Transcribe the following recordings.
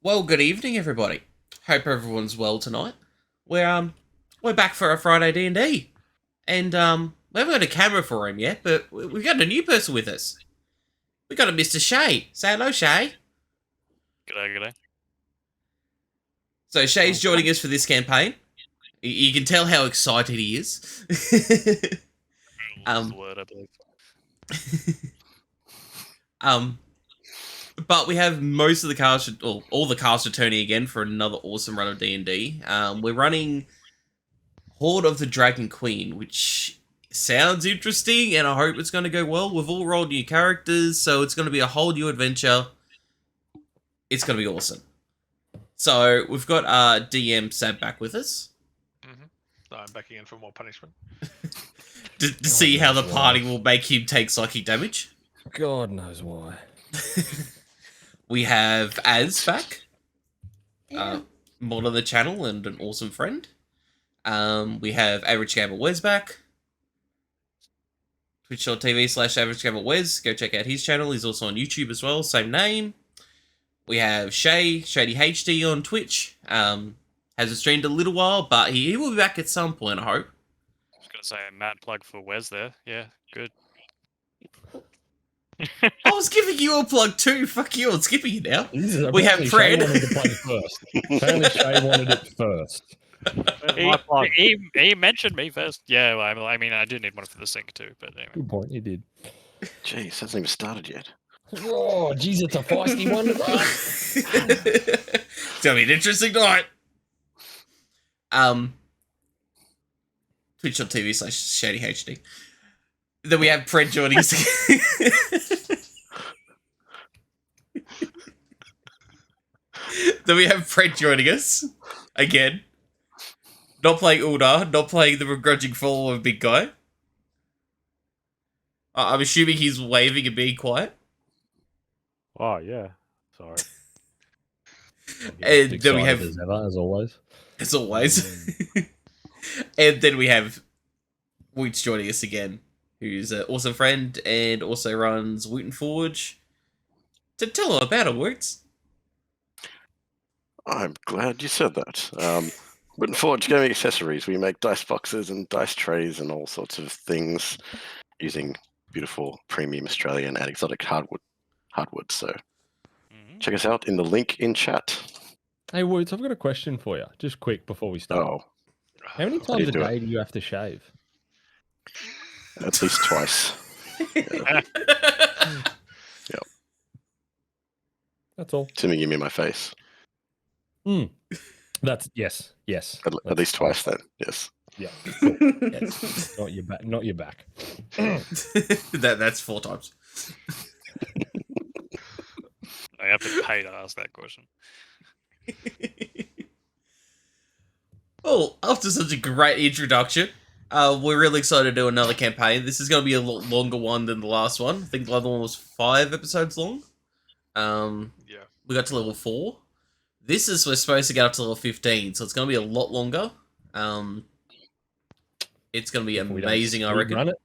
Well, good evening, everybody. Hope everyone's well tonight. We're back for a Friday D&D, and we haven't got a camera for him yet, but we've got a new person with us. We got a Mr. Shay. Say hello, Shay. G'day. So Shay's joining us for this campaign. You can tell how excited he is. That's the word, I believe. But we have most of the cast, or all the cast returning again for another awesome run of D&D. We're running Hoard of the Dragon Queen, which sounds interesting, and I hope it's going to go well. We've all rolled new characters, so it's going to be a whole new adventure. It's going to be awesome. So we've got DM Sab back with us. I'm backing in for more punishment. to see how the party will make him take psychic damage. God knows why. We have Az back. Mod on the channel and an awesome friend. We have Average Gamer Wes back. Twitch.tv/Average Gamer Wes. Go check out his channel. He's also on YouTube as well. Same name. We have Shady HD on Twitch. Hasn't streamed a little while, but he will be back at some point, I hope. I was going to say a mad plug for Wes there. Yeah, good. I was giving you a plug too. Fuck you, I'm skipping it now. We have Fred. Fred. Wanted to play first. Apparently Shay wanted it first. He mentioned me first. Yeah, well, I mean, I do need one for the sync too, but anyway. Good point, he did. Jeez, hasn't even started yet. Oh, jeez, it's a feisty one. It's gonna be an interesting night. Twitch.tv/Shady HD. Then we have Fred joining us. Then we have Fred joining us again. Not playing Uldar, not playing the begrudging follower of Big Guy. I'm assuming he's waving and being quiet. Oh, yeah. Sorry. And then we have... As ever, as always. As always. And then we have Woots joining us again, who's an awesome friend and also runs Wooten Forge. So tell them about it, Woots. I'm glad you said that. Wooden Forge Gaming Accessories. We make dice boxes and dice trays and all sorts of things using beautiful premium Australian and exotic hardwood. So check us out in the link in chat. Hey, Woods, I've got a question for you. Just quick before we start. Oh, how many times a day do you have to shave? At least twice. Yep. That's all. Assuming you mean my face. That's yes. At least twice then. Yes. Yeah. Cool. Yes. Not your back. That's 4 times. I have to pay to ask that question. Well, after such a great introduction, we're really excited to do another campaign. This is going to be a lot longer one than the last one. I think the other one was 5 episodes long. Yeah. We got to level 4. We're supposed to get up to level 15, so it's going to be a lot longer. It's going to be amazing, I reckon. Run it.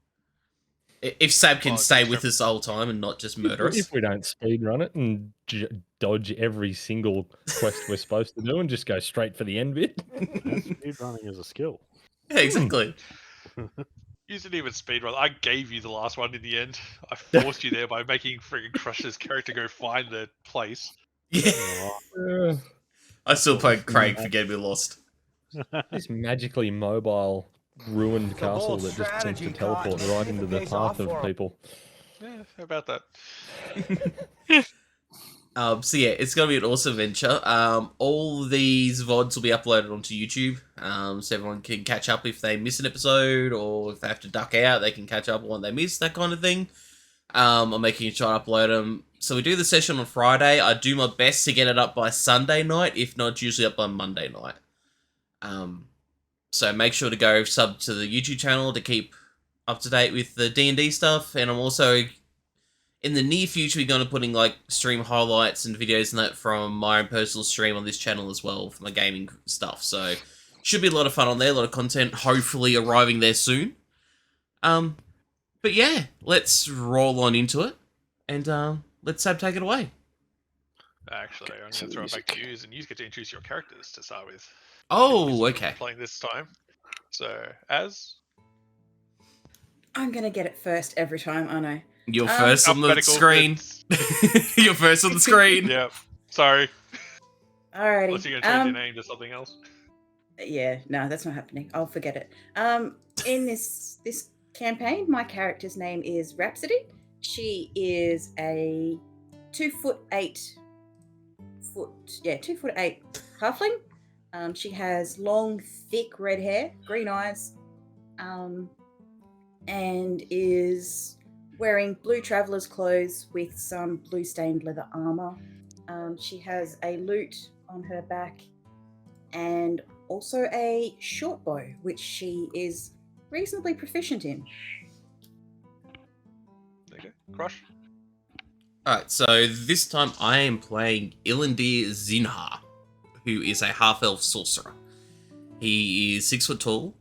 If Sab can stay with us the whole time and not just murder us. If we don't speed run it and dodge every single quest we're supposed to do and just go straight for the end bit. Speed running is a skill. Yeah, exactly. You didn't even speedrun. I gave you the last one in the end. I forced you there by making friggin' Crush's character go find the place. Yeah. I still play Craig for getting me lost. This magically mobile ruined castle that just seems to teleport right into the path of people. Yeah, how about that? So yeah, it's going to be an awesome adventure. All these VODs will be uploaded onto YouTube, so everyone can catch up if they miss an episode, or if they have to duck out, they can catch up on what they missed, that kind of thing. I'm making a try to upload them. So we do the session on Friday. I do my best to get it up by Sunday night, if not, it's usually up by Monday night. So make sure to go sub to the YouTube channel to keep up to date with the D&D stuff, and I'm also... in the near future, we're going to putting like stream highlights and videos and that from my own personal stream on this channel as well for my gaming stuff. So should be a lot of fun on there, a lot of content hopefully arriving there soon. But yeah, let's roll on into it and let's Sab take it away. Actually, I'm going to some throw it back to music. you, and you get to introduce your characters to start with. Oh, Because okay. I'm playing this time. So, as I'm gonna get it first every time, aren't I? You're first on the alphabetical, screen. You're first on the screen. Yeah. Sorry. Alrighty. Unless you're going to change your name to something else. Yeah, no, that's not happening. I'll forget it. In this campaign, my character's name is Rhapsody. She is a 2'8" halfling. She has long, thick red hair, green eyes, and is wearing blue traveler's clothes with some blue stained leather armor. She has a lute on her back and also a short bow, which she is reasonably proficient in. Okay. Crush. Alright, so this time I am playing Ilandir Zinha, who is a half-elf sorcerer. He is 6 foot tall,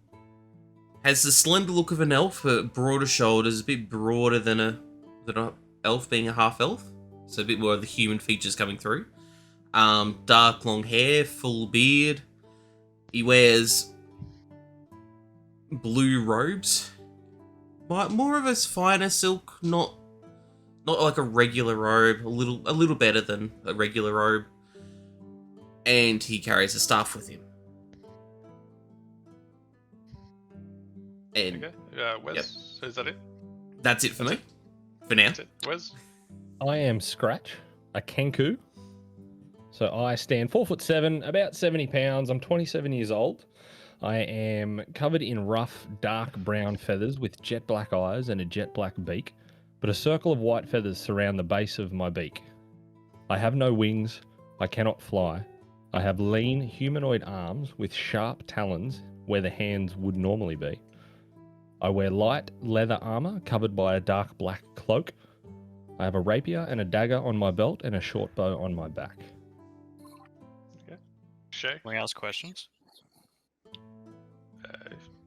has the slender look of an elf, but broader shoulders, a bit broader than a elf being a half-elf, so a bit more of the human features coming through. Dark long hair, full beard. He wears blue robes, more of a finer silk, not like a regular robe, a little better than a regular robe. And he carries a staff with him. And Okay. Wes, Yep. is that it? that's it for me. For now. That's it. Wes? I am Scratch, a Kenku. So I stand 4'7", about 70 pounds. I'm 27 years old. I am covered in rough, dark brown feathers with jet black eyes and a jet black beak, but a circle of white feathers surround the base of my beak. I have no wings. I cannot fly. I have lean humanoid arms with sharp talons where the hands would normally be. I wear light leather armor covered by a dark black cloak. I have a rapier and a dagger on my belt and a short bow on my back. Shay? Can we ask questions?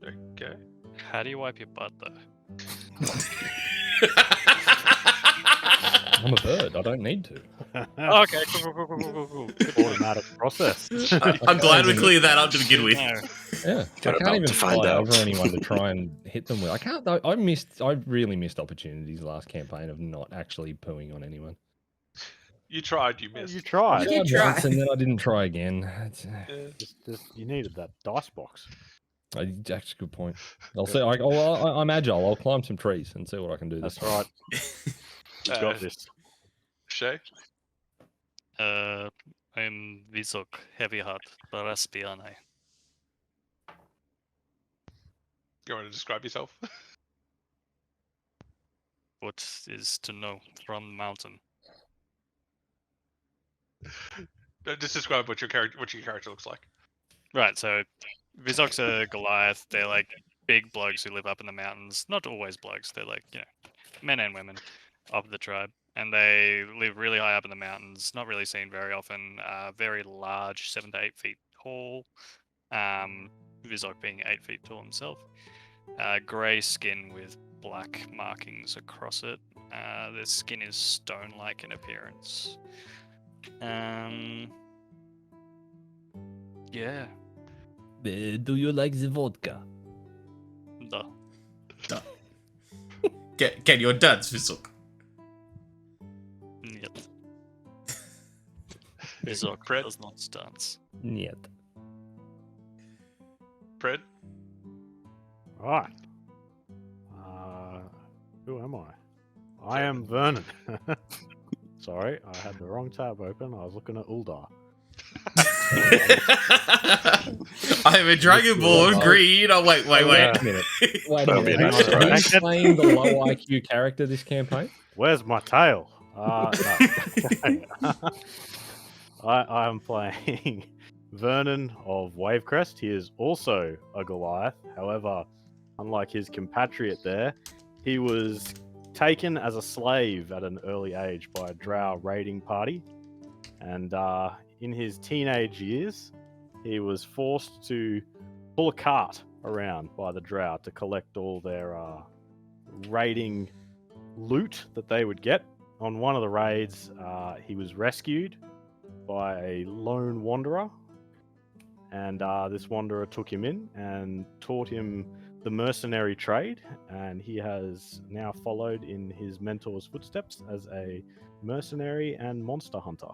Okay. How do you wipe your butt, though? I'm a bird. I don't need to. Okay, cool. Automatic process. I'm glad we cleared that up to begin with. No. Yeah, Got I a can't belt even to find fly out. over anyone to try and hit them with. I can't. I really missed opportunities last campaign of not actually pooing on anyone. You tried, you missed. You I tried. did tried once try. and then I didn't try again. You needed that dice box. That's a good point. I'll see. I'm agile. I'll climb some trees and see what I can do. That's This time. right. You got this. Shay? I'm Vizok, Heavy Heart, Baraspiane. You want to describe yourself? What is to know from the mountain? Just describe what your character looks like. Right, so Vizok's a Goliath. They're like big blokes who live up in the mountains. Not always blokes. They're like, men and women of the tribe. And they live really high up in the mountains. Not really seen very often. Very large, 7 to 8 feet tall. Vizok being 8 feet tall himself. Grey skin with black markings across it. The skin is stone-like in appearance. Yeah. Do you like the vodka? Duh. Can your dance Vizok? Yet. Vizok Fred? does not dance. Yet. Fred? Right. Who am I? I am Vernon. Sorry, I had the wrong tab open. I was looking at Uldar. I'm a Dragonborn green. Oh, wait. Wait a minute. Wait a That'll be minute. a nice Are you surprise. playing the low IQ character this campaign? Where's my tail? No. I am playing Vernon of Wavecrest. He is also a Goliath. However, unlike his compatriot there, he was taken as a slave at an early age by a drow raiding party. And in his teenage years, he was forced to pull a cart around by the drow to collect all their raiding loot that they would get. On one of the raids, he was rescued by a lone wanderer. And this wanderer took him in and taught him the mercenary trade. And he has now followed in his mentor's footsteps as a mercenary and monster hunter.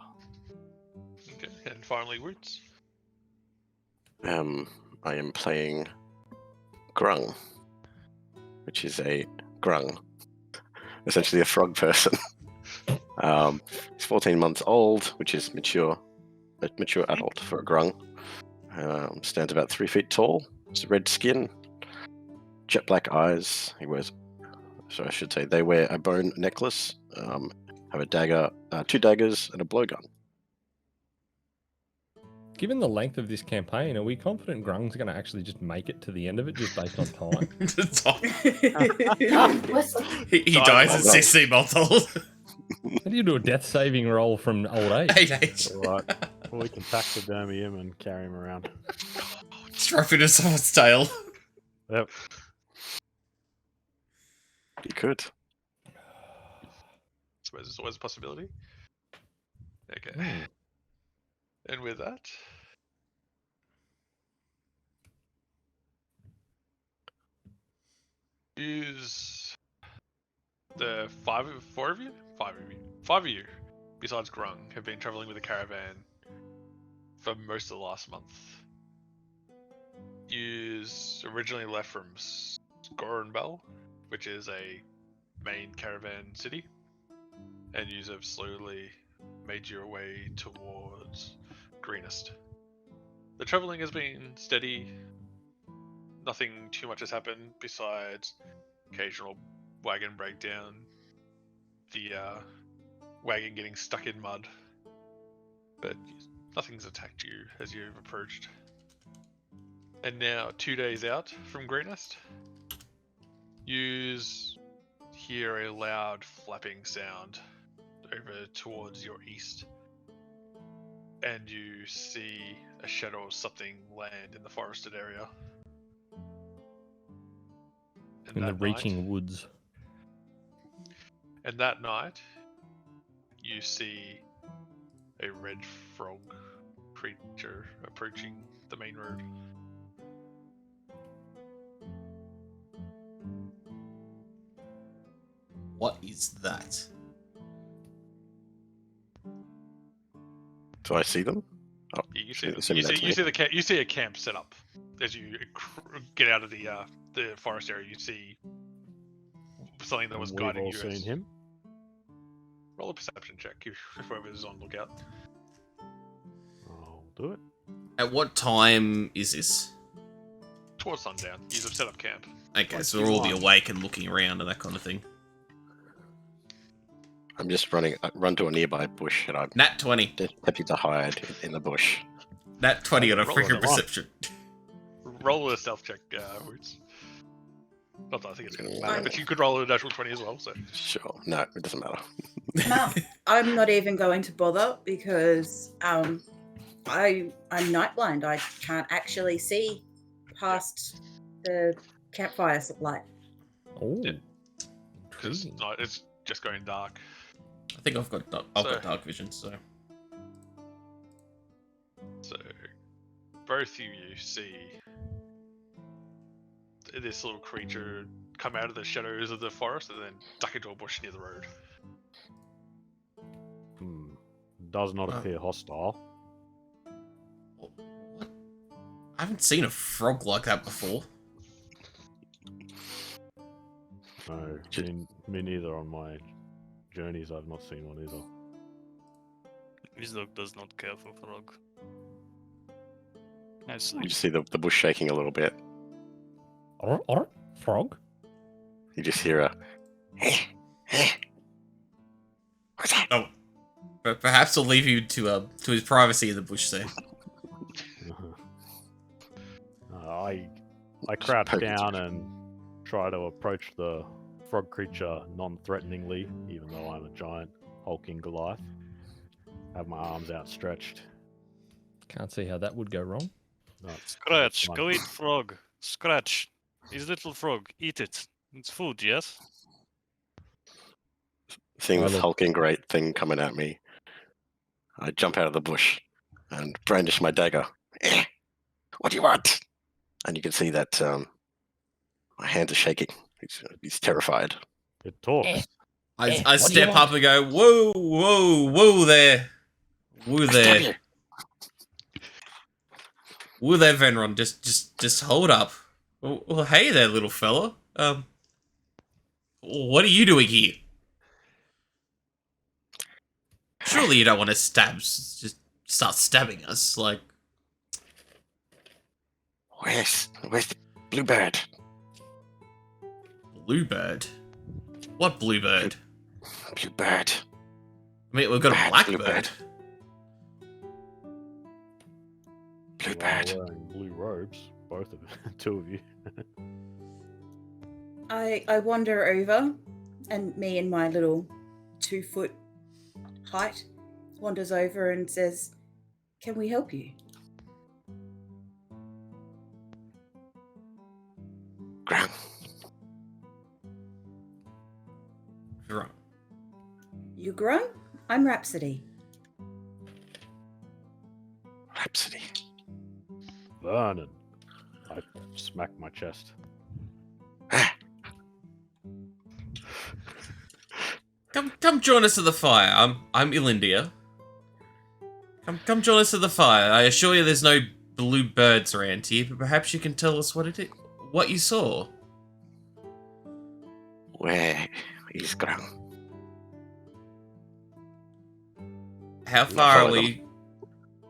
Okay, and finally, Roots. I am playing Grung, which is a Grung, essentially a frog person. He's 14 months old, which is a mature adult for a Grung. Stands about 3 feet tall. It's red skin, jet black eyes. They wear a bone necklace. Have a dagger, 2 daggers, and a blowgun. Given the length of this campaign, are we confident Grung's going to actually just make it to the end of it just based on time? He dies at 16 months old. How do you do a death saving roll from old age? 8 age. All right. Well, we can taxidermy him and carry him around. Strap into someone's tail. Yep. You could. So there's always a possibility. Okay. Hmm. And with that, use the five of you, besides Grung, have been traveling with a caravan for most of the last month. Yous originally left from Scorenbell, which is a main caravan city, and yous have slowly made your way towards Greenest. The traveling has been steady. Nothing too much has happened besides occasional wagon breakdown, the wagon getting stuck in mud, but nothing's attacked you as you've approached. And now, 2 days out from Greenest, you hear a loud flapping sound over towards your east, and you see a shadow of something land in the forested area. In the reaching woods. And that night, you see a red frog creature approaching the main road. What is that? Do I see them? Oh, You see, send that to me. you see a camp set up as you get out of the forest area. You see something that was We've guiding all you. seen him. Roll a perception check if whoever's on lookout. I'll do it. At what time is this? Towards sundown. You have set up camp. Okay, Like so we'll all be Q1. awake and looking around and that kind of thing. I'm just run to a nearby bush, and I'm Nat 20. happy to hide in the bush. Nat 20 on a Roll freaking it. perception. Roll a stealth check, Roots. Not that I think it's going to matter, Fine. but you could roll a natural 20 as well. So Sure. No, it doesn't matter. No, I'm not even going to bother because I'm night blind. I can't actually see past the campfire light. Oh, Yeah. because intriguing. it's just going dark. I think I've got dark vision, so. So both of you see this little creature come out of the shadows of the forest and then duck into a bush near the road. Does not Oh. appear hostile. What? I haven't seen a frog like that before. No, me neither. On my journeys, I've not seen one either. This dog does not care for frog. Nice. You just see the bush shaking a little bit. Frog? You just hear a. What's that? Oh. But perhaps I'll leave you to his privacy in the bush there. I Just crouch poke it down through. and try to approach the frog creature non-threateningly, even though I'm a giant hulking Goliath. Have my arms outstretched. Can't see how that would go wrong. No, Scratch, fine. go eat frog. Scratch. His little frog. Eat it. It's food, yes? Seeing I this look- hulking great thing coming at me, I jump out of the bush and brandish my dagger. What do you want? And you can see that my hands are shaking. He's terrified. It talks. I what do you step want? up and go, whoa, whoa, whoa there. Whoa I stab there. you. Whoa there, Venron. Just hold up. Well, hey there, little fella. What are you doing here? Surely you don't want to just start stabbing us, like... Where's the bluebird? Bluebird? What bluebird? Bluebird. I mean, we've got a Bad blackbird. bluebird. You are Bluebird. wearing blue robes, both of two of you. I wander over, and me and my little 2-foot height wanders over and says, "Can we help you?" Grung. Right. You grown? I'm Rhapsody. Rhapsody. Vernon. I smack my chest. Come join us at the fire. I'm Ilindia. Come join us at the fire. I assure you there's no blue birds around here, but perhaps you can tell us what you saw. Where is Grung? How far are following we?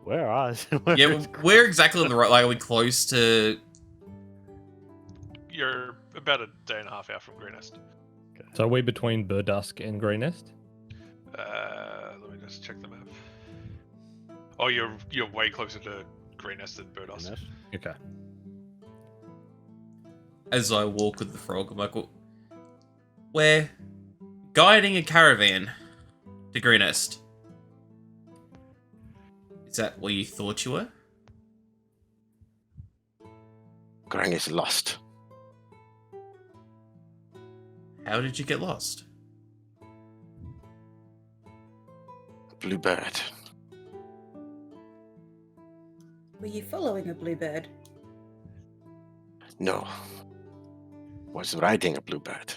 Where are Yeah, we're exactly on the right. Like, are we close to? You're about a day and a half out from Greenest. So are we between Burdusk and Green Nest? Let me just check the map. Oh, you're way closer to Greenest than Burdos. Okay. As I walk with the frog, I'm like, well, we're guiding a caravan to Greenest. Is that where you thought you were? Grung is lost. How did you get lost? Bluebird. Were you following a bluebird? No. Was riding a bluebird.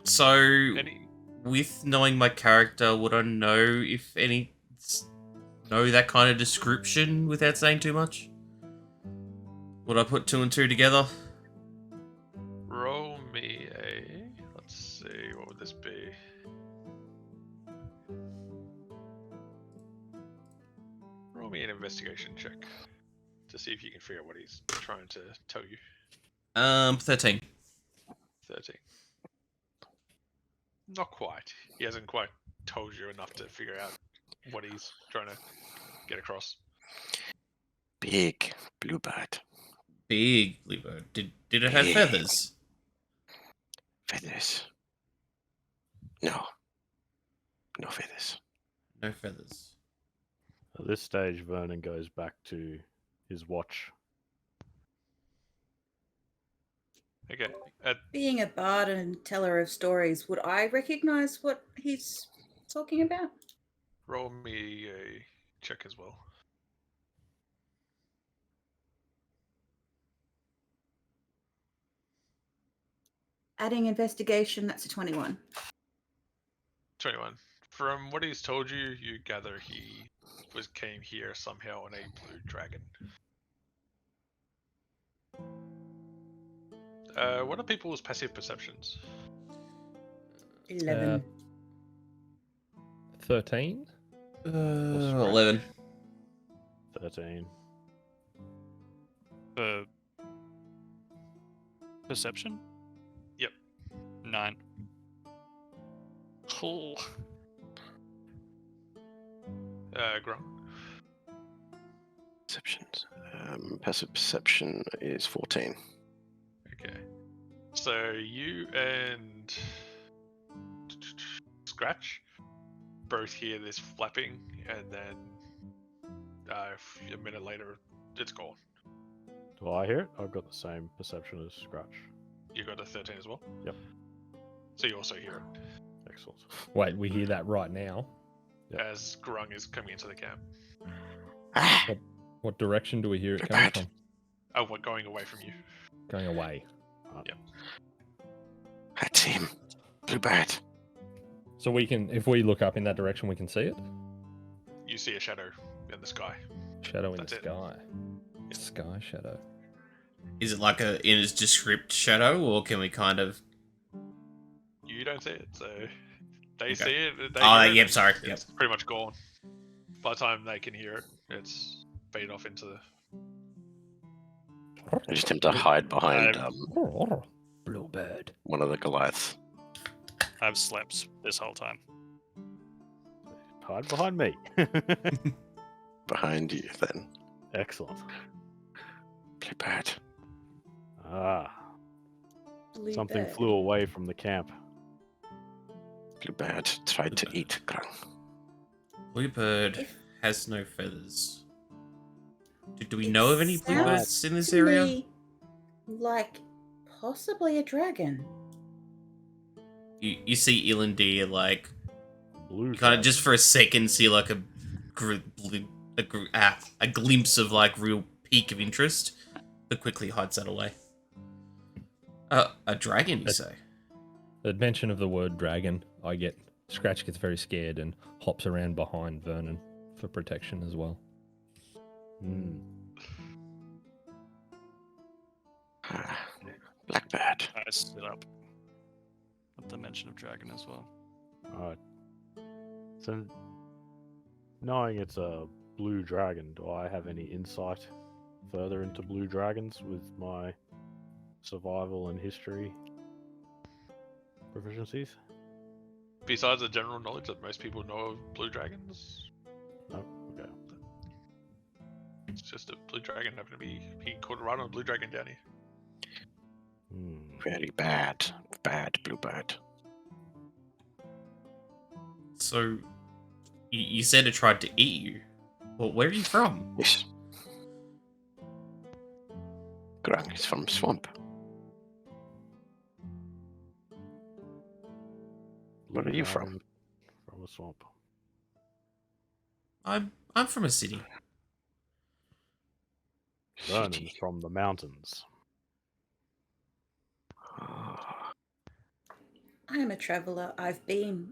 So Any? with knowing my character, would I know if know that kind of description without saying too much? Would I put 2 and 2 together? Roll me a. Let's see, what would this be? Roll me an investigation check to see if you can figure out what he's trying to tell you. 13. 13. Not quite. He hasn't quite told you enough to figure out what he's trying to get across. Big bluebird. Big bluebird. Did it have Big. feathers? Feathers. No. No feathers. No feathers. At this stage, Vernon goes back to his watch. Okay. Being a bard and teller of stories, would I recognize what he's talking about? Roll me a check as well. Adding investigation, that's a 21. 21. From what he's told you, you gather he came here somehow on a blue dragon. What are people's passive perceptions? 11. 13? 11. 13. Perception? Yep. 9. Oh. Grum. Perceptions. Passive perception is 14. Okay. So you and Scratch both hear this flapping, and then a minute later, it's gone. Do I hear it? I've got the same perception as Scratch. You got a 13 as well? Yep. So you also hear it. Excellent. Wait, we hear that right now. Yep. As Grung is coming into the camp. Ah, What direction do we hear it Good coming bad. from? Oh, we're going away from you. Going away. that's him. Bluebird. So we can, if we look up in that direction, we can see it. You see a shadow in the sky. Shadow in That's the it. sky. Sky shadow. Is it like a in its descript shadow, or can we kind of? You don't see it, so they Okay. see it. They Oh, hear it, yep. Sorry. Yep. It's pretty much gone. By the time they can hear it, it's faded off into the. I just attempt to hide behind Bluebird. one of the Goliaths. I've slept this whole time. Hide behind me. Behind you, then. Excellent. Bluebird. Ah, Blue something bird. flew away from the camp. Bluebird tried to eat Grung. Bluebird If- has no feathers. Do we know of any It bluebirds sounds in this to area? me like possibly a dragon. You see Elandir like Blue. you kind dragon. of just for a second see like a glimpse of like real peak of interest, but quickly hides that away. A dragon, you say? At mention of the word dragon, Scratch gets very scared and hops around behind Vernon for protection as well. Hmm. Ah, Blackbird. I sit up at the mention of dragon as well. Alright. So, knowing it's a blue dragon, do I have any insight further into blue dragons with my survival and history proficiencies? Besides the general knowledge that most people know of blue dragons, No? Okay. it's just a blue dragon happened to be. He caught a run on a blue dragon down here. Hmm. Very bad. Bad Bluebird. So you said it tried to eat you. Well, where are you from? Yes. Grung is from swamp. Where Blue are you from? dragon From a swamp. I'm from a city. Vernon's City. from the mountains. Ah, I am a traveller. I've been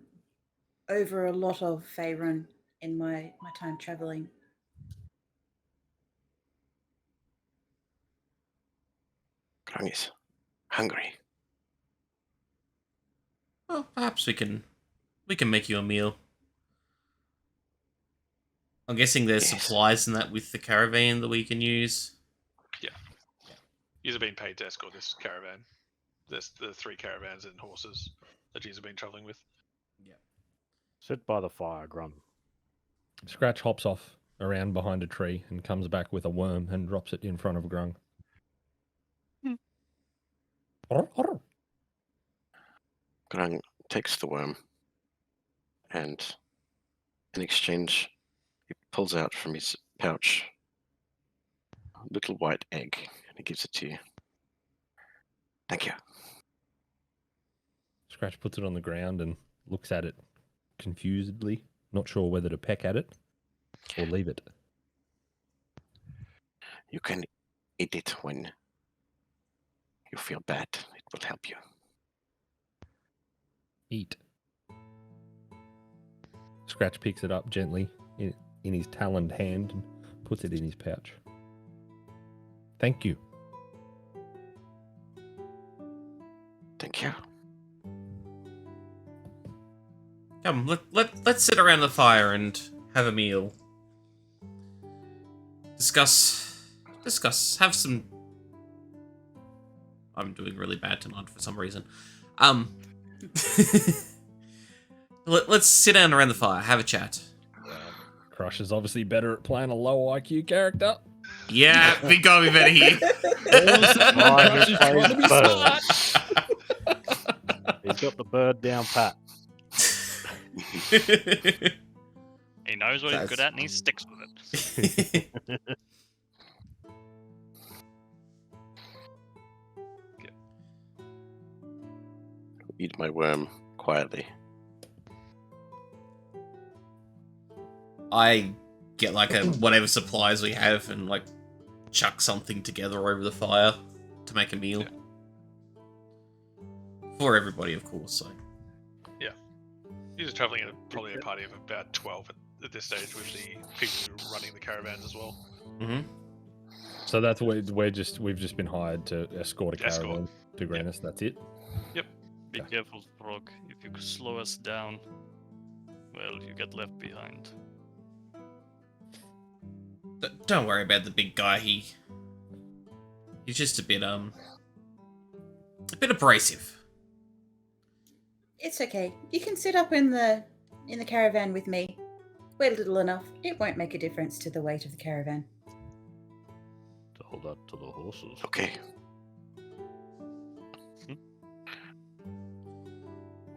over a lot of Faerun in my time travelling. Grung is hungry. Well, perhaps we can make you a meal. I'm guessing there's Yes. supplies in that with the caravan that we can use. You've been paid to escort this caravan. There's the 3 caravans and horses that you've been traveling with. Sit by the fire, Grun. Scratch hops off around behind a tree and comes back with a worm and drops it in front of Grung. Grung takes the worm and in exchange he pulls out from his pouch a little white egg and he gives it to you. Thank you. Scratch puts it on the ground and looks at it confusedly, not sure whether to peck at it or leave it. You can eat it when you feel bad. It will help you. Eat. Scratch picks it up gently in his taloned hand and puts it in his pouch. Thank you. Thank you. Come, let's sit around the fire and have a meal. Discuss, have some... I'm doing really bad tonight for some reason. Let's sit down around the fire, have a chat. Crush is obviously better at playing a low IQ character. Yeah, we gotta be better here. Crush is trying to be bird. He's got the bird down pat. He knows what he's good That's- at and he sticks with it. Eat my worm quietly I get like a whatever supplies we have and like chuck something together over the fire to make a meal. Yeah. For everybody, of course. So You're just traveling in probably a party of about 12 at this stage, with the people who are running the caravans as well. So that's we've just been hired to escort a Escort. caravan to Greenus. That's it. Be careful, Frog. If you slow us down, well, you get left behind. don't worry about the big guy. He's just a bit abrasive. It's okay. You can sit up in the caravan with me. We're little enough. It won't make a difference to the weight of the caravan. Tell that to the horses. Okay.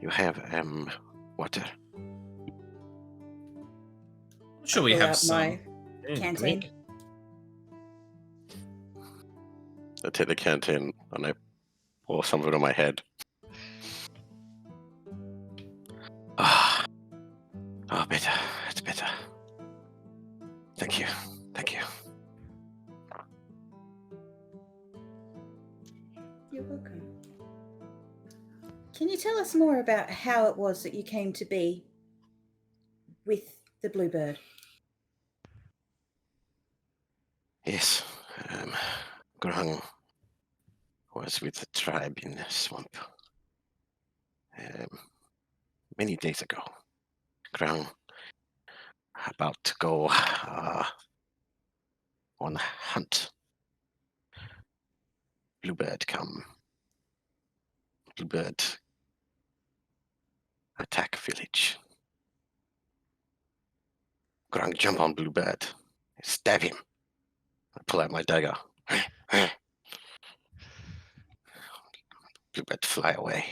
You have water. Sure, we Pull have out some. my canteen. drink. I take the canteen and I pour some of it on my head. Better. It's better. Thank you. Thank you. You're welcome. Can you tell us more about how it was that you came to be with the Bluebird? Yes. Grung was with the tribe in the swamp many days ago. Grung about to go on a hunt. Bluebird come. Bluebird attack village. Grung jump on Bluebird. Stab him. I pull out my dagger. Bluebird fly away.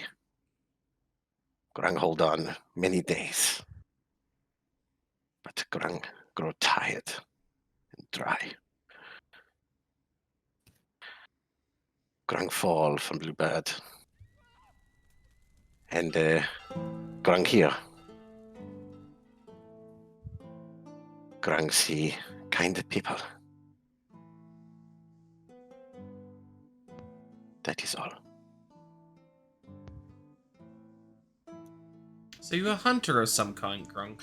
Grung hold on many days. But Grung grow tired and dry. Grung fall from Bluebird. And Grung here. Grung see kind people. That is all. So you're a hunter of some kind, Grung.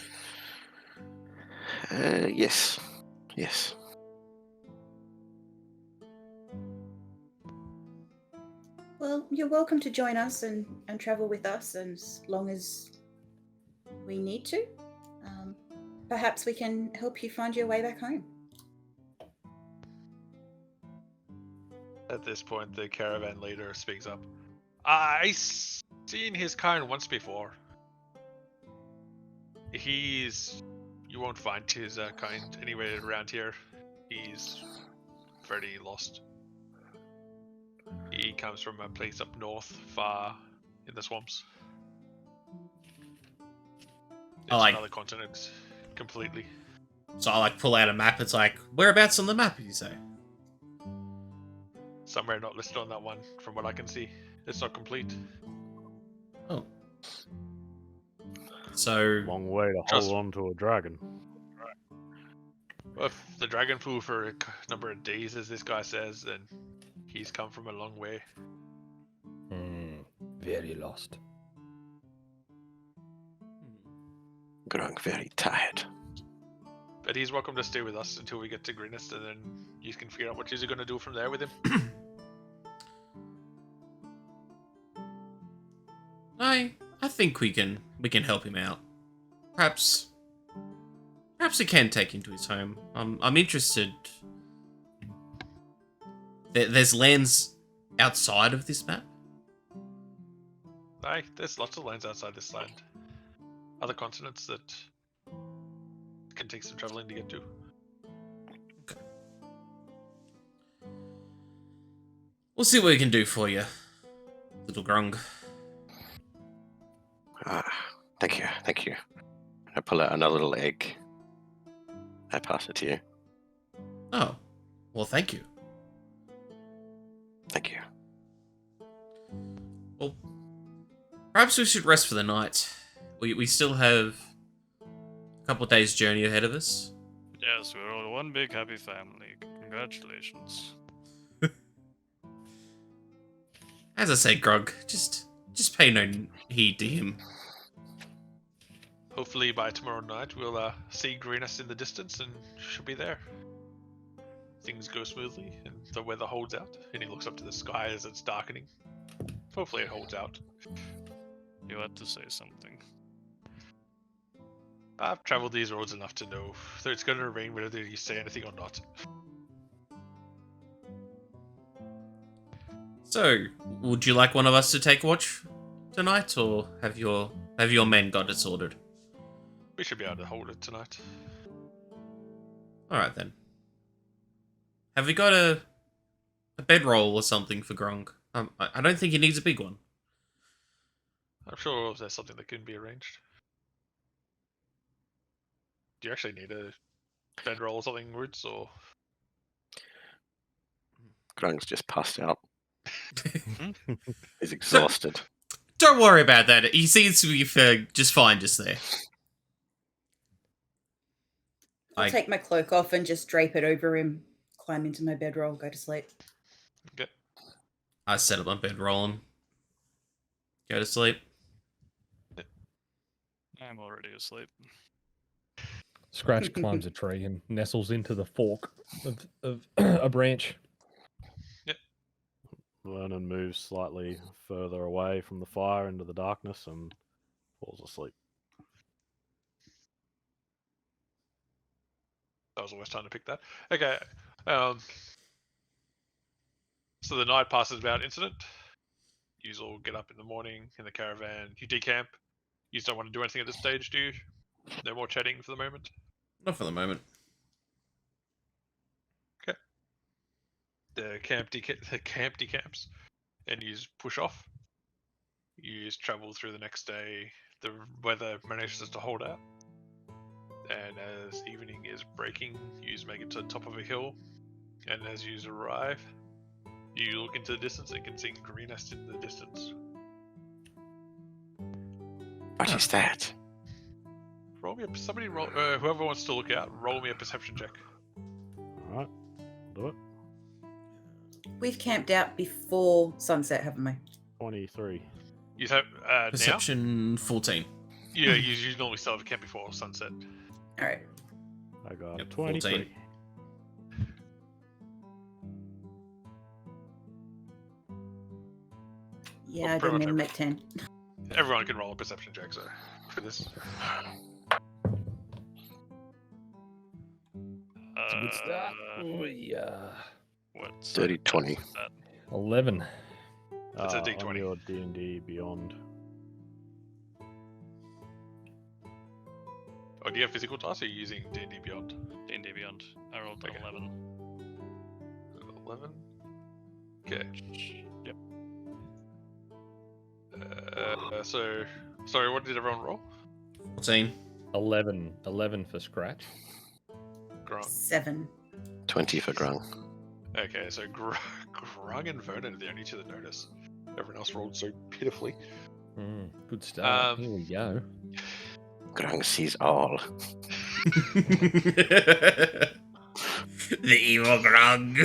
Yes. Yes. Well, you're welcome to join us and travel with us as long as we need to. Perhaps we can help you find your way back home. At this point, the caravan leader speaks up. I seen his kind once before. You won't find his kind anywhere around here. He's very lost. He comes from a place up north, far in the swamps. It's like- another continent, completely. So I like pull out a map. It's like, whereabouts on the map, you say? Somewhere not listed on that one, from what I can see. It's not complete. Oh. So Long way to Just- hold on to a dragon. Well, if the dragon flew for a number of days, as this guy says, then he's come from a long way. Very lost. Grung very tired. But he's welcome to stay with us until we get to Greenest, and then you can figure out what you're going to do from there with him. I think we can help him out. Perhaps we can take him to his home. I'm interested. There's lands outside of this map. Aye, there's lots of lands outside this land. Other continents that can take some traveling to get to. We'll see what we can do for you, little Grung. Thank you. Thank you. I pull out another little egg. I pass it to you. Oh, well, thank you. Thank you. Well, perhaps we should rest for the night. We still have a couple days journey ahead of us. Yes, we're all one big happy family. Congratulations. As I say, Grog, just pay no heed to him. Hopefully by tomorrow night we'll see Greenest in the distance and she'll be there. Things go smoothly and the weather holds out. And he looks up to the sky as it's darkening. Hopefully it holds out. You had to say something. I've travelled these roads enough to know that it's going to rain whether you say anything or not. So, would you like one of us to take watch tonight, or have your men got it sorted? We should be able to hold it tonight. All right then. Have we got a bedroll or something for Grong? I don't think he needs a big one. I'm sure there's something that can be arranged. Do you actually need a bedroll or something, Roots, or? Grung's just passed out. He's exhausted. Don't worry about that. He seems to be just fine just there. I'll take my cloak off and just drape it over him, climb into my bedroll, go to sleep. Okay. I set up my bedroll and go to sleep. I'm already asleep. Scratch climbs a tree and nestles into the fork of a branch. Vernon moves slightly further away from the fire into the darkness and falls asleep. That was the worst time to pick that. Okay. So the night passes without incident. You all get up in the morning in the caravan. You decamp. You don't want to do anything at this stage, do you? No more chatting for the moment? Not for the moment. Okay. The camp decamps. And you push off. You travel through the next day. The weather manages to hold out. And as evening is breaking, you make it to the top of a hill. And as you arrive, you look into the distance and can see Greenest in the distance. What is that? Roll me whoever wants to look out, roll me a perception check. Alright, do it. We've camped out before sunset, haven't we? 23. You have Perception 14. Yeah, you normally start a camp before sunset. Alright. I got Yep, 23. 14. Yeah, I pretty didn't much even make 10. Everyone can roll a perception check, so for this. It's a good start. What's Dirty 20. 11. It's a On D20. your D&D Beyond. Oh, do you have physical dice or are you using D&D Beyond? D&D Beyond. I rolled an Okay. 11. 11? Okay. Yep. Sorry, what did everyone roll? 14. 11 for Scratch. Grung. 7. 20 for Grung. Okay, so Grung and Vernon are the only two that notice. Everyone else rolled so pitifully. Good start. Um, Here we go. Grung sees all. The evil Grog.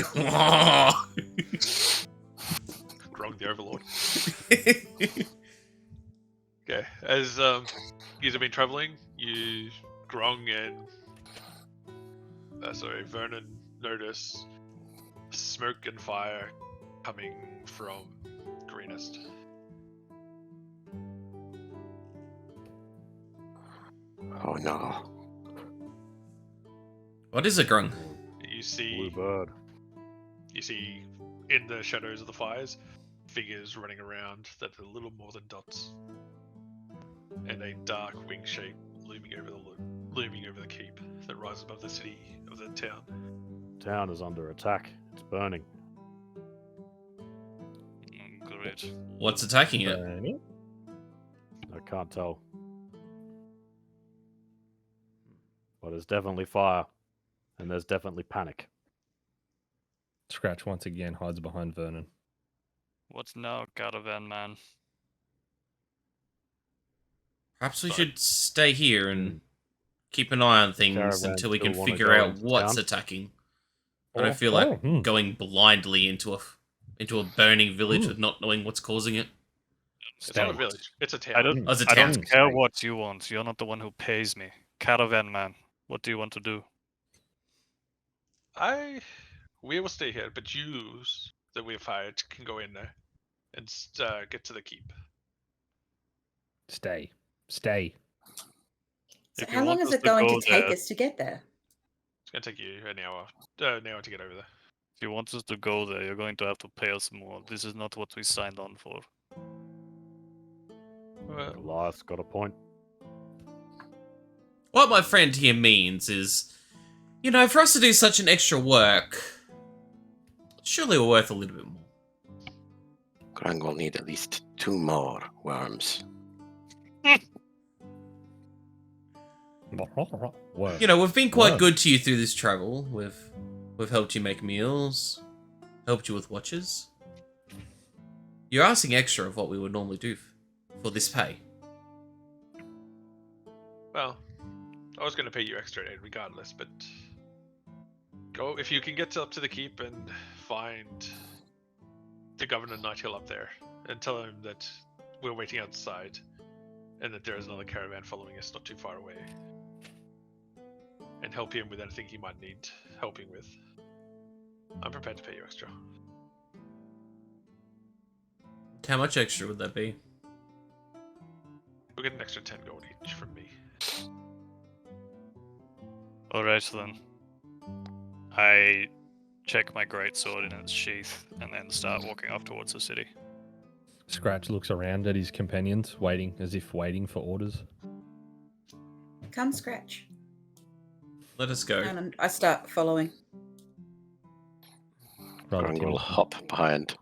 Grung the Overlord. Okay, as you have been traveling, Grung and Vernon notice smoke and fire coming from Greenest. Oh no. What is it, Grung? You Blue see bird. in the shadows of the fires figures running around that are little more than dots, and a dark wing shape looming over the keep that rises above the city of the town. Town is under attack. It's burning. Great. What's attacking it? Burning. I can't tell. But there's definitely fire. And there's definitely panic. Scratch once again hides behind Vernon. What's now, caravan man? Perhaps we should stay here and keep an eye on things Caravans until we still can wanna figure go out into what's town? attacking. I don't feel like going blindly into a burning village with not knowing what's causing it. It's not a village. It's a town. I don't. Oh, it's a I town. don't care what you want. You're not the one who pays me. Caravan man, what do you want to do? We will stay here, but you that we've hired can go in there and get to the keep. Stay. So If you how long want is us it to going to go take there- us to get there? It's gonna take you an hour to get over there. If you want us to go there, you're going to have to pay us more. This is not what we signed on for. Well, Goliath's got a point. What my friend here means is, for us to do such an extra work, surely we're worth a little bit more. Grang will need at least 2 more worms. Whoa. We've been quite Whoa. good to you through this travel. We've helped you make meals, helped you with watches. You're asking extra of what we would normally do for this pay. well, I was gonna pay you extra aid regardless, but go if you can get up to the keep and find the Governor Nighthill up there and tell him that we're waiting outside and that there is another caravan following us not too far away. And help him with anything he might need helping with. I'm prepared to pay you extra. How much extra would that be? You'll get an extra 10 gold each from me. Alright then. I check my greatsword in its sheath and then start walking off towards the city. Scratch looks around at his companions, waiting for orders. Come, Scratch. Let us go. And I start following. Rather Grang will timid- hop behind.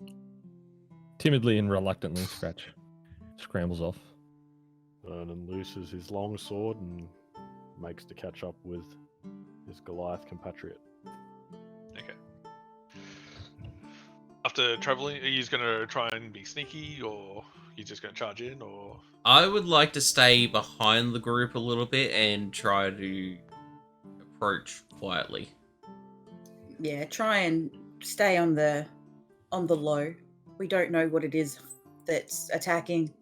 timidly and reluctantly, Scratch scrambles off. Vernon looses his long sword and makes to catch up with his Goliath compatriot. Okay. After traveling, are you just gonna try and be sneaky, or you just gonna charge in, or? I would like to stay behind the group a little bit and try to approach quietly. Yeah, try and stay on the low. We don't know what it is that's attacking.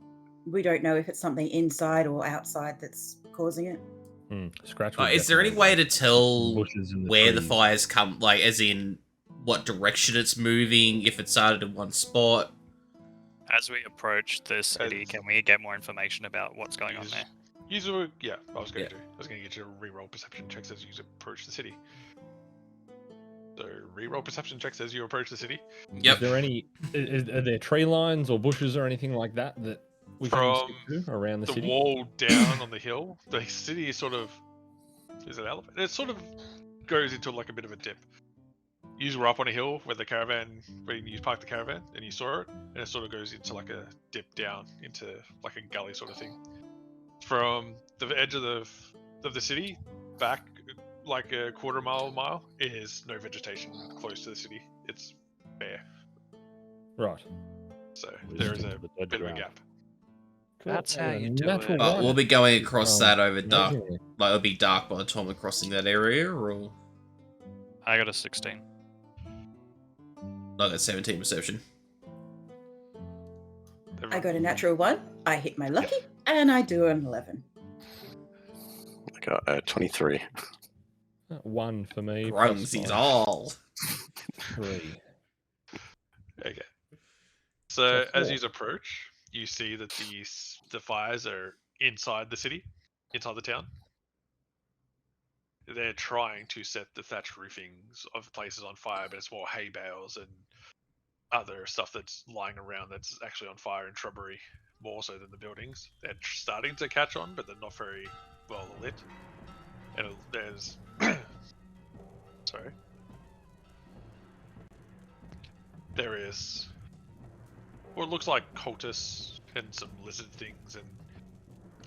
We don't know if it's something inside or outside that's causing it. Scratch. will Is there any definitely way to look tell bushes in where the trees. fires come, like, as in what direction it's moving, if it started in one spot? As we approach the city, can we get more information about what's going on there? Yeah, I was going Yeah. to. I was going to get you to re-roll perception checks as you approach the city. So re-roll perception checks as you approach the city. Yep. Is there any? Are there tree lines or bushes or anything like that we can stick to around the The city? wall down on the hill, the city is sort of an elephant. It sort of goes into like a bit of a dip. You were up on a hill where you parked the caravan, and you saw it, and it sort of goes into like a dip down into like a gully sort of thing. From the edge of the city back like a quarter mile is no vegetation close to the city. It's bare, Right. so We there is stick a to the dead bit of a ground. gap. Cool. That's how you do natural it. But one. we'll be going across that over dark. Amazingly. Like, it'll be dark by the time we're crossing that area, or... I got a 16. No, that's 17 perception. I got a natural 1. I hit my lucky, and I do an 11. I got 23. 1 for me. Grungs, he's all. 3. Okay. So So as 4. you approach, you see that the fires are inside the city, inside the town. They're trying to set the thatched roofings of places on fire, but it's more hay bales and other stuff that's lying around that's actually on fire in shrubbery, more so than the buildings. They're starting to catch on, but they're not very well lit. And there's sorry. There is what looks like cultists and some lizard things and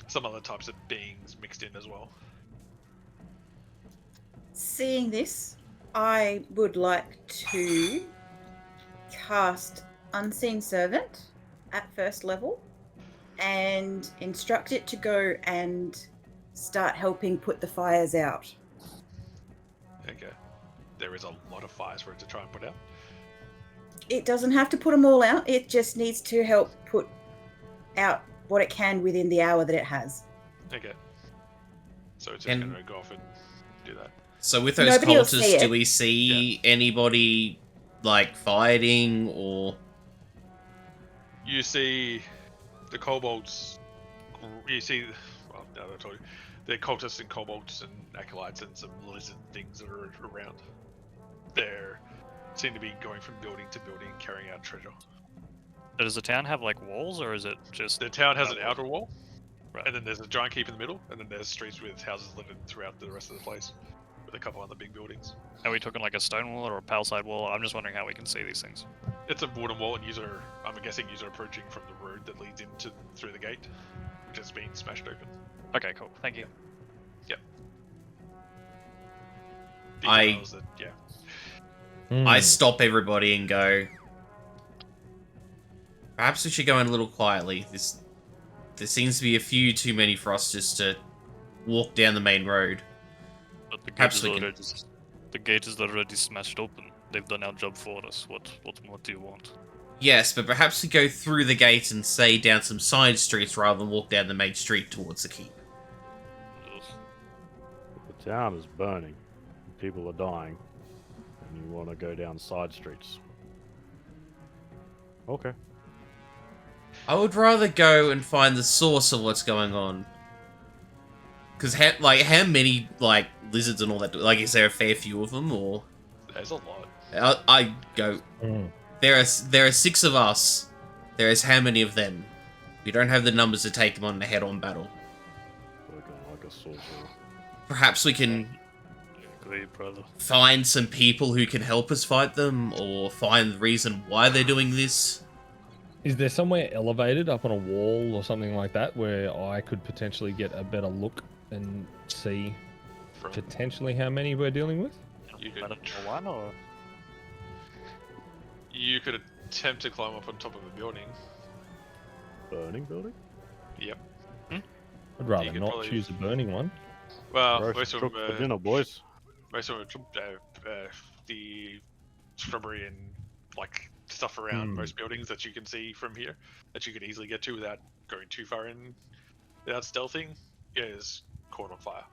some other types of beings mixed in as well. Seeing this, I would like to cast Unseen Servant at first level and instruct it to go and start helping put the fires out. Okay. There is a lot of fires for it to try and put out. It doesn't have to put them all out. It just needs to help put out what it can within the hour that it has. Okay. So it's just And- going to go off and do that. So with those Nobody will see cultists, do it. we see anybody like fighting or? You see the kobolds. You see, well, now that I told you, the cultists and kobolds and acolytes and some lizard things that are around. They seem to be going from building to building, carrying out treasure. Does the town have like walls, or is it just The town has an outer wall, Right. and then there's a giant keep in the middle, and then there's streets with houses littered throughout the rest of the place, with a couple other big buildings. Are we talking like a stone wall or a palisade wall? I'm just wondering how we can see these things. It's a wooden wall, and I'm guessing you're approaching from the road that leads into through the gate, which has been smashed open. Okay, cool. Thank you. Details that, yeah. I Hmm. stop everybody and go. Perhaps we should go in a little quietly. There seems to be a few too many for us just to walk down the main road. But the gate Perhaps is we can- already the gate is already smashed open. They've done our job for us. What more do you want? Yes, but perhaps we go through the gate and say down some side streets rather than walk down the main street towards the keep. Ugh. The town is burning. People are dying. And you want to go down side streets. Okay. I would rather go and find the source of what's going on. Because, how many, lizards and all that, is there a fair few of them, or? There's a lot. I go, Hmm. there are 6 of us, there is how many of them? We don't have the numbers to take them on a head-on battle. Working like a sorcerer. Perhaps we can Agree, brother. find some people who can help us fight them, or find the reason why they're doing this. Is there somewhere elevated up on a wall or something like that where I could potentially get a better look and see From potentially how many we're dealing with? you I could, don't know one or you could attempt to climb up on top of a building. Burning building? Yep. I'd rather could not probably- choose a burning one. Well, Roast most of cook them, for dinner, boys. most of them, the shrubbery and stuff around Hmm. most buildings that you can see from here that you could easily get to without going too far in, without stealthing, is caught on fire.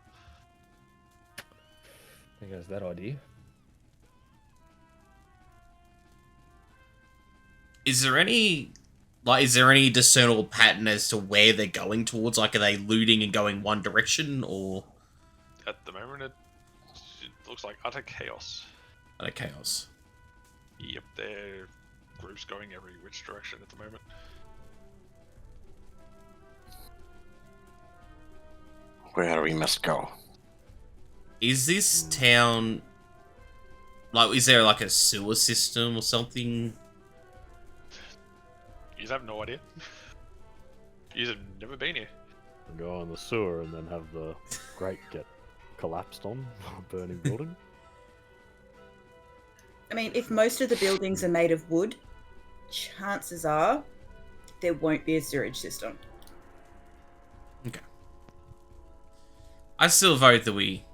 There goes that idea. Is there any discernible pattern as to where they're going towards? Like, are they looting and going one direction, or At the moment, it looks like utter chaos. are they chaos? Yep, there are groups going every which direction at the moment. Where we must go. Is this town is there a sewer system or something? You have no idea. You have never been here. Go in the sewer and then have the grate get collapsed on a burning building. I mean, if most of the buildings are made of wood, chances are there won't be a sewage system. I still vote that we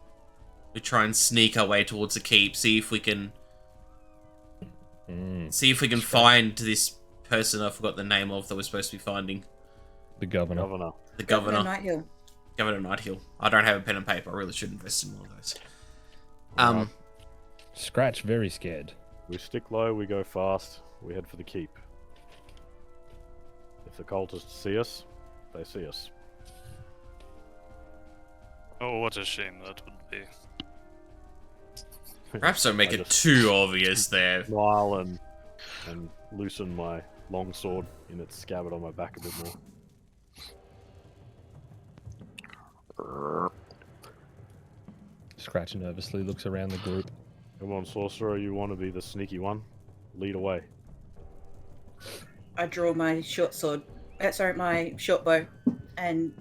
try and sneak our way towards the keep, see if we can find this person I forgot the name of that we're supposed to be finding. The governor. Governor. The governor. Nighthill. Governor Nighthill. I don't have a pen and paper. I really should invest in one of those. Alright. Scratch very scared. We stick low, we go fast, we head for the keep. If the cultists see us, they see us. Oh, what a shame that would be. Perhaps don't make I it just too obvious there. smile and loosen my long sword in its scabbard on my back a bit more. Scratch nervously looks around the group. Come on, sorcerer, you want to be the sneaky one? Lead away. I draw my short sword, my short bow, and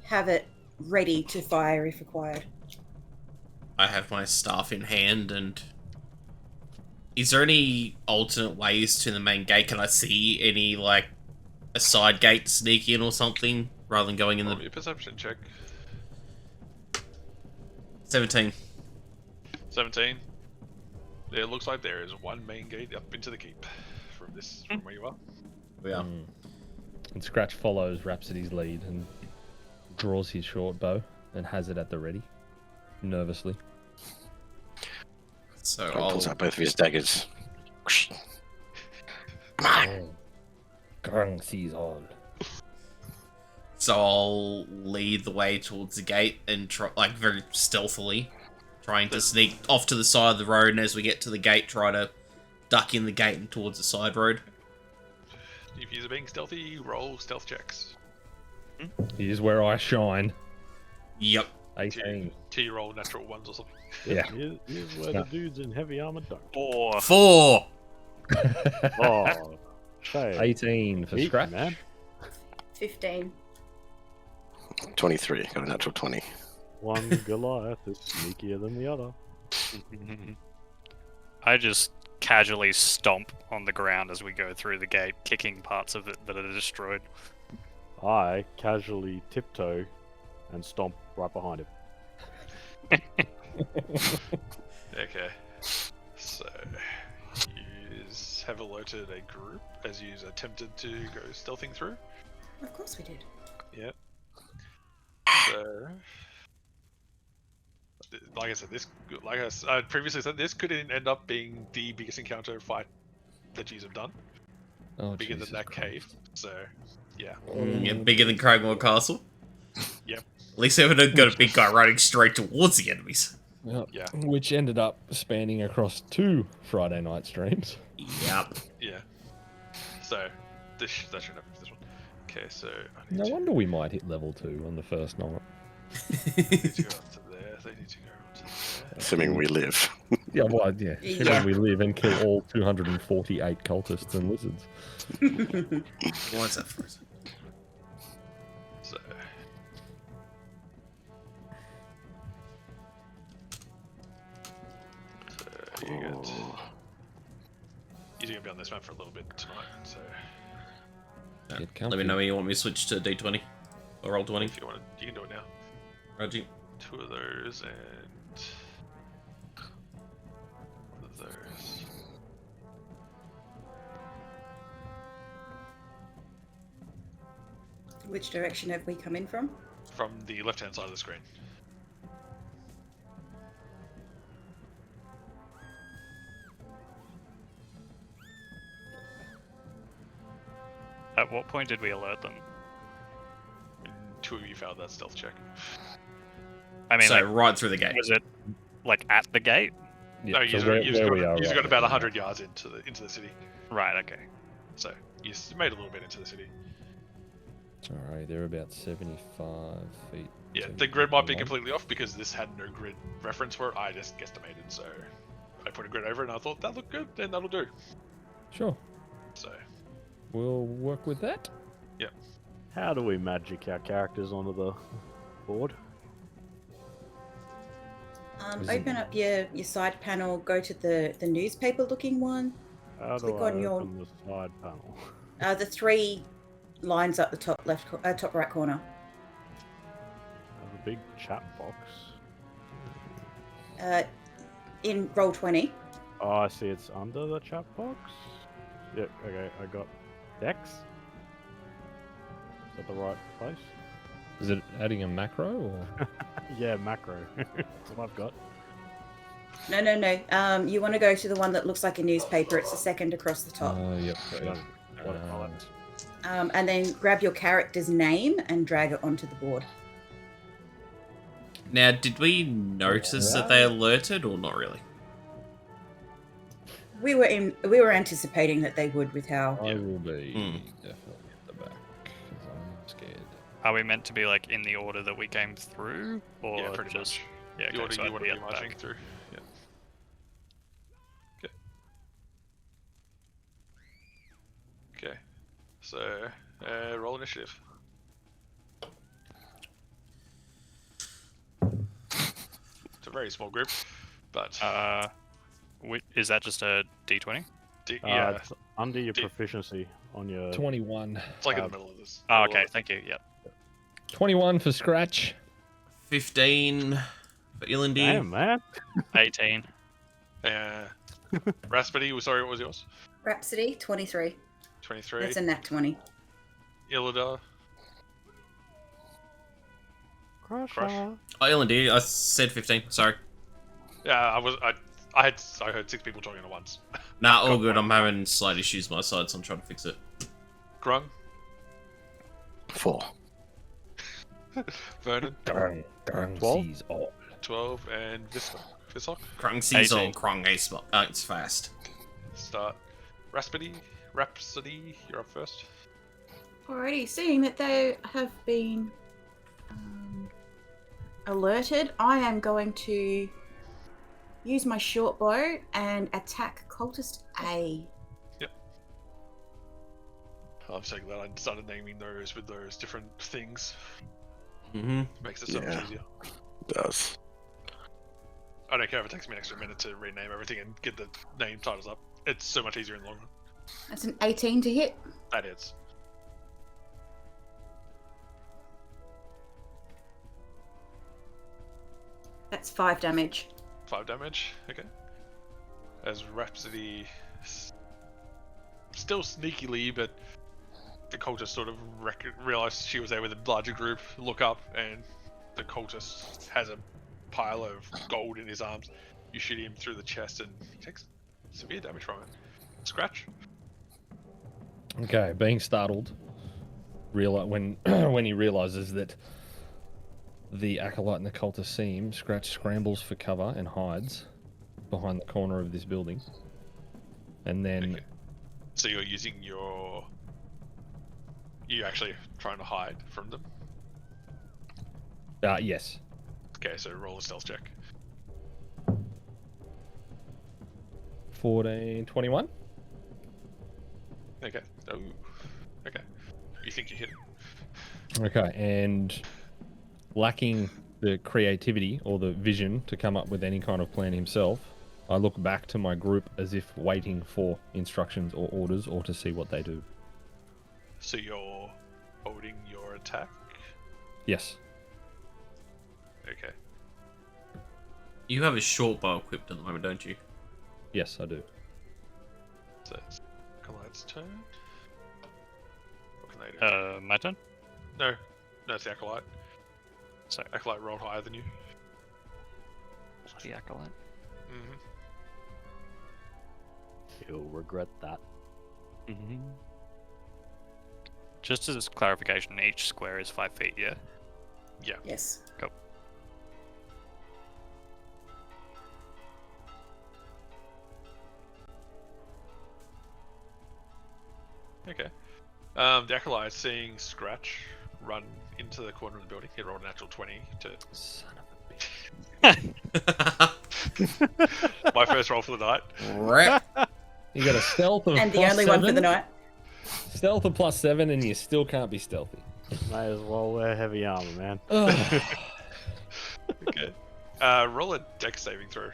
have it ready to fire if required. I have my staff in hand, and is there any alternate ways to the main gate? Can I see any a side gate to sneak in or something rather than going in Roll the? me a perception check. 17. 17. It looks like there is one main gate up into the keep from where you are. We are. And Scratch follows Rhapsody's lead and draws his short bow and has it at the ready, nervously. So He pulls I'll out both of his daggers. Grung sees all. So I'll lead the way towards the gate and try, like, very stealthily, trying to sneak off to the side of the road, and as we get to the gate, try to duck in the gate and towards the side road. If you're being stealthy, roll stealth checks. Here's where I shine. Yep. 18. Till you roll natural ones or something. Yeah. Here's where the dudes in heavy armor don't. 4. 4! Oh, okay. 18 for Eat, Scratch. man. 15. 23. Got a natural 20. One Goliath is sneakier than the other. I just casually stomp on the ground as we go through the gate, kicking parts of it that are destroyed. I casually tiptoe and stomp right behind him. Okay. So, you have alerted a group as you attempted to go stealthing through. Of course we did. Yep. So, like I said, I previously said, this could end up being the biggest encounter fight that you have done. Oh, Bigger Jesus than that Christ. cave. So, yeah. Yeah, bigger than Cragmore Castle. Yep. At least they haven't got a big guy running straight towards the enemies. Yep. Yeah. Which ended up spanning across 2 Friday night streams. Yep. Yeah. So, that shouldn't happen for this one. Okay, so I need No to, wonder we might hit level 2 on the first night. need to go up to there. They need to go up to there. Assuming we live. Yeah, well, yeah. Yeah. We live and kill all 248 cultists and lizards. What's that for? So, you get. Oh. You're gonna be on this map for a little bit tonight, so Yeah. Get Let comfy. me know when you want me to switch to D20 or roll 20. if you want to, you can do it now. Roger. 2 of those and 1 of those. Which direction have we come in from? From the left-hand side of the screen. At what point did we alert them? And 2 of you failed that stealth check. I mean, So like, right through the gate. was it like at the gate? Yeah, No, so you've right got about now. 100 yards into the city. Right. Okay. So you made a little bit into the city. Alright, they're about 75 feet. Yeah, to the grid might be one. completely off because this had no grid reference for it. I just guesstimated, so I put a grid over it and I thought that looked good, then that'll do. Sure, So we'll work with that. How do we magic our characters onto the board? Open up your side panel, go to the newspaper looking one. How do Click I on your- open the side panel? The 3 lines up the top left, top right corner. Have a big chat box. In roll 20. Oh, I see. It's under the chat box. Yep. Okay, I got Dex. Is that the right place? Is it adding a macro or? Yeah, macro. That's what I've got. No. You want to go to the one that looks like a newspaper. It's the second across the top. Yep. Got it. And then grab your character's name and drag it onto the board. Now, did we notice that they alerted or not really? We were anticipating that they would with how. I will be Hmm. definitely at the back because I'm scared. Are we meant to be like in the order that we came through, or yeah, pretty just? much. Yeah. The Okay, order so you I'd want be to be at the marching back. through. Yeah. Okay. So roll initiative. It's a very small group, but Is that just a D20? yeah, It's under your D- proficiency on your. 21. it's like in the middle of this. Oh, middle okay. of- Thank you. Yep. 21 for Scratch. 15 For Ilindi, Damn, man. 18. Raspity, sorry, what was yours? Rhapsody, 23. 23. That's a nat 20. Illida, Crush. Crush. oh, Ilindi, I said 15. Sorry. Yeah, I heard 6 people talking at once. Nah, all Got good. one. I'm having slight issues my side, so I'm trying to fix it. Grung, 4. Vernon, Darn 12? sees all. 12, and Visok. Krung sees all, 18. Krung ace. It's fast. Start. Rhapsody, you're up first. Alrighty, seeing that they have been alerted, I am going to use my short bow and attack cultist A. I'm so glad I started naming those with those different things. Mm-hmm. Makes it so much Yeah. easier. Does. I don't care if it takes me an extra minute to rename everything and get the name titles up. It's so much easier in the long run. That's an 18 to hit. That is. That's 5 damage. 5 damage. Okay. As Rhapsody, still sneakily, but the cultist sort of realized she was there with a larger group. Look up, and the cultist has a pile of gold in his arms. You shoot him through the chest, and he takes severe damage from it. Scratch. Okay, being startled, when when he realizes that the acolyte and the cultist see him, Scratch scrambles for cover and hides behind the corner of this building. And then, Okay. So you're using your. You actually trying to hide from them. yes, Okay, so roll a stealth check. 14, 21. Okay. Oh. Okay. You think you hit him? Okay, and lacking the creativity or the vision to come up with any kind of plan himself, I look back to my group as if waiting for instructions or orders or to see what they do. So you're holding your attack. Yes. Okay. You have a short bow equipped at the moment, don't you? Yes, I do. So it's Acolyte's turn. What can they do? My turn? No, it's the Acolyte. So, Acolyte rolled higher than you. the Acolyte. Mm-hmm. You'll regret that. Mm-hmm. Just as clarification, each square is 5 feet, yeah? Yes. Okay. The Acolyte, seeing Scratch run into the corner of the building, he rolled a natural 20 to. Son of a bitch. My first roll for the night. Rep. You got a stealth of And the plus only one for 7, the night. Stealth of +7, and you still can't be stealthy. May as well wear heavy armor, man. Ugh. Okay. Roll a dex saving throw.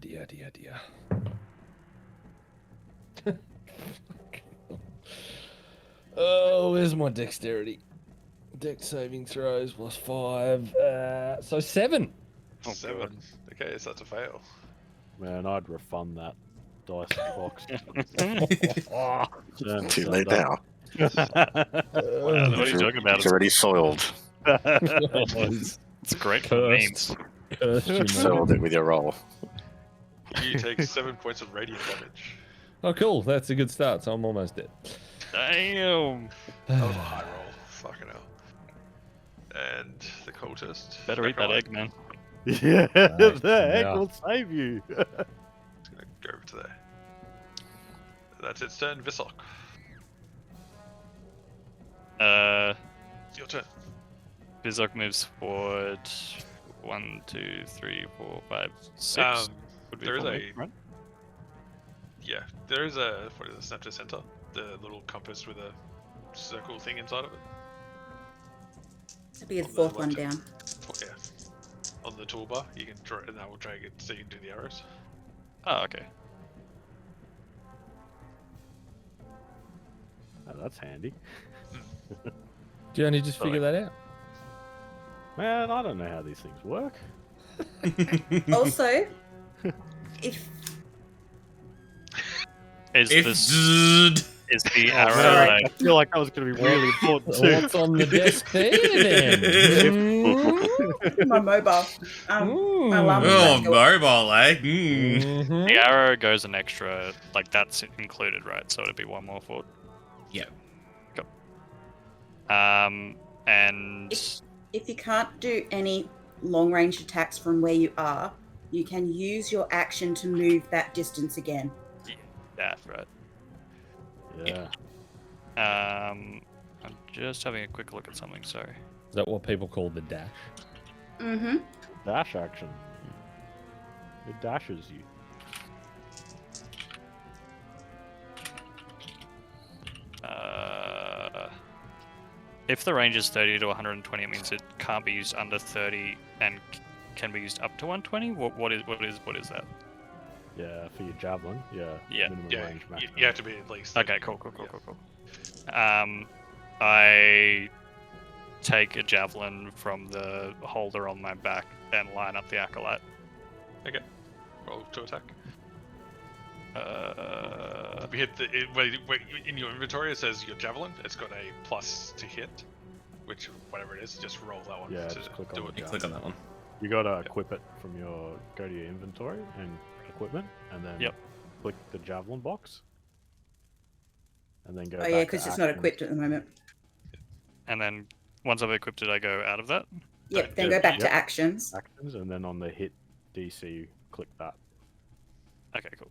Dear. Oh, where's my dexterity? Dex saving throws +5. So 7. Oh, 7. God. Okay, so that's a fail. Man, I'd refund that dice box. Too late now. What are you talking about? It's already soiled. It's great for Cursed. memes. Cursed you, man. Soiled it with your roll. You take 7 points of radiant damage. Oh, cool. That's a good start. So I'm almost dead. Damn. That was a high roll. Fucking hell. And the cultist. Better eat that Acolyte, egg, man. Yeah, Nice. the egg Yeah. will save you. is gonna go over to there. That's its turn. Visok, it's your turn. Bizok moves forward. 1, 2, 3, 4, 5, 6. Would be there is for a me, right? yeah. There is a what is it? Center center. The little compass with a circle thing inside of it. That'd be the On the 4th one left. down. Yeah. On the toolbar, you can draw, and that will drag it so you can do the arrows. Oh, okay. Oh, that's handy. Did you only just Sorry. figure that out? Man, I don't know how these things work. Also, if Is If this dude, is the Oh, arrow Sorry. man, I feel like that was going to be really important too. What's on the desk there then? my mobile, my alarm was oh, about to go off. mobile, eh? the arrow goes an extra, like that's included, right? So it'd be one more forward. Yeah. And If you can't do any long range attacks from where you are, you can use your action to move that distance again. that, right? Yeah. I'm just having a quick look at something. Sorry. Is that what people call the dash? Mm-hmm. Dash action. It dashes you. If the range is 30 to 120, it means it can't be used under 30 and can be used up to 120. What is that? Yeah, for your javelin. Yeah. Yeah. Minimum Yeah, range maximum. you have to be at least. Okay, cool. I take a javelin from the holder on my back and line up the acolyte. Roll to attack. Uh, If you hit in your inventory, it says your javelin. It's got a plus to hit, which whatever it is, just roll that one. Yeah, to just click do on it. the You click on that one. You gotta equip it from go to your inventory and equipment, and then Yep. click the javelin box, and then go. Oh yeah, because it's not equipped at the moment. and then once I've equipped it, I go out of that. Yep. Then Yep, go back to yep. actions. Actions, and then on the hit DC, click that. Okay, cool.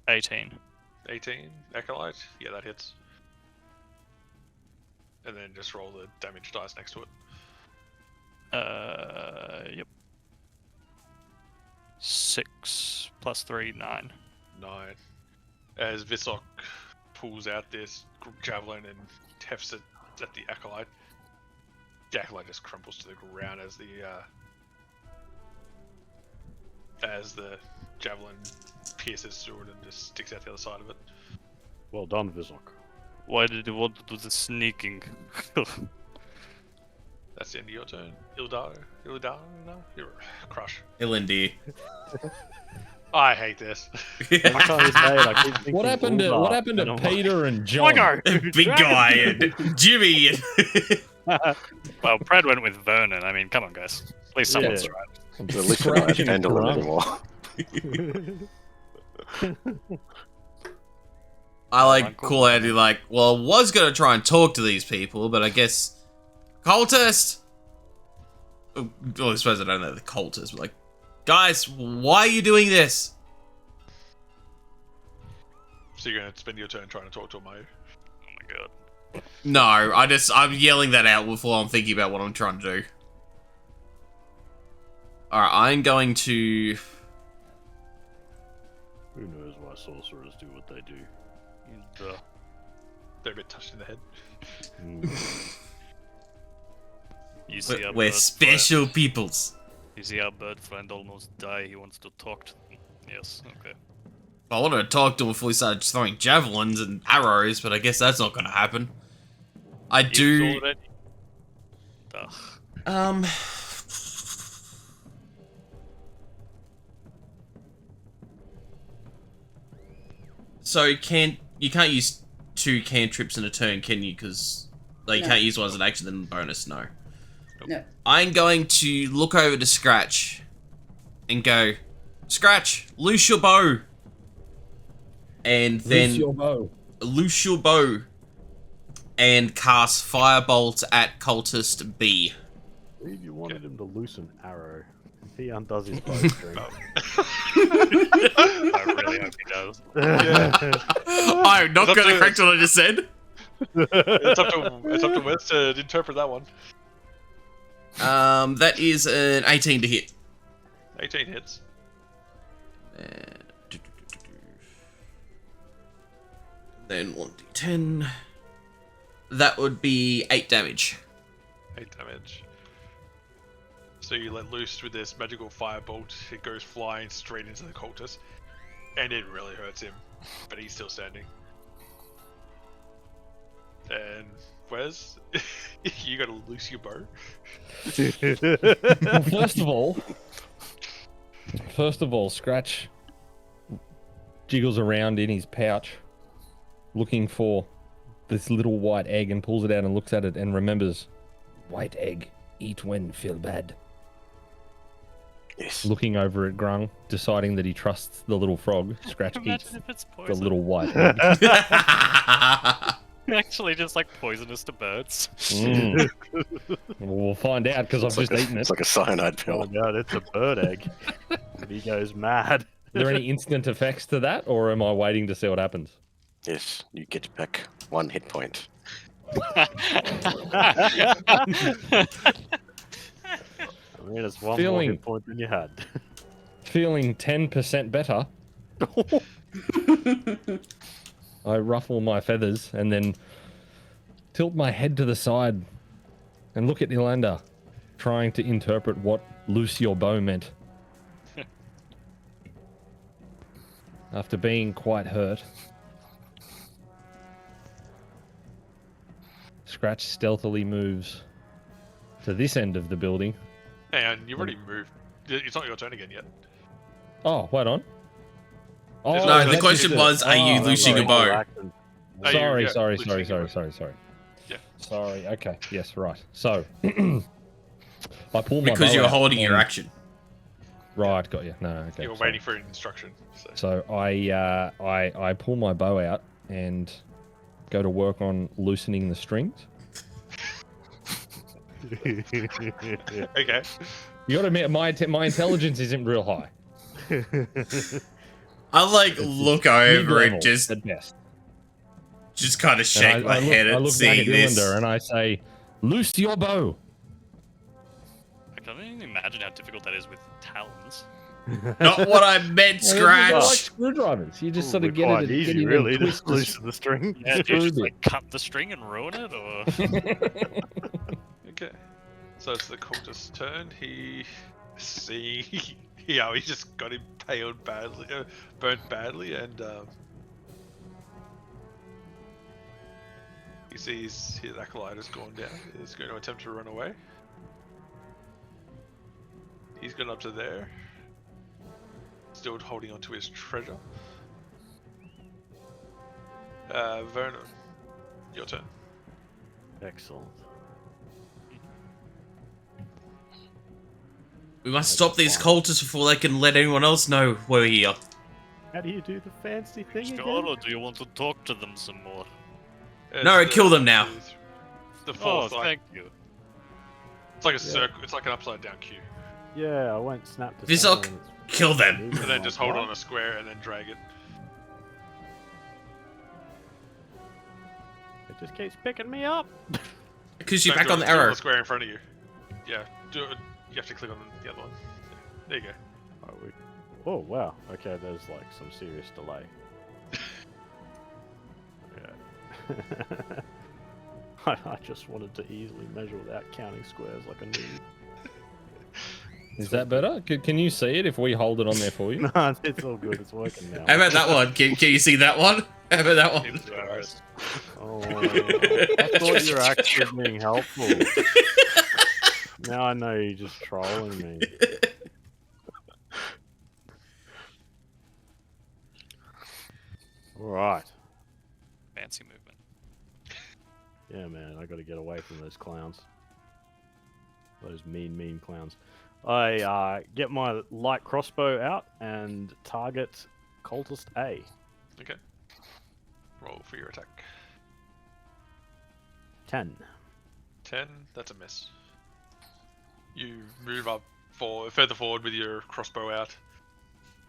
18. 18 acolyte. Yeah, that hits. And then just roll the damage dice next to it. Yep. 6 plus 3, 9. 9. As Visok pulls out this javelin and hefts it at the acolyte just crumbles to the ground as the javelin pierces through it and just sticks out the other side of it. Well done, Vizok. Why did you want to do the sneaking? That's the end of your turn. Ildar, you're crush. Ilindy. I hate this. I can't say it. I keep thinking What happened to Ulnar, and I'm like, Peter and John? Big guy and Jimmy. Well, Brad went with Vernon. I mean, come on, guys. At least someone's Yeah. right. At least we're not Scratching handle them grunt. anymore. I like Uncle. cool Andy like, well, I was gonna try and talk to these people, but I guess cultist. Oh, I suppose I don't know the cultist, but like, guys, why are you doing this? So you're gonna spend your turn trying to talk to him, are you? Oh my god. No, I'm yelling that out before I'm thinking about what I'm trying to do. Alright, I'm going to... Who knows why sorcerers do what they do? They're a bit touched in the head. You see our We're bird special peoples. Friend, you see our bird friend almost die. He wants to talk to them. Yes, okay. I wanted to talk to him before we started throwing javelins and arrows, but I guess that's not going to happen. I He's do... already... Ugh. So you can't use 2 cantrips in a turn, can you? Because you No. can't use one as an action, then bonus, no. No. I'm going to look over to Scratch and go, Scratch, loose your bow. And then Loose your bow. loose your bow and cast Firebolt at Cultist B. I believe you wanted him to loose an arrow. He undoes his bowstring. I really hope he does. I'm not It's up going to to- correct what I just said. It's up to Wes to interpret that one. That is an 18 to hit. 18 hits. Then 1d10. That would be 8 damage. 8 damage. So you let loose with this magical firebolt. It goes flying straight into the cultist, and it really hurts him, but he's still standing. And Wes, you gotta loose your bow. Well, first of all, Scratch jiggles around in his pouch, looking for this little white egg, and pulls it out and looks at it and remembers, white egg, eat when feel bad. Yes. Looking over at Grung, deciding that he trusts the little frog, Scratch eats Imagine if it's the poison. little white egg. Actually, just like poisonous to birds. Mm. We'll find out because I've It's like just a- eaten it. It's like a cyanide Oh pill. god, it's a bird egg. And he goes mad. Are there any instant effects to that, or am I waiting to see what happens? Yes, you get back 1 hit point. I mean, it's one more Feeling- hit point than you had. Feeling 10% better, I ruffle my feathers and then tilt my head to the side and look at Yolanda, trying to interpret what loose your bow meant. After being quite hurt, Scratch stealthily moves to this end of the building. And you've already moved. It's not your turn again yet. Oh, wait on. Oh, No, No, the that's question just was, are you oh, loosing sorry. a bow? Action. Are you- Sorry, yeah, sorry, loosing sorry, your sorry, bow. sorry, sorry. Yeah. Sorry, okay, yes, right. So, I pull my Because bow you're out holding your and- action. Right, got you. No, okay. You were sorry. waiting for an instruction. So. So I pull my bow out and go to work on loosening the strings. Okay. You got to admit, my intelligence isn't real high. I like look over Mid-level and just at best. kind of And shake my head I at look back at seeing this. Yolanda and I say, "Loose your bow." I can't even imagine how difficult that is with talons. Not what I meant, Well, they're just like Scratch. screwdrivers. You just sort Would of be get quite it, easy, get in really, and to twist the loosen the string. Yeah, do you just Screw like cut the string and ruin it, or Okay. So it's the cultist's turn. He he just got impaled badly, burnt badly, and he sees his acolyte has gone down. He's going to attempt to run away. He's gone up to there, still holding onto his treasure. Vernon, your turn. Excellent. We must stop these cultists before they can let anyone else know we're here. How do you do the fancy thing sure, again? or do you want to talk to them some more? No, It's kill them now. The Oh, fourth, like, thank you. it's like a circle. It's like an upside down cube, Yeah, I won't snap to Vizok, something that's kill them. moving and then like just hold that. on a square and then drag it. It just keeps picking me up. Because you're Don't back do on it, the do it arrow. square in front of you. Yeah, do it. You have to click on the other one. There you go. Oh wow. Okay, there's like some serious delay. Yeah. I just wanted to easily measure without counting squares like a noob. Is that better? Can you see it if we hold it on there for you? No, it's all good. It's working now. How about that one? Can you see that one? How about that one? It's yours. Oh, I thought you were actually being helpful. Now I know you're just trolling me. Alright. Fancy movement. Yeah, man, I gotta get away from those clowns. Those mean clowns. I get my light crossbow out and target cultist A. Okay. Roll for your attack. 10. 10. That's a miss. You move up further forward with your crossbow out.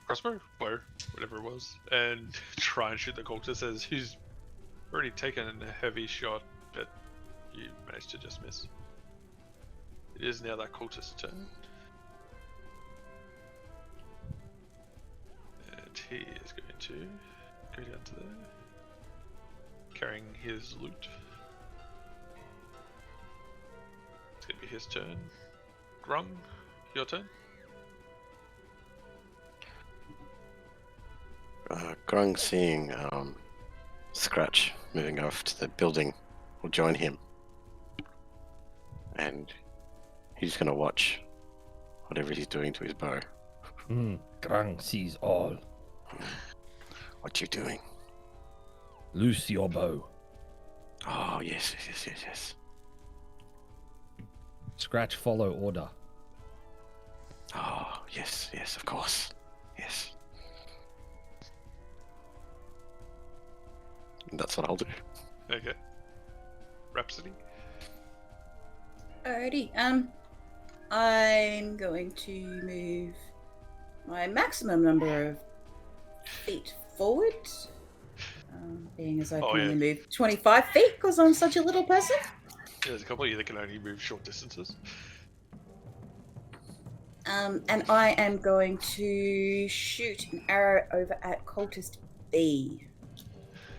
Crossbow? Bow? Whatever it was. And try and shoot the cultist as he's already taken a heavy shot, but you managed to just miss. It is now that cultist's turn. And he is going to go down to there, carrying his loot. It's going to be his turn. Grung, your turn. Grung seeing Scratch moving off to the building will join him and he's gonna watch whatever he's doing to his bow. Grung sees all. What you doing? Loose your bow. Oh, yes. Scratch, follow order. Oh, yes, of course. Yes. And that's what I'll do. Okay. Rhapsody. Alrighty. I'm going to move my maximum number of feet forward. Being as I can only move 25 feet because I'm such a little person. Yeah, there's a couple of you that can only move short distances. And I am going to shoot an arrow over at cultist B.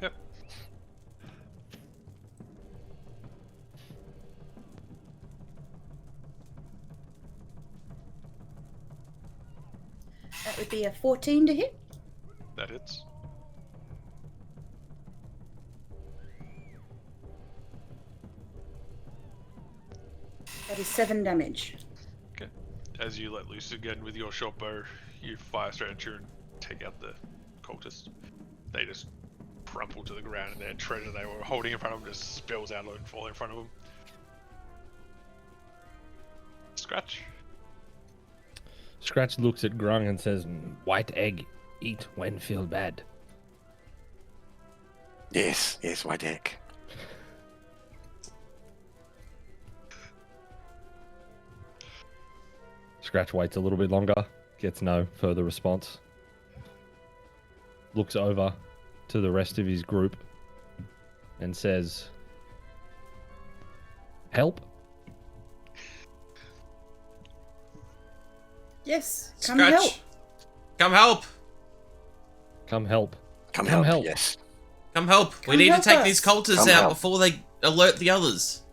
Yep. That would be a 14 to hit. That hits. That is 7 damage. Okay. As you let loose again with your short bow, you fire straight at you and take out the cultist. They just crumple to the ground, and their treasure they were holding in front of them just spills out and falls in front of them. Scratch. Scratch looks at Grung and says, "White egg, eat when feel bad." Yes, white egg. Scratch waits a little bit longer, gets no further response. Looks over to the rest of his group and says, "Help." Yes, come Scratch. help. Come help. Come help. Come Come help. help. Yes. Come help. We Come need to help take us. these cultists Come out help. before they alert the others.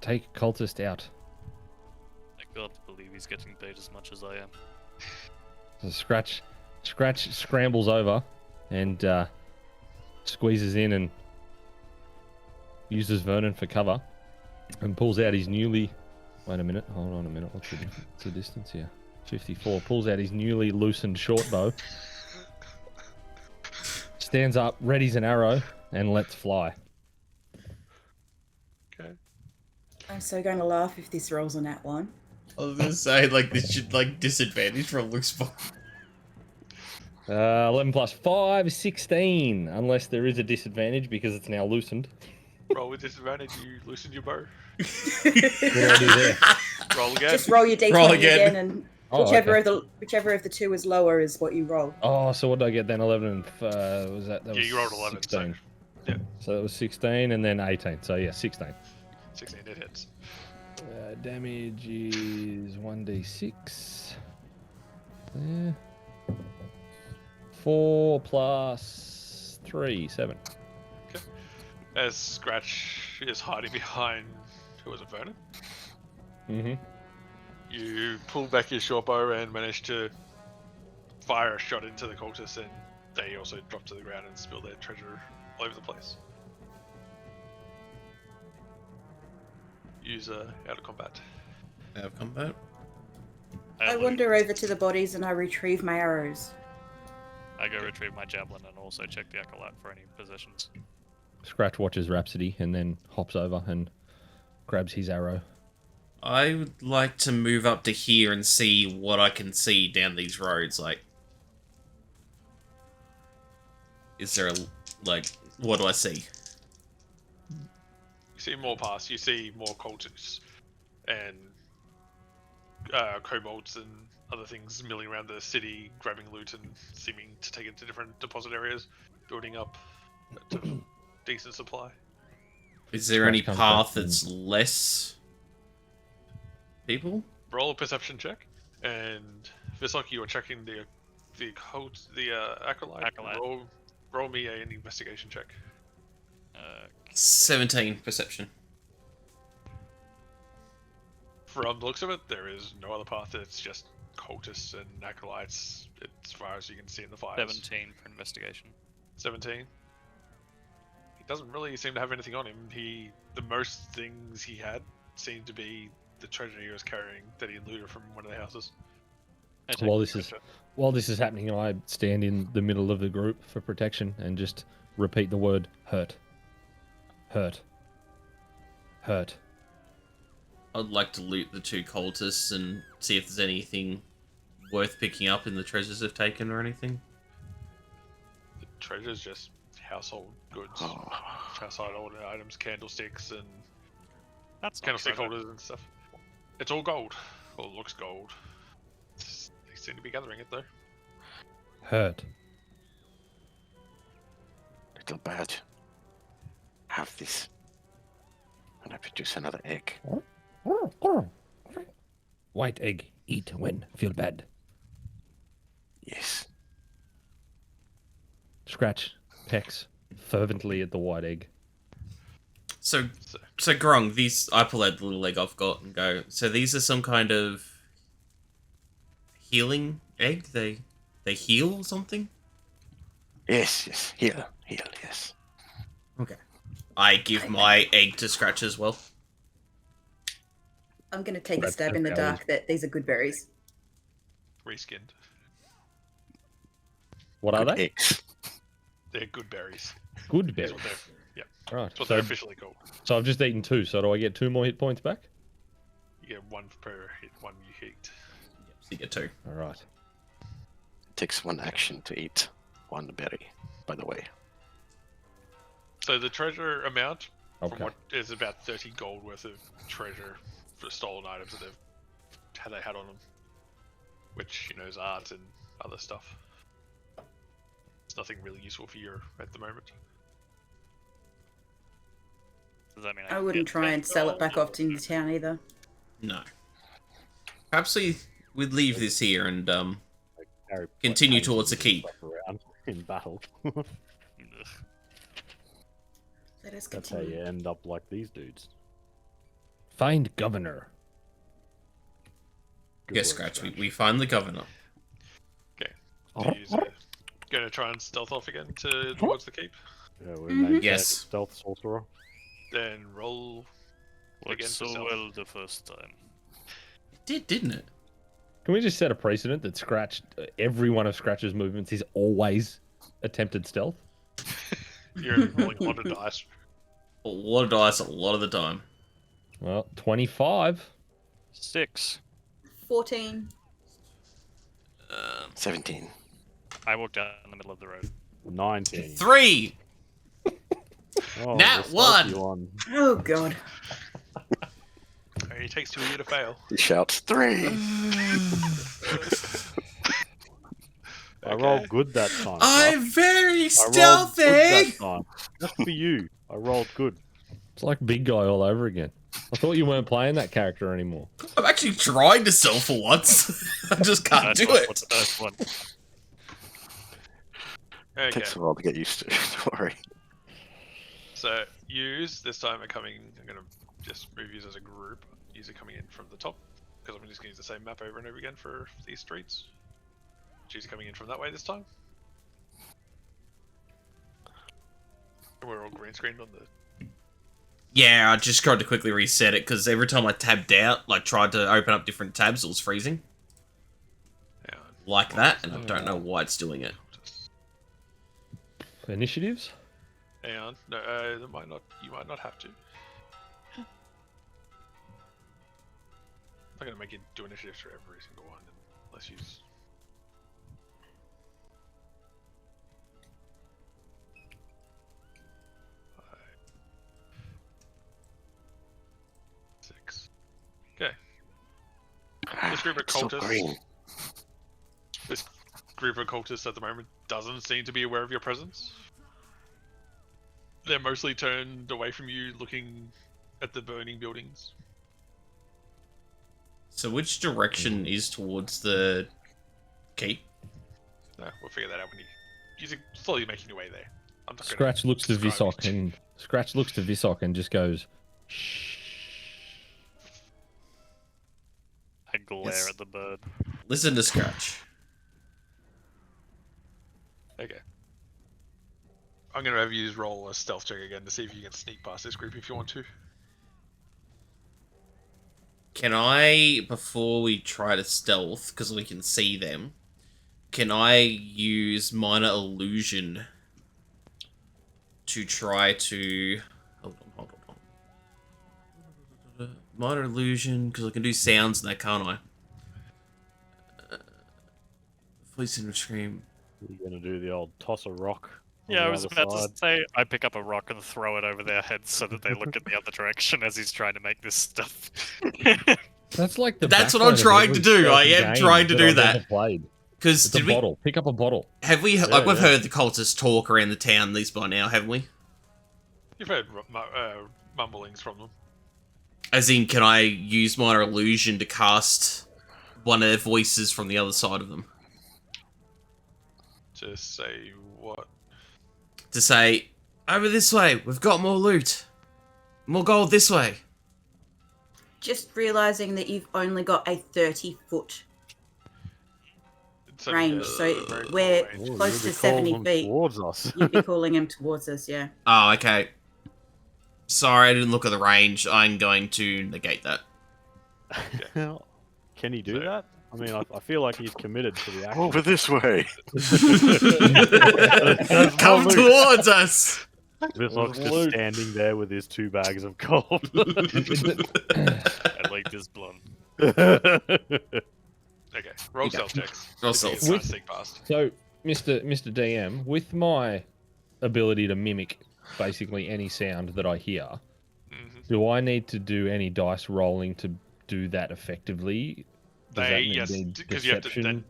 Take cultist out. I got to believe he's getting paid as much as I am. So Scratch scrambles over and squeezes in and uses Vernon for cover and pulls out his newly... Wait a minute, hold on a minute. What's the distance here? 54. Pulls out his newly loosened short bow. Stands up, readies an arrow, and lets fly. Okay. I'm so going to laugh if this rolls on that one. I was gonna say, like, this should, like, disadvantage for a loose bow. 11 plus 5 is 16, unless there is a disadvantage because it's now loosened. Roll with disadvantage, you loosen your bow. What do I do there? Roll again. Just roll your d20 Roll again, again. and Oh, whichever okay. of the two is lower is what you roll. Oh, so what did I get then? 11 and was that Yeah, was you rolled 11. 16. So, yeah, So that was 16 and then 18. So yeah, 16. 16 it hits. Damage is 1d6. There. 4 plus 3, 7. As Scratch is hiding behind, who was it, Vernon? Mm-hmm. You pull back your short bow and manage to fire a shot into the cultists, and they also drop to the ground and spill their treasure all over the place. Use out of combat. Out of combat. I loot. wander over to the bodies and I retrieve my arrows. I go retrieve my javelin and also check the acolyte for any possessions. Scratch watches Rhapsody and then hops over and grabs his arrow. I would like to move up to here and see what I can see down these roads. Like, is there a, like, what do I see? You see more paths. You see more cultists and kobolds and other things milling around the city, grabbing loot and seeming to take it to different deposit areas, building up a decent supply. Is there any Scratch comes path back and- that's less people? Roll a perception check, and Visok, you are checking the acolyte. Acolyte. Roll me an investigation check. 17 perception. From the looks of it, there is no other path. It's just cultists and acolytes, as far as you can see in the fires. 17 for investigation. 17. doesn't really seem to have anything on him. The most things he had seemed to be the treasure he was carrying that he looted from one of the houses. I take While the this is treasure. while this is happening, I stand in the middle of the group for protection and just repeat the word hurt. Hurt. Hurt. I'd like to loot the 2 cultists and see if there's anything worth picking up in the treasures they've taken or anything. The treasure's just household goods, Oh, household items, candlesticks, and That's not candlestick treasure. holders and stuff. It's all gold. Well, it looks gold. They seem to be gathering it though. Hurt. little bird. Have this. And I produce another egg. White egg. Eat when feel bad. Yes. Scratch pecks fervently at the white egg. So, So, so Grung, these I pull out the little egg I've got and go. So these are some kind of healing egg. They heal or something. Yes, yes. Heal, yes. Okay. I give my egg to Scratch as well. I'm going to take a That's stab in the okay. dark that these are good berries. reskinned. What are Good they? eggs. They're good berries. Good That's berries. what they're, Right. that's what So, they're officially called. so I've just eaten 2. So do I get 2 more hit points back? You get 1 per hit, 1 you hit. So you get 2. All right. It takes 1 action to eat 1 berry, by the way. So the treasure amount Okay. from what is about 30 gold worth of treasure for stolen items that they had on them, which is art and other stuff. It's nothing really useful for you at the moment. Does that mean I can wouldn't get try 10 and sell it gold? back off to the town either. No. Perhaps we'd leave this here and Carry, Continue painting towards the and key. stuff around in battle. Ugh. Let us That's how continue. you end up like these dudes. Find governor. Good yes, work, Scratch. We find the governor. Do you gonna try and stealth off again towards the keep? Yeah, we Mhm. maintain Yes. stealth sorcerer. Then roll Worked again so for stealth. well the first time. It did, didn't it? Can we just set a precedent that Scratch, every one of Scratch's movements is always attempted stealth? You're rolling a lot of dice. A lot of dice, a lot of the time. Well, 25. 6. 14. 17. I walked down in the middle of the road. 19. 3. Oh, Nat the stealthy 1. one. Oh, God. It takes 2 of you to fail. He shouts 3. I rolled good that time. I'm Buff. very I rolled good stealthy. that time. Just for you. I rolled good. It's like Big Guy all over again. I thought you weren't playing that character anymore. I'm actually trying to sell for once. I just can't First do one, it. what's the first one? Okay, Takes a while to get used to. Don't worry. so yous this time are coming. I'm gonna just move yous as a group. Yous are coming in from the top because I'm just gonna use the same map over and over again for these streets. Yous are coming in from that way this time. We're all green screened on the. Yeah, I just tried to quickly reset it because every time I tabbed out, like tried to open up different tabs, it was freezing. Hang on. Like that, and I don't know why it's doing it. Initiatives? Hang on. No, that might not. You might not have to. I'm not gonna make you do initiatives for every single one unless you. 6. Okay. This group of It's so cultists. green. This group of cultists at the moment doesn't seem to be aware of your presence. They're mostly turned away from you, looking at the burning buildings. So which direction is towards the keep? No, we'll figure that out when you're slowly making your way there. I'm not gonna Scratch looks to describe Visok it. and Scratch looks to Visok and just goes, shh. I glare Yes. at the bird. Listen to Scratch. Okay. I'm gonna have you roll a stealth check again to see if you can sneak past this group if you want to. Can I, before we try to stealth, because we can see them, can I use minor illusion to try to... Hold on. Minor illusion, because I can do sounds and that, can't I? Voice and scream. You're gonna do the old toss a rock. on Yeah, the I was other about side. to say I pick up a rock and throw it over their heads so that they look in the other direction as he's trying to make this stuff. That's like the. That's what I'm backbone of trying to every do. I stealth am game trying to do I've that. ever played. Because It's a did we... bottle. Pick up a bottle. Have we... Yeah, like, we've yeah. heard the cultists talk around the town these by now, haven't we? You've heard mumblings from them. As in, can I use minor illusion to cast one of their voices from the other side of them? Just say what? To say, over this way, we've got more loot. More gold this way. Just realizing that you've only got a 30-foot It's a range, so very we're long range. Ooh, close you'll to be calling 70 them feet. towards us. You'd be calling him towards us, yeah. Oh, okay. Sorry, I didn't look at the range. I'm going to negate that. Can he do So- that? I mean, I feel like he's committed to the action. Over this way. Come towards us! Vizok's just Loot. standing there with his 2 bags of gold. I like this blonde. Okay, roll Okay. stealth checks. Roll If you stealth. can With- sneak past. So, Mr. DM, with my ability to mimic basically any sound that I hear, Mhm. do I need to do any dice rolling to do that effectively? Does that mean Yes, need because you have to. deception?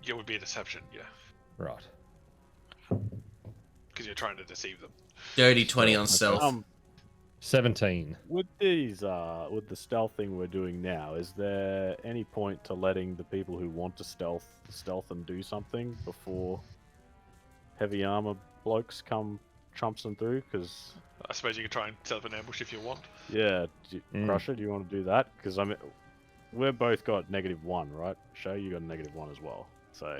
It would be a deception, yeah, Right. because you're trying to deceive them. Dirty 20 on Okay. stealth. 17. With these, with the stealth thing we're doing now, is there any point to letting the people who want to stealth and do something before heavy armor blokes come trumpsing through? Because I suppose you can try and set up an ambush if you want. yeah, Mm. Crusher, do you want to do that? Because I mean, we're both got -1, right? Show you got -1 as well. So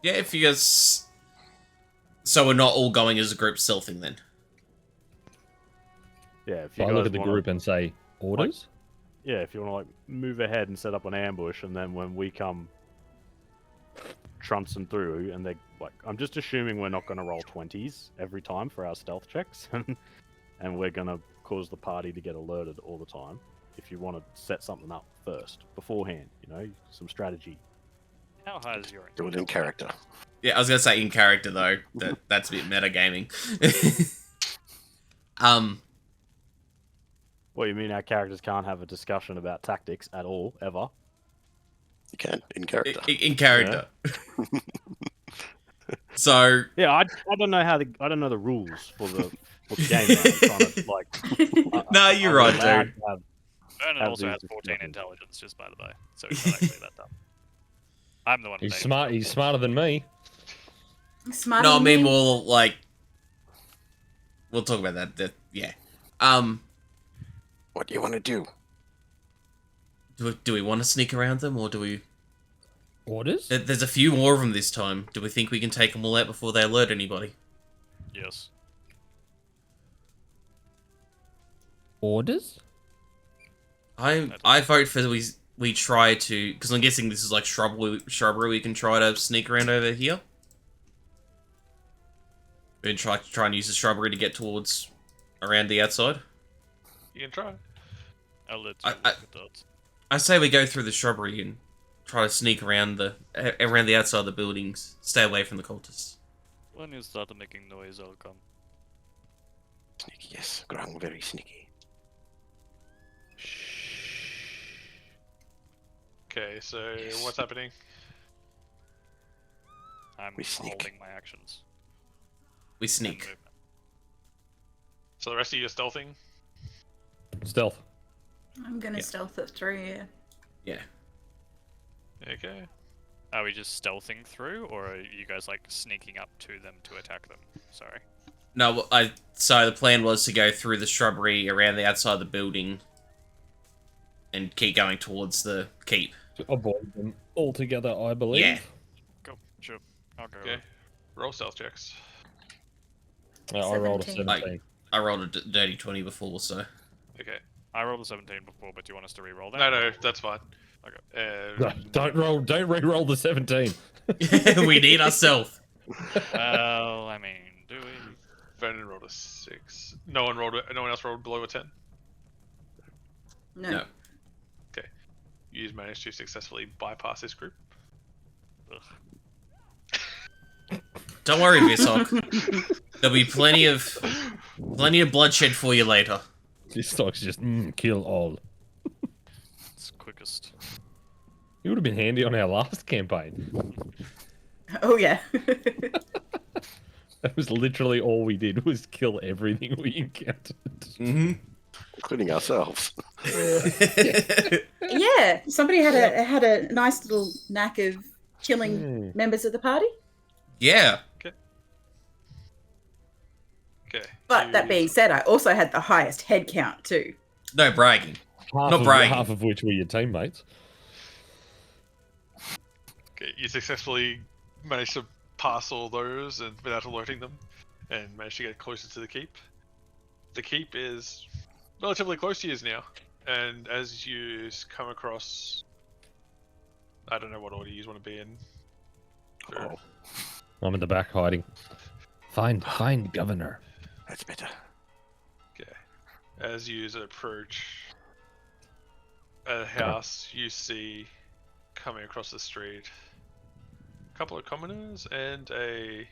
Yeah, if you guys... So we're not all going as a group stealthing then? yeah, if So you I guys look at the wanna- group and say, orders? yeah, if you want to like move ahead and set up an ambush, and then when we come trumpsing through, and they like, I'm just assuming we're not going to roll 20s every time for our stealth checks, and we're going to cause the party to get alerted all the time. If you want to set something up first, beforehand, you know, some strategy. How high is your Do it in character. Yeah, I was gonna say in character though. That's a bit metagaming. What, you mean our characters can't have a discussion about tactics at all, ever? You can, in character. in character. So Yeah, I don't know how I don't know the rules for the game. Now. I'm trying to, like, No, you're I'm right, allowed dude. to have- Vernon have also these has 14 discussions. intelligence, just by the way, so he's not actually that dumb. I'm the one. He's taking smart. it. He's smarter than me. Smarter no, I than mean me. more like we'll talk about that. Yeah. What do you want to do? Do we want to sneak around them or do we? Orders? There's a few more of them this time. Do we think we can take them all out before they alert anybody? Yes. Orders? I vote for we try to, because I'm guessing this is like shrubbery. We can try to sneak around over here. We can try and use the shrubbery to get towards around the outside. You can try. I'll let I- you I- look at that. I say we go through the shrubbery and try to sneak around the outside of the buildings. Stay away from the cultists. When you start making noise, I'll come. Sneaky, yes. Grung, very sneaky. Okay, so what's happening? I'm We sneak. holding my actions. We and sneak. movement. So the rest of you are stealthing. Stealth. I'm gonna Yeah. stealth it through, yeah. Yeah. Okay. Are we just stealthing through, or are you guys like sneaking up to them to attack them? Sorry. No, so the plan was to go through the shrubbery around the outside of the building and keep going towards the keep. To avoid them altogether, I believe. Yeah. Go. Sure. I'll go. Okay. Roll stealth checks. I rolled a 17. 17. I rolled a dirty 20 before, so. Okay. I rolled a 17 before, but do you want us to re-roll that? No, that's fine. Okay. No, don't re-roll the 17. We need ourselves. Well, I mean, do we? Vernon rolled a 6. No one else rolled below a 10. No. No. You managed to successfully bypass this group. Ugh. Don't worry, Visok. There'll be plenty of bloodshed for you later. This stock's just kill all. It's quickest. It would have been handy on our last campaign. Oh yeah. That was literally all we did was kill everything we encountered. Mm-hmm. Including ourselves. Yeah. Somebody had a nice little knack of killing members of the party. Yeah. Okay. But that being said, I also had the highest head count too. No bragging. Not bragging. Half of which were your teammates. Okay, you successfully managed to pass all those and without alerting them, and managed to get closer to the keep. The keep is relatively close to you now, and as you come across, I don't know what order you want to be in. Oh, I'm in the back hiding. Find governor. that's better. Okay. As you approach a house, you see coming across the street a couple of commoners and a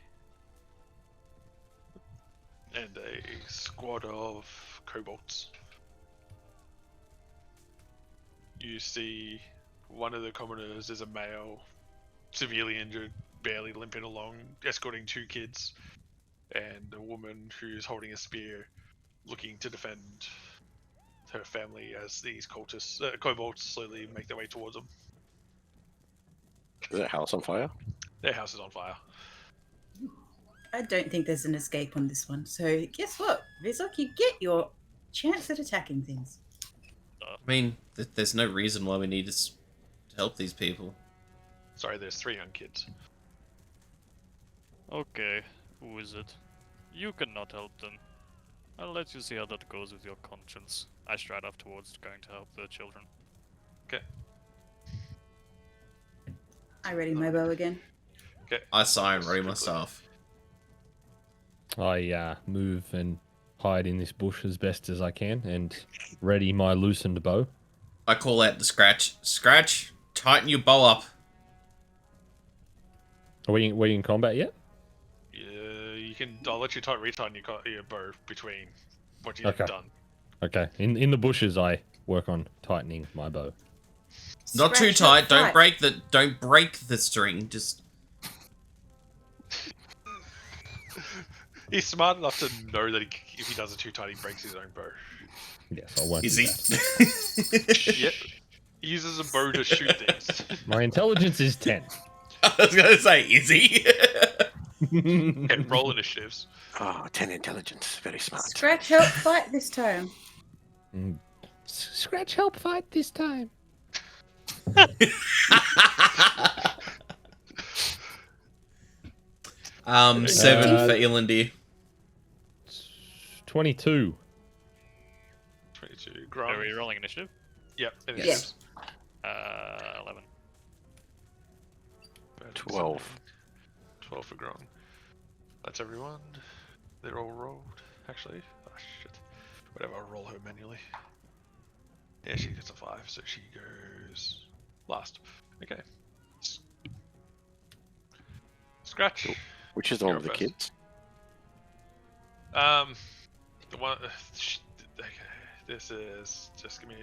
squad of kobolds. You see one of the commoners is a male, severely injured, barely limping along, escorting 2 kids, and a woman who's holding a spear, looking to defend her family as these kobolds slowly make their way towards them. Is that house on fire? Their house is on fire. I don't think there's an escape on this one. So guess what, Vizok, you get your chance at attacking things. I mean, there's no reason why we need to help these people. Sorry, there's 3 young kids. Okay, who is it? You cannot help them. I'll let you see how that goes with your conscience. I stride up towards going to help the children. Okay. I ready my bow again. Okay. I sigh and ready myself. I move and hide in this bush as best as I can and ready my loosened bow. I call out to Scratch. Scratch, tighten your bow up. Are we in combat yet? Yeah, you can. I'll let you retighten your bow between what you've Okay. done. Okay. In the bushes, I work on tightening my bow. Not too Scratch tight. up tight. Don't break the string. Just He's smart enough to know that if he does it too tight, he breaks his own bow. Yes, I won't. is do he? that. Yep. He uses a bow to shoot things. My intelligence is 10. I was gonna say, is he? And roll initiatives. Oh, 10 intelligence. Very smart. Scratch help fight this time. Scratch help fight this time. 7 for Ilandir. 22. 22. Are Grant. we rolling initiative? Yep. Yes. 11. 12. 12 for Grant. That's everyone. They're all rolled, actually. Oh, shit. Whatever, I'll roll her manually. Yeah, she gets a 5, so she goes last. Okay. Scratch. Cool. Which is the one You're with the first. kids? The one. Okay, this is. Just give me.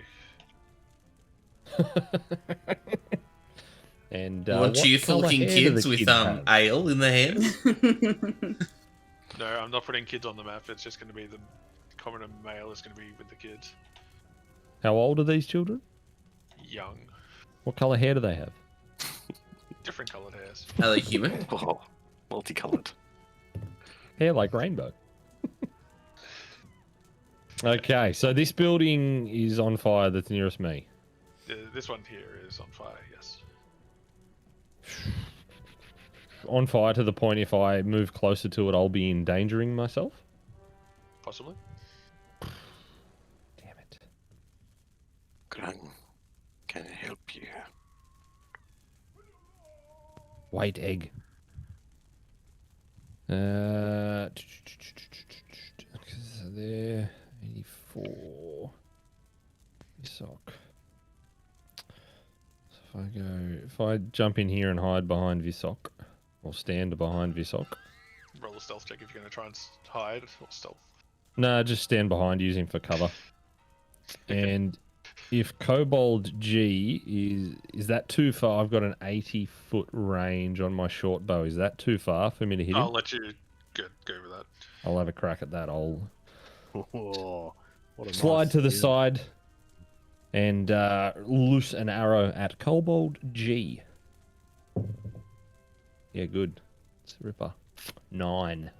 And Want what cheerful colour looking hair do kids the with kids have? ale in their hands. No, I'm not putting kids on the map. It's just going to be the common and male is going to be with the kids. How old are these children? Young, What color hair do they have? different coloured hairs. Are they human? Oh, multicolored. Hair like rainbow. Okay, so this building is on fire that's nearest me. This one here is on fire. Yes. On fire to the point if I move closer to it, I'll be endangering myself. possibly. Damn it. Grung, can I help you? White egg. There, 84. Sock. So if I jump in here and hide behind Visok, or stand behind Visok. Roll a stealth check if you're going to try and hide or stealth. No, just stand behind, use him for cover. And if Kobold G is that too far? I've got an 80-foot range on my short bow. Is that too far for me to hit him? I'll let you go with that. I'll have a crack at that. I'll Oh, what a slide nice to the skin. side and loose an arrow at Kobold G. Yeah, good. It's a ripper. 9.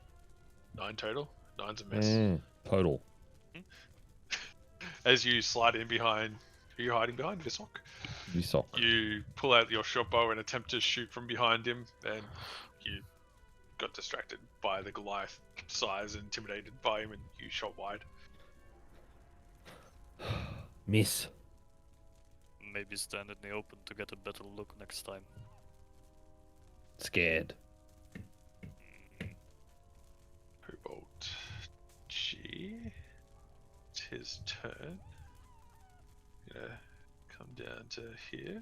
9 total. 9's a miss. Total. As you slide in behind, who are you hiding behind? Visok. Visok. You pull out your short bow and attempt to shoot from behind him, and you got distracted by the Goliath size, intimidated by him, and you shot wide. Miss. Maybe stand in the open to get a better look next time. Scared. Cobalt G. It's his turn. Gonna come down to here.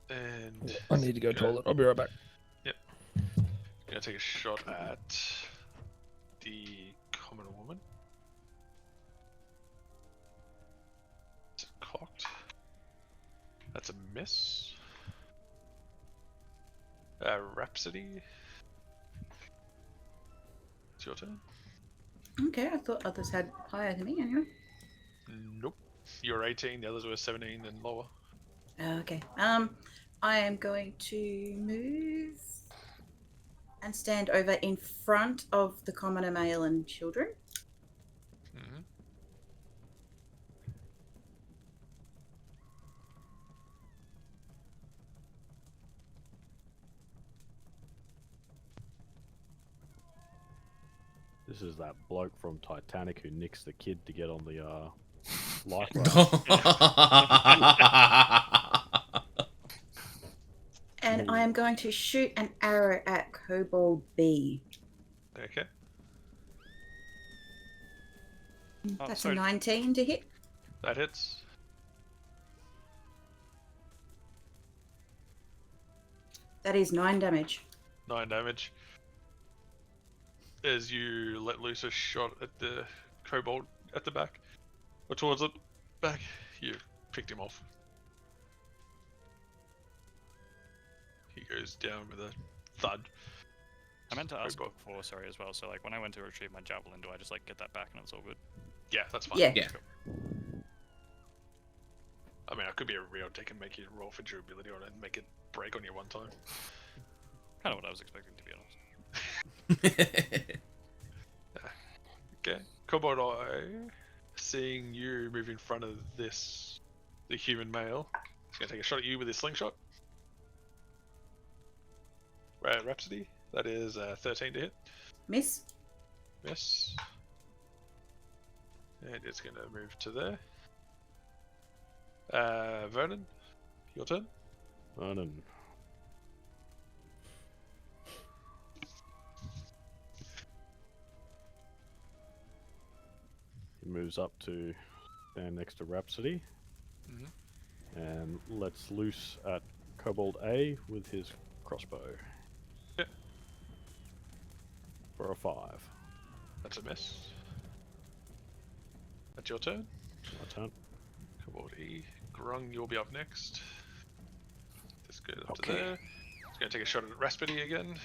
And I need to go toilet. I'll be right back. gonna take a shot at the common woman. It's cocked. That's a miss. Rhapsody. It's your turn. Okay, I thought others had higher than me anyway. Nope. You're 18, the others were 17 and lower. Okay. I am going to move and stand over in front of the commoner male and children. Mm-hmm. This is that bloke from Titanic who nicks the kid to get on the life raft. And I am going to shoot an arrow at Kobold B. Okay. Oh, That's sorry. a 19 to hit. That hits. That is 9 damage. 9 damage. As you let loose a shot at the kobold at the back, or towards it, back, you picked him off. He goes down with a thud. I meant to ask Kobold. before, sorry, as well. So, like, when I went to retrieve my javelin, do I just, like, get that back and it's all good? Yeah, that's fine. Yeah. Yeah. I mean, I could be a real dick and make you roll for durability or make it break on you one time. Kind of what I was expecting, to be honest. Okay. Kobold Eye, seeing you move in front of the human male, he's going to take a shot at you with his slingshot. Rhapsody, that is 13 to hit. Miss. Miss. And it's going to move to there. Vernon, your turn. Vernon. He moves up to stand next to Rhapsody Mhm. and lets loose at Kobold A with his crossbow. Yep. For a 5. That's a miss. That's your turn. My turn. Kobold E. Grung, you'll be up next. This goes up to Okay. there. He's going to take a shot at Rhapsody again.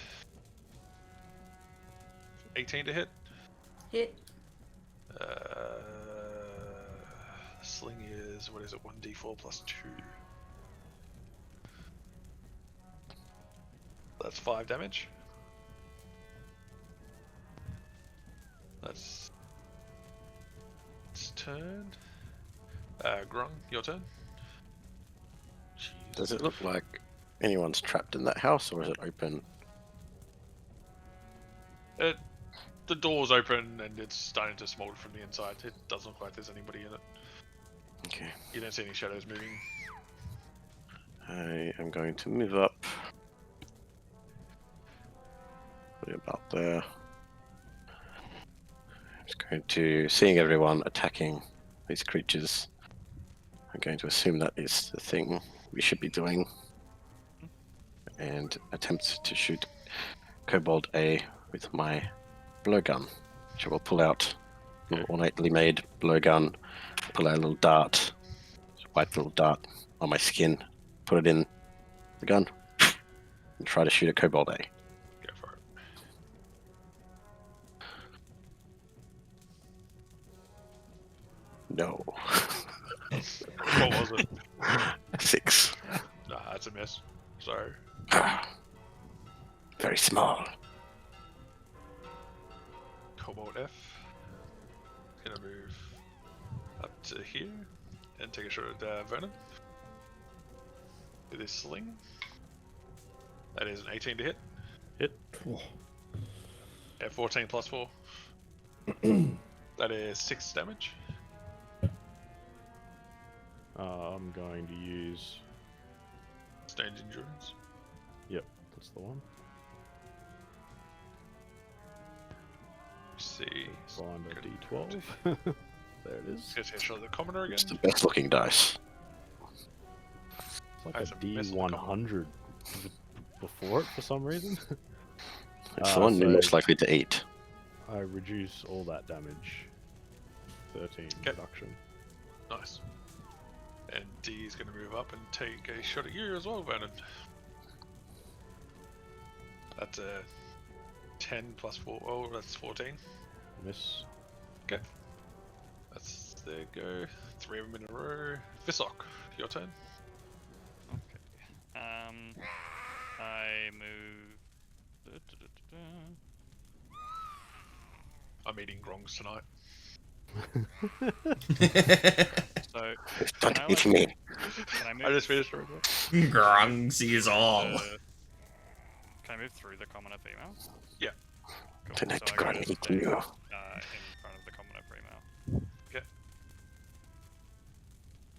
18 to hit. Hit. Sling is, what is it, 1d4 plus 2. That's 5 damage. That's its turn. Grung, your turn. Jeez. Does it look like anyone's trapped in that house, or is it open? the door's open and it's starting to smolder from the inside. It doesn't look like there's anybody in it. Okay. You don't see any shadows moving. I am going to move up. Put it about there. I'm just going to, seeing everyone attacking these creatures, I'm going to assume that is the thing we should be doing. And attempt to shoot Kobold A with my blowgun, which I will pull out. A little ornately made blowgun, pull out a little dart, white little dart on my skin, put it in the gun, and try to shoot a Kobold A. Go for it. No. What was it? 6. Nah, that's a miss. So, Very small. Cobalt F. Gonna move up to here and take a shot at Vernon. With his sling. That is an 18 to hit. Hit. Yeah, 14 plus 4. That is 6 damage. I'm going to use. Strange endurance. Yep, that's the one. See. Find a Good. D12. There it is. Let's get a shot at the commoner again. It's the best looking dice. It's like That's a a miss on the D100 before it for some reason. It's the one you're so most likely to eat. I reduce all that damage. 13 Okay. reduction. Nice. And D is going to move up and take a shot at you as well, Vernon. That's a 10 plus 4. Oh, that's 14. Miss. That's there you go. 3 of them in a row. Visok, your turn. Okay. I move. I'm eating grongs tonight. So Don't Can I eat let- me. can I move? I just finished it. Grungs is all. Can I move through the commoner female? Yeah. Cool. Tonight So to I go go and eat stay, you. in front of the commoner female.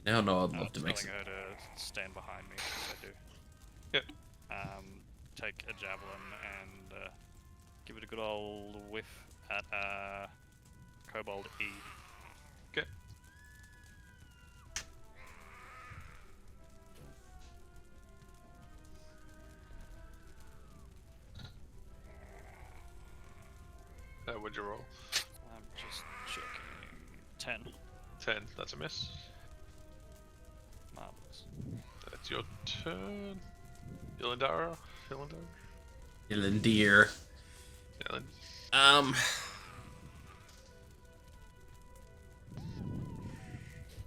Now, no, I'd I'm love to make telling some. her to stand behind me as I do. Yep. Take a javelin and give it a good old whiff at Kobold E. Okay. What'd you roll? I'm just checking. 10. 10. That's a miss. Marvelous. That's your turn. Ilandara? Ilandir. Iland.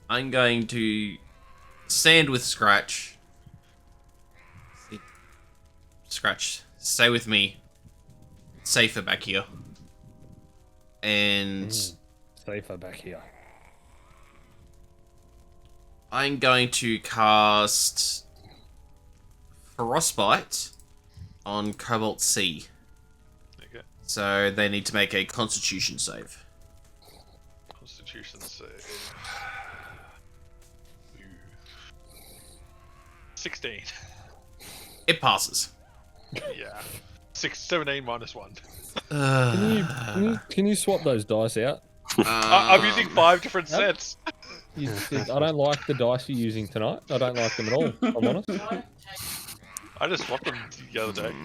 I'm going to stand with Scratch. Scratch, stay with me. Safer back here. And Safer back here. I'm going to cast Frostbite on Cobalt C. Okay. So they need to make a Constitution save. Constitution save. Ooh. 16. It passes. Yeah. 17 minus 1. Can you swap those dice out? I'm using 5 different sets. I don't like the dice you're using tonight. I don't like them at all, if I'm honest. I just swapped them the other day.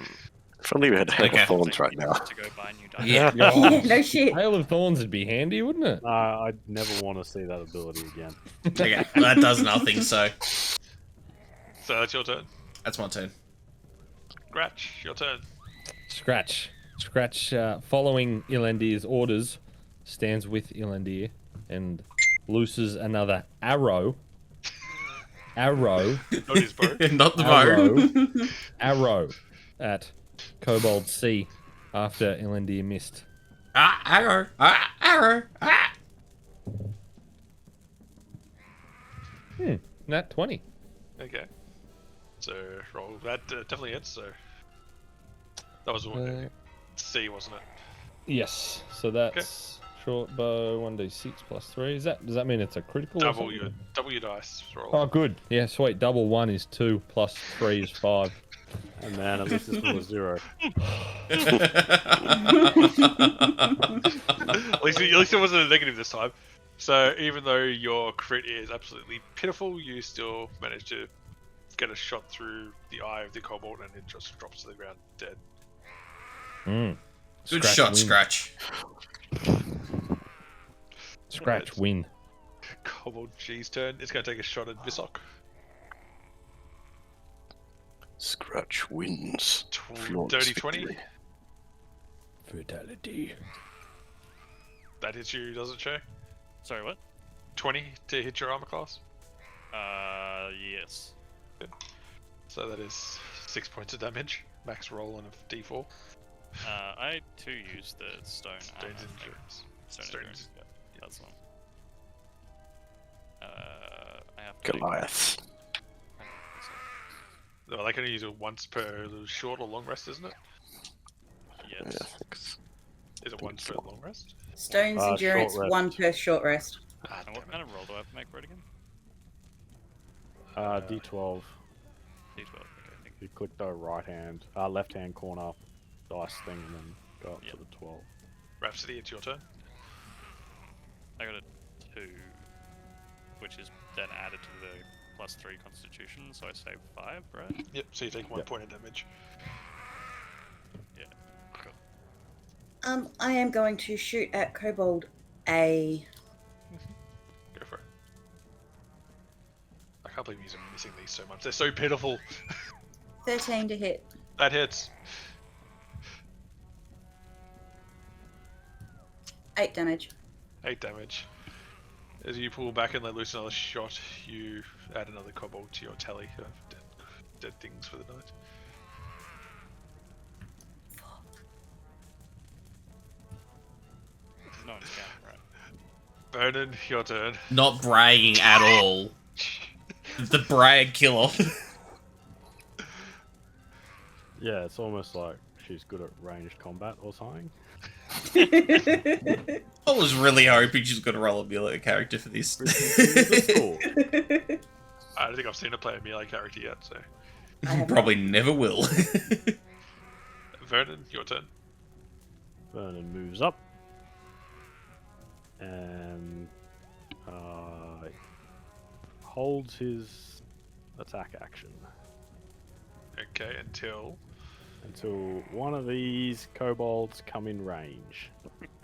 If only we had Hail Okay. of Thorns right now. To go buy new dice. Yeah. Yeah, no shit. Hail of Thorns would be handy, wouldn't it? I'd never want to see that ability again. Okay, well, that does nothing, so So that's your turn. that's my turn. Scratch, your turn. Scratch, following Ilandir's orders, stands with Ilandir and looses another arrow. Not his bow. Not the bow. Arrow at Kobold C after Ilandir missed. Arrow. Arrow. Nat 20. Okay. So roll that definitely hits. So that was Uh, C, wasn't it? Yes. So that's short bow 1d6 plus 3. Does that mean it's a critical? or Double your something? dice roll. Oh, good. Yeah, sweet. Double 1 is 2 plus 3 is 5. And man, at least it's not a 0. At least it wasn't a negative this time. So even though your crit is absolutely pitiful, you still managed to get a shot through the eye of the kobold, and it just drops to the ground dead. Good Scratch shot, win. Scratch. Scratch win. Kobold G's turn. It's going to take a shot at Visok. Scratch wins. Flawless Dirty 20. victory. Fatality. That hits you, does it, Shay? Sorry, what? 20 to hit your armor class. Yes. So that is 6 points of damage. Max roll on a d4. I too use the stone armor. Stone's endurance. Stone Stone's- endurance. Yeah, that's the one. I have Goliath. No, they can only use it once per short or long rest, isn't it? Yeah, Yes. I think it's- Is it once per long rest? Stone's Short endurance, rest. 1 per short rest. Ah, And damn what it. kind of roll do I have to make for it again? D12. D12. Okay, I think. You click the left hand corner dice thing, and then go up Yep. to the 12. Rhapsody, it's your turn. I got a 2, which is then added to the +3 Constitution, so I save 5, right? Yep, so you take 1 Yep. point of damage. I am going to shoot at Kobold A. Go for it. I can't believe you're missing these so much. They're so pitiful. 13 to hit. That hits. 8 damage. 8 damage. As you pull back and let loose another shot, you add another kobold to your tally of dead things for the night. No one's counting, right? Vernon, your turn. Not bragging at all. The brag killer. Yeah, it's almost like she's good at ranged combat or something. I was really hoping she's going to roll a melee character for this. Cool. I don't think I've seen her play a melee character yet, so. I have Probably never will. Vernon, your turn. Vernon moves up and holds his attack action Okay, until. until one of these kobolds come in range.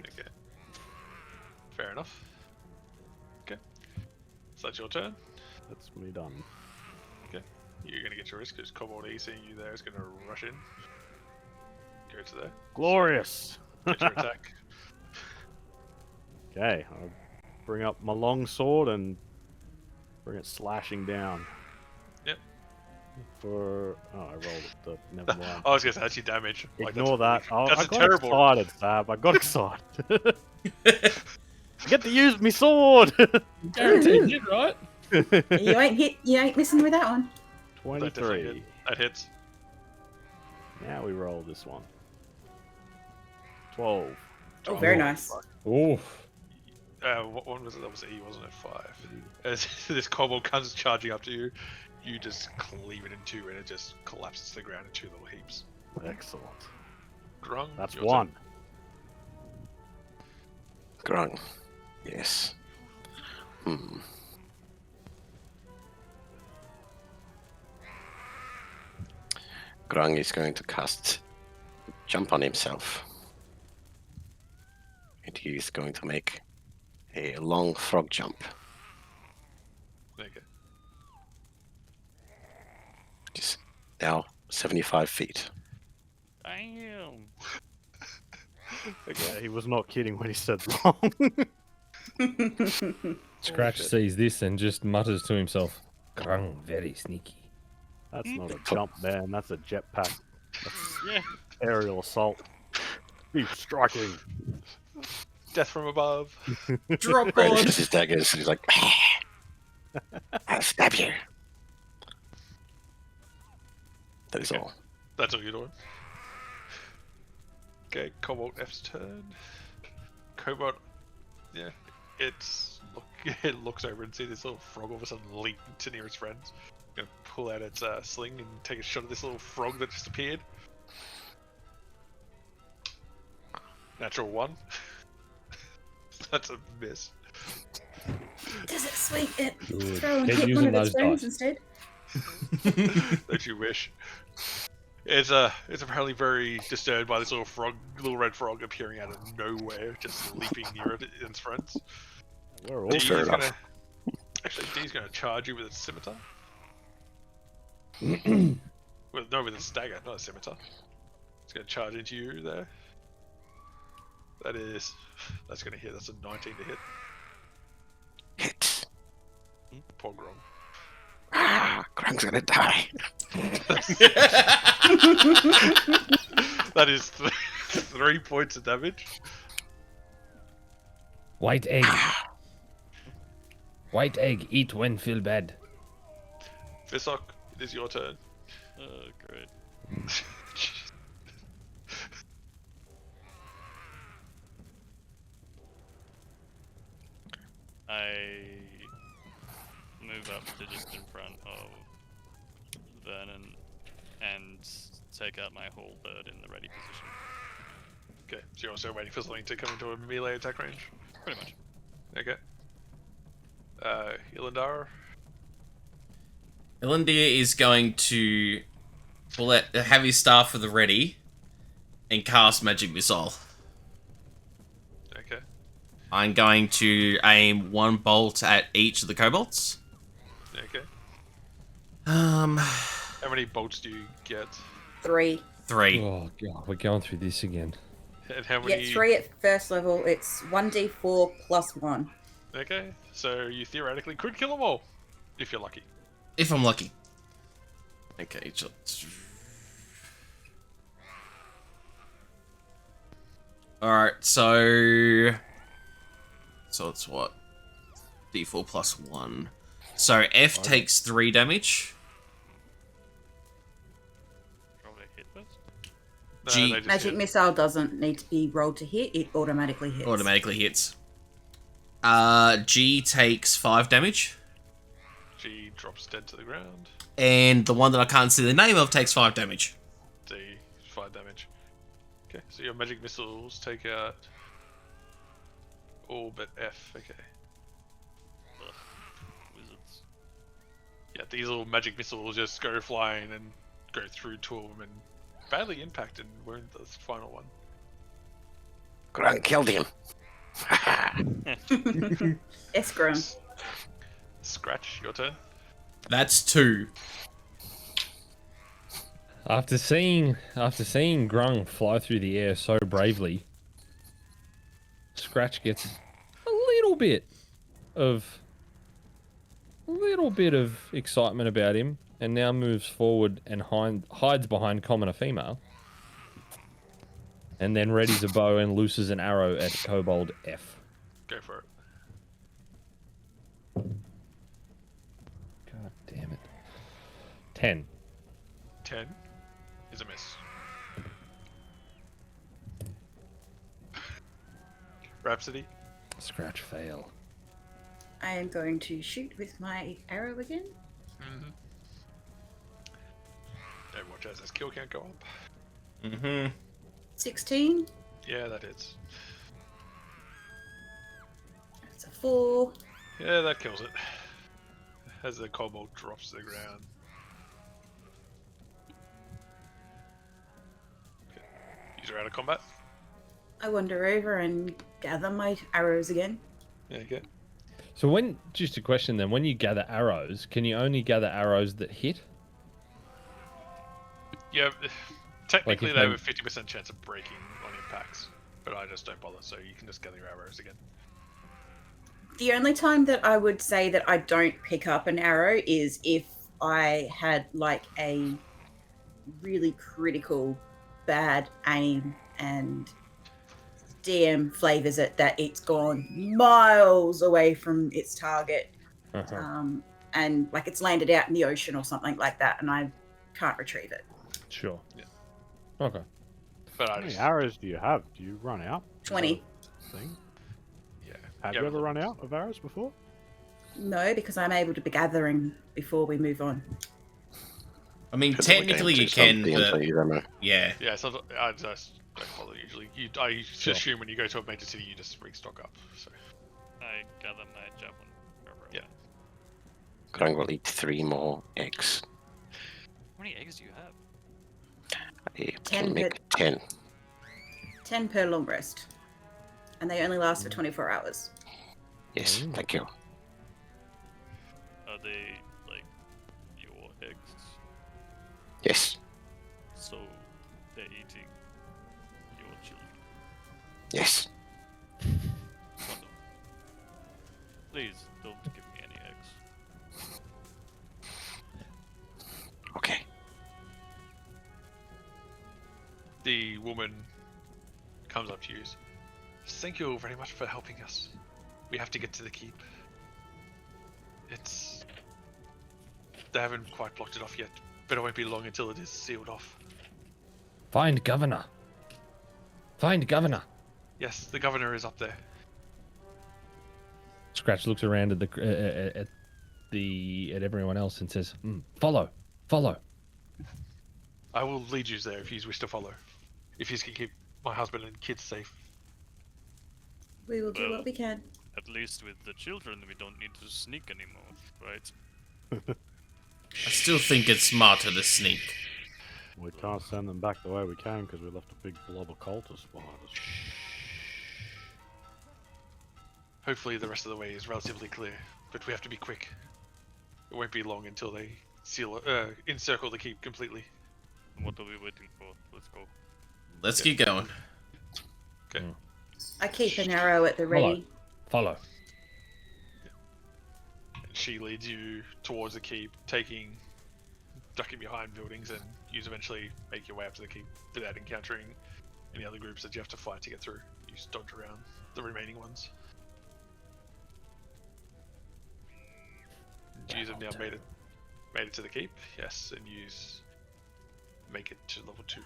Okay. Fair enough. Okay. So that's your turn. That's me done. You're going to get your risk because Kobold E seeing you there is going to rush in. Go to there. Glorious! Get your attack. Okay, I'll bring up my long sword and bring it slashing down. Yep. For I rolled it. Never mind. I was going to say that's your damage. Like, Ignore that. really- I That's a got terrible. excited, Sab. I got excited. I get to use my sword. Guaranteed hit, right? You ain't missing with that one. That definitely 23. hit. That hits. Now we roll this one. 12. Oh, very nice. Oof. What one was it? That was E, wasn't it? 5. As this kobold comes charging up to you, you just cleave it in two and it just collapses to the ground in 2 little heaps. Excellent. Grung, That's your one. Grung. Yes. Grung is going to cast Jump on himself. And he is going to make a long frog jump. turn. Okay. Which is now 75 feet. Damn. Yeah, he was not kidding when he said long. Scratch shit. sees this and just mutters to himself, Grung, very sneaky. That's not a jump, man. That's a jetpack. Yeah. Aerial assault. Deep striking. Death from above. Drop Brandishes on. his daggers and he's like, I'll stab you. That is all. That's all you're doing. Okay, Cobalt F's turn. Cobalt, yeah, it looks over and sees this little frog all of a sudden leap to near its friends. Gonna pull out its sling and take a shot at this little frog that just appeared. Natural 1. That's a miss. Does it sweep it? Good. Throw and Keep hit one using of its those friends dice. instead. Don't you wish? It's apparently very disturbed by this little red frog appearing out of nowhere, just leaping near its friends. We're all D's fair enough. gonna actually D's gonna charge you with its scimitar. With its dagger, not a scimitar. It's gonna charge into you there. That's gonna hit. That's a 19 to hit. Hit. Poor Grom. Grung's gonna die. That is 3 points of damage. White egg. White egg. Eat when feel bad. Visok, it is your turn. Oh, great. I move up to just in front of Vernon and take out my halberd in the ready position. Okay, so you're also waiting for something to come into a melee attack range? Pretty much. Okay. Ilandar? Ilandir is going to pull out the heavy staff for the ready and cast Magic Missile. Okay. I'm going to aim one bolt at each of the kobolds. Okay. Um, How many bolts do you get? 3. 3. Oh god, we're going through this again. And how Yeah, many? 3 at first level. It's 1d4 plus 1. Okay, so you theoretically could kill them all, if you're lucky. If I'm lucky. Okay, alright, so it's what? D4 plus 1. So F takes 3 damage. Probably hit first. No, G- they just Magic hit. missile doesn't need to be rolled to hit. It automatically hits. Automatically hits. G takes 5 damage. G drops dead to the ground. And the one that I can't see the name of takes 5 damage. D 5 damage. Okay, so your magic missiles take out all but F. Okay. Ugh. Wizards. Yeah, these little magic missiles just go flying and go through two of them and badly impact and wound the final one. Grung killed him. Escrum. Scratch, your turn. That's 2. After seeing Grung fly through the air so bravely, Scratch gets a little bit of excitement about him, and now moves forward and hides behind common a female, and then readies a bow and looses an arrow at Kobold F. Go for it. God damn it. 10. 10 is a miss. Rhapsody. Scratch fail. I am going to shoot with my arrow again. Mm-hmm. Don't watch as his kill count go up. Mm-hmm. 16. Yeah, that hits. That's a 4. Yeah, that kills it. As the kobold drops to the ground. Okay. You're out of combat? I wander over and gather my arrows again. Yeah, okay. So just a question then, when you gather arrows, can you only gather arrows that hit? Yeah, technically if they they- have a 50% chance of breaking on impacts, but I just don't bother, so you can just gather your arrows again. The only time that I would say that I don't pick up an arrow is if I had like a really critical bad aim and DM flavors it that it's gone miles away from its target, Uh-huh. and like it's landed out in the ocean or something like that, and I can't retrieve it. Sure. Yeah. Okay. But How I many just arrows do you have? Do you run out? 20. Thing? yeah. Have yeah, you but ever run out of arrows before? No, because I'm able to be gathering before we move on. I mean, Depends on the game technically you too, some can, but D&D ammo. yeah. Yeah, so I just don't follow usually. I just Sure. assume when you go to a major city, you just restock up. So I gather my javelin. wherever I Yeah. went. Grung will eat 3 more eggs. How many eggs do you have? I 10 can make 10. 10 per long rest. And they only last for 24 hours. Yes, Mm. thank you. Are they like your eggs? Yes, So they're eating your children. yes. Wonderful. Please don't give me any eggs. Okay. the woman comes up to you. Thank you very much for helping us. We have to get to the keep. They haven't quite blocked it off yet, but it won't be long until it is sealed off. Find governor. Find governor. Yes, the governor is up there. Scratch looks around at everyone else and says, "Follow, follow." I will lead you there if you wish to follow. If you can keep my husband and kids safe. We will do Well, what we can. At least with the children, we don't need to sneak anymore, right? I still think it's smarter to sneak. We can't send them back the way we came because we left a big blob of cultists behind us. Hopefully the rest of the way is relatively clear, but we have to be quick. It won't be long until they encircle the keep completely. What are we waiting for? Let's go. Let's keep going. Okay. I keep an arrow at the ready. Follow. She leads you towards the keep, ducking behind buildings, and you eventually make your way up to the keep without encountering any other groups that you have to fight to get through. You just dodge around the remaining ones. You have now made it to the keep, yes, and make it to level 2.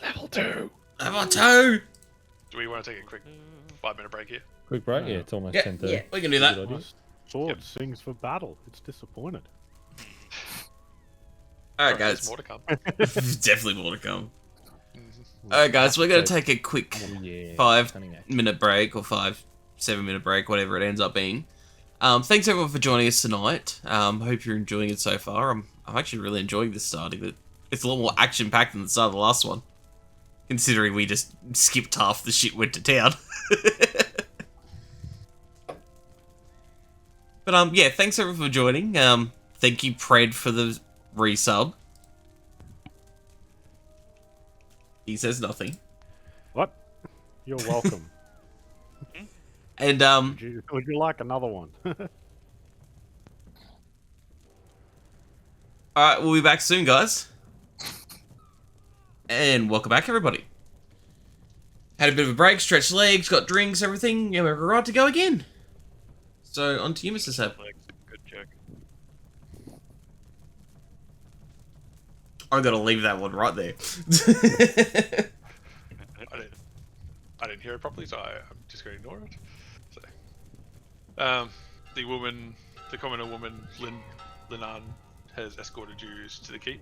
Level 2. Level 2! Do we want to take a quick 5-minute break here? Quick break. Yeah, it's almost Yeah. 10:30. Yeah. We can do Good that. idea. My sword sings for battle. It's disappointed. Alright, There's guys. more to come. Definitely more to come. Mhm. Alright, guys, we're going to take a quick Oh, yeah. 5-minute break, or 7-minute break, whatever it ends up being. Thanks everyone for joining us tonight. Hope you're enjoying it so far. I'm actually really enjoying this starting. It's a lot more action-packed than the start of the last one, considering we just skipped half the shit went to town. But yeah, thanks everyone for joining. Thank you, Pred, for the resub. He says nothing. What? You're welcome. And Would you like another one? alright, we'll be back soon, guys. And welcome back, everybody. Had a bit of a break, stretched legs, got drinks, everything, and we're right to go again. So, on to you, Mr. Seb. Good joke. I'm gonna leave that one right there. I didn't hear it properly, so I'm just going to ignore it. So, the commoner woman, Linan, has escorted you to the keep,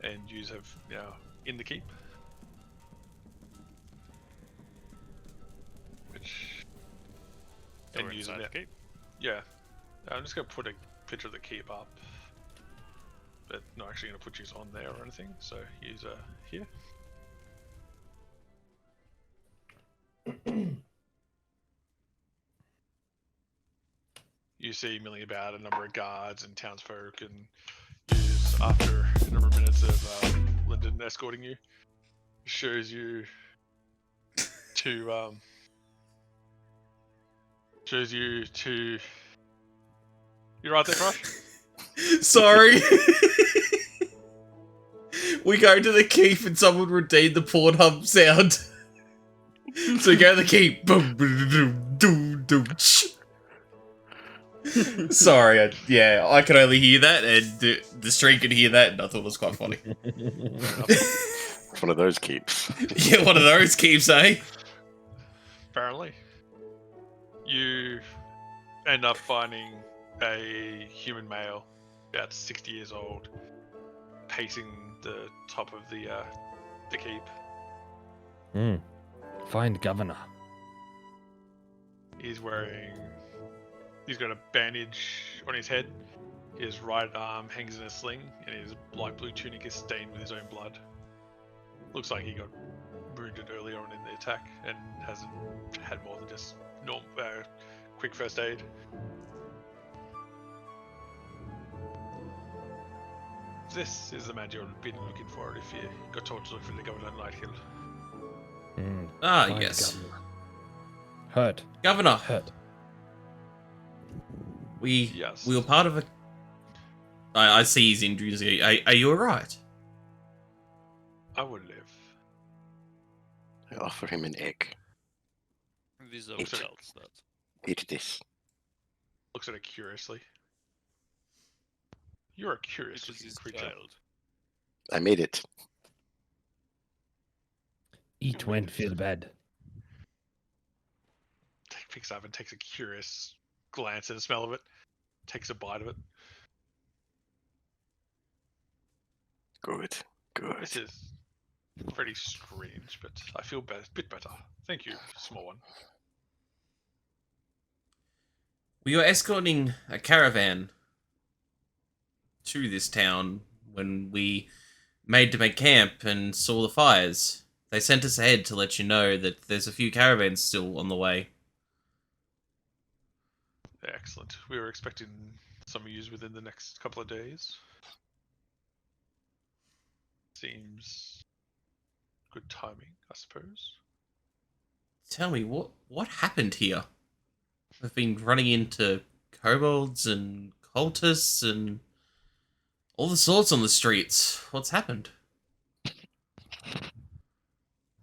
and you have now in the keep. We're inside the keep. Yeah, I'm just going to put a picture of the keep up, but not actually going to put you on there or anything. So use here. You see milling about a number of guards and townsfolk, and after a number of minutes of Lyndon escorting you, shows you to You right there, Crush? Sorry. We go to the keep and someone redeemed the Pornhub sound. So we go to the keep. Boom, boom, boom, boom, boom, sh. Sorry, I could only hear that, and the stream could hear that, and I thought it was quite funny. It's one of those keeps. Yeah, one of those keeps, eh? Apparently. You end up finding a human male, about 60 years old, pacing the top of the keep. Find governor. He's got a bandage on his head. His right arm hangs in a sling, and his light blue tunic is stained with his own blood. Looks like he got wounded earlier on in the attack and hasn't had more than just quick first aid. This is the man you've been looking for if you got told to look for the governor on Nighthill. Ah, Find yes. governor. Hurt. Governor, Hurt. we Yes. were part of a... I see his injuries. Are you alright? I would live. I offer him an egg. Vizok Eat. tells that. Eat this. Looks at it curiously. You're a curious It is looking his creature. child. I made it. Eat when feel bad. Picks up and takes a curious glance at the smell of it. Takes a bite of it. Good. Good. This is pretty strange, but I feel bit better. Thank you, small one. We were escorting a caravan to this town when we made to make camp and saw the fires. They sent us ahead to let you know that there's a few caravans still on the way. Excellent. We were expecting some use within the next couple of days. Seems good timing, I suppose. Tell me, what happened here? We've been running into kobolds and cultists and all the sorts on the streets. What's happened?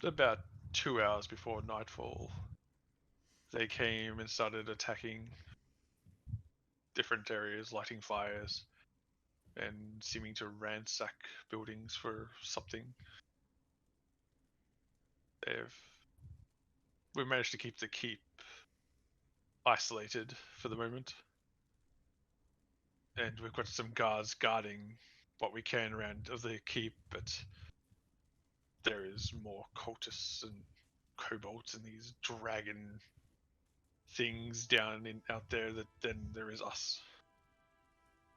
About 2 hours before nightfall, they came and started attacking different areas, lighting fires, and seeming to ransack buildings for something. We've managed to keep the keep isolated for the moment, and we've got some guards guarding what we can around of the keep, but there is more cultists and kobolds and these dragon things out there than there is us.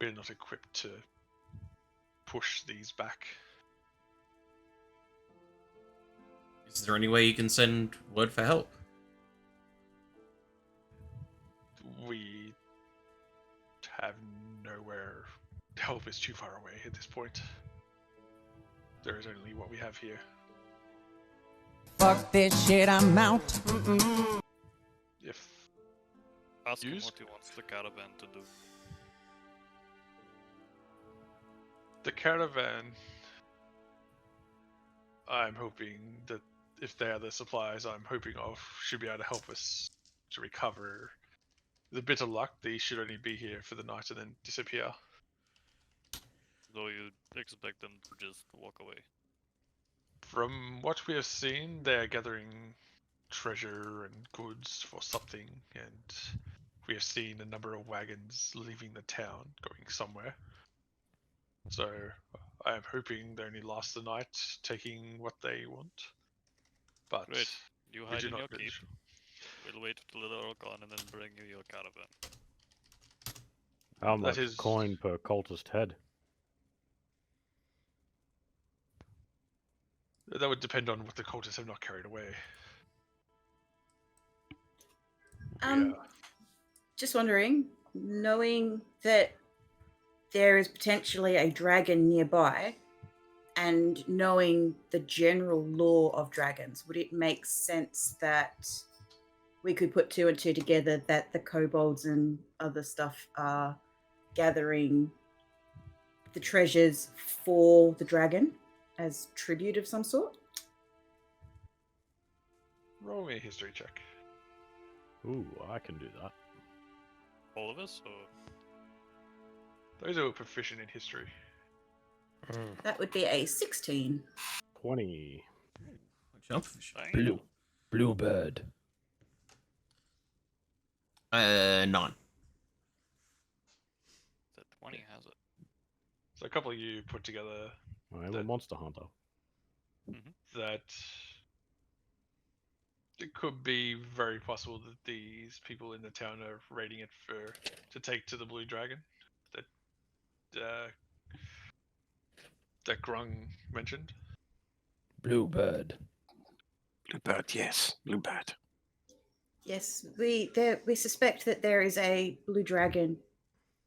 We're not equipped to push these back. Is there any way you can send word for help? We have nowhere. Help is too far away at this point. There is only what we have here. Fuck this shit, I'm out. If Ask him Use? what he wants the caravan to do. the caravan, I'm hoping that if they are the supplies I'm hoping of, should be able to help us to recover. With a bit of luck, they should only be here for the night and then disappear. Though you expect them to just walk away. From what we have seen, they are gathering treasure and goods for something, and we have seen a number of wagons leaving the town, going somewhere. So I am hoping they only last the night, taking what they want. But Great. You we hide do in not your know. keep. We'll wait till they're all gone and then bring you your caravan. How That much is- coin per cultist head? That would depend on what the cultists have not carried away. Yeah. Just wondering, knowing that there is potentially a dragon nearby, and knowing the general lore of dragons, would it make sense that we could put two and two together that the kobolds and other stuff are gathering the treasures for the dragon as tribute of some sort? Roll me a history check. Ooh, I can do that. All of us? Or Those who are proficient in history. That would be a 16. 20. Jumpfish. Bang. Bluebird. 9. The 20 has it. So a couple of you put together I am a That- monster hunter. that it could be very possible that these people in the town are raiding it to take to the Blue Dragon that Grung mentioned. Bluebird. Bluebird, yes, Bluebird. Yes, we suspect that there is a blue dragon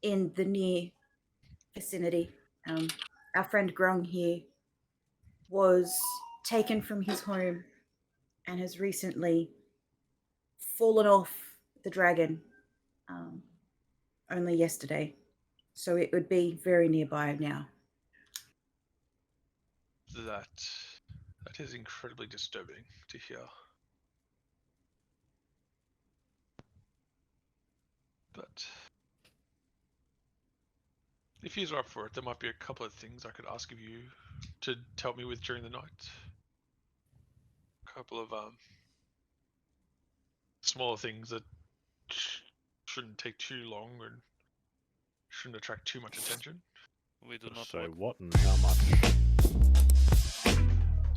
in the near vicinity. Our friend Grung here was taken from his home and has recently fallen off the dragon only yesterday. So it would be very nearby now. That is incredibly disturbing to hear. But if you're up for it, there might be a couple of things I could ask of you to help me with during the night. A couple of smaller things that shouldn't take too long and shouldn't attract too much attention. We do not So work. what and how much?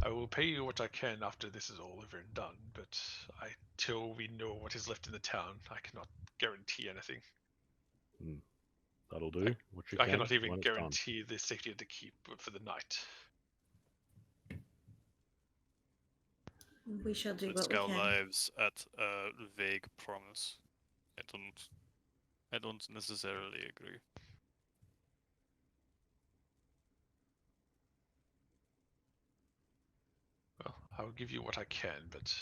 I will pay you what I can after this is all over and done, but till we know what is left in the town, I cannot guarantee anything. That'll do. What you I can cannot even when it's done. guarantee the safety of the keep for the night. We shall do Risk what we our can. lives at a vague promise. I don't necessarily agree. Well, I will give you what I can, but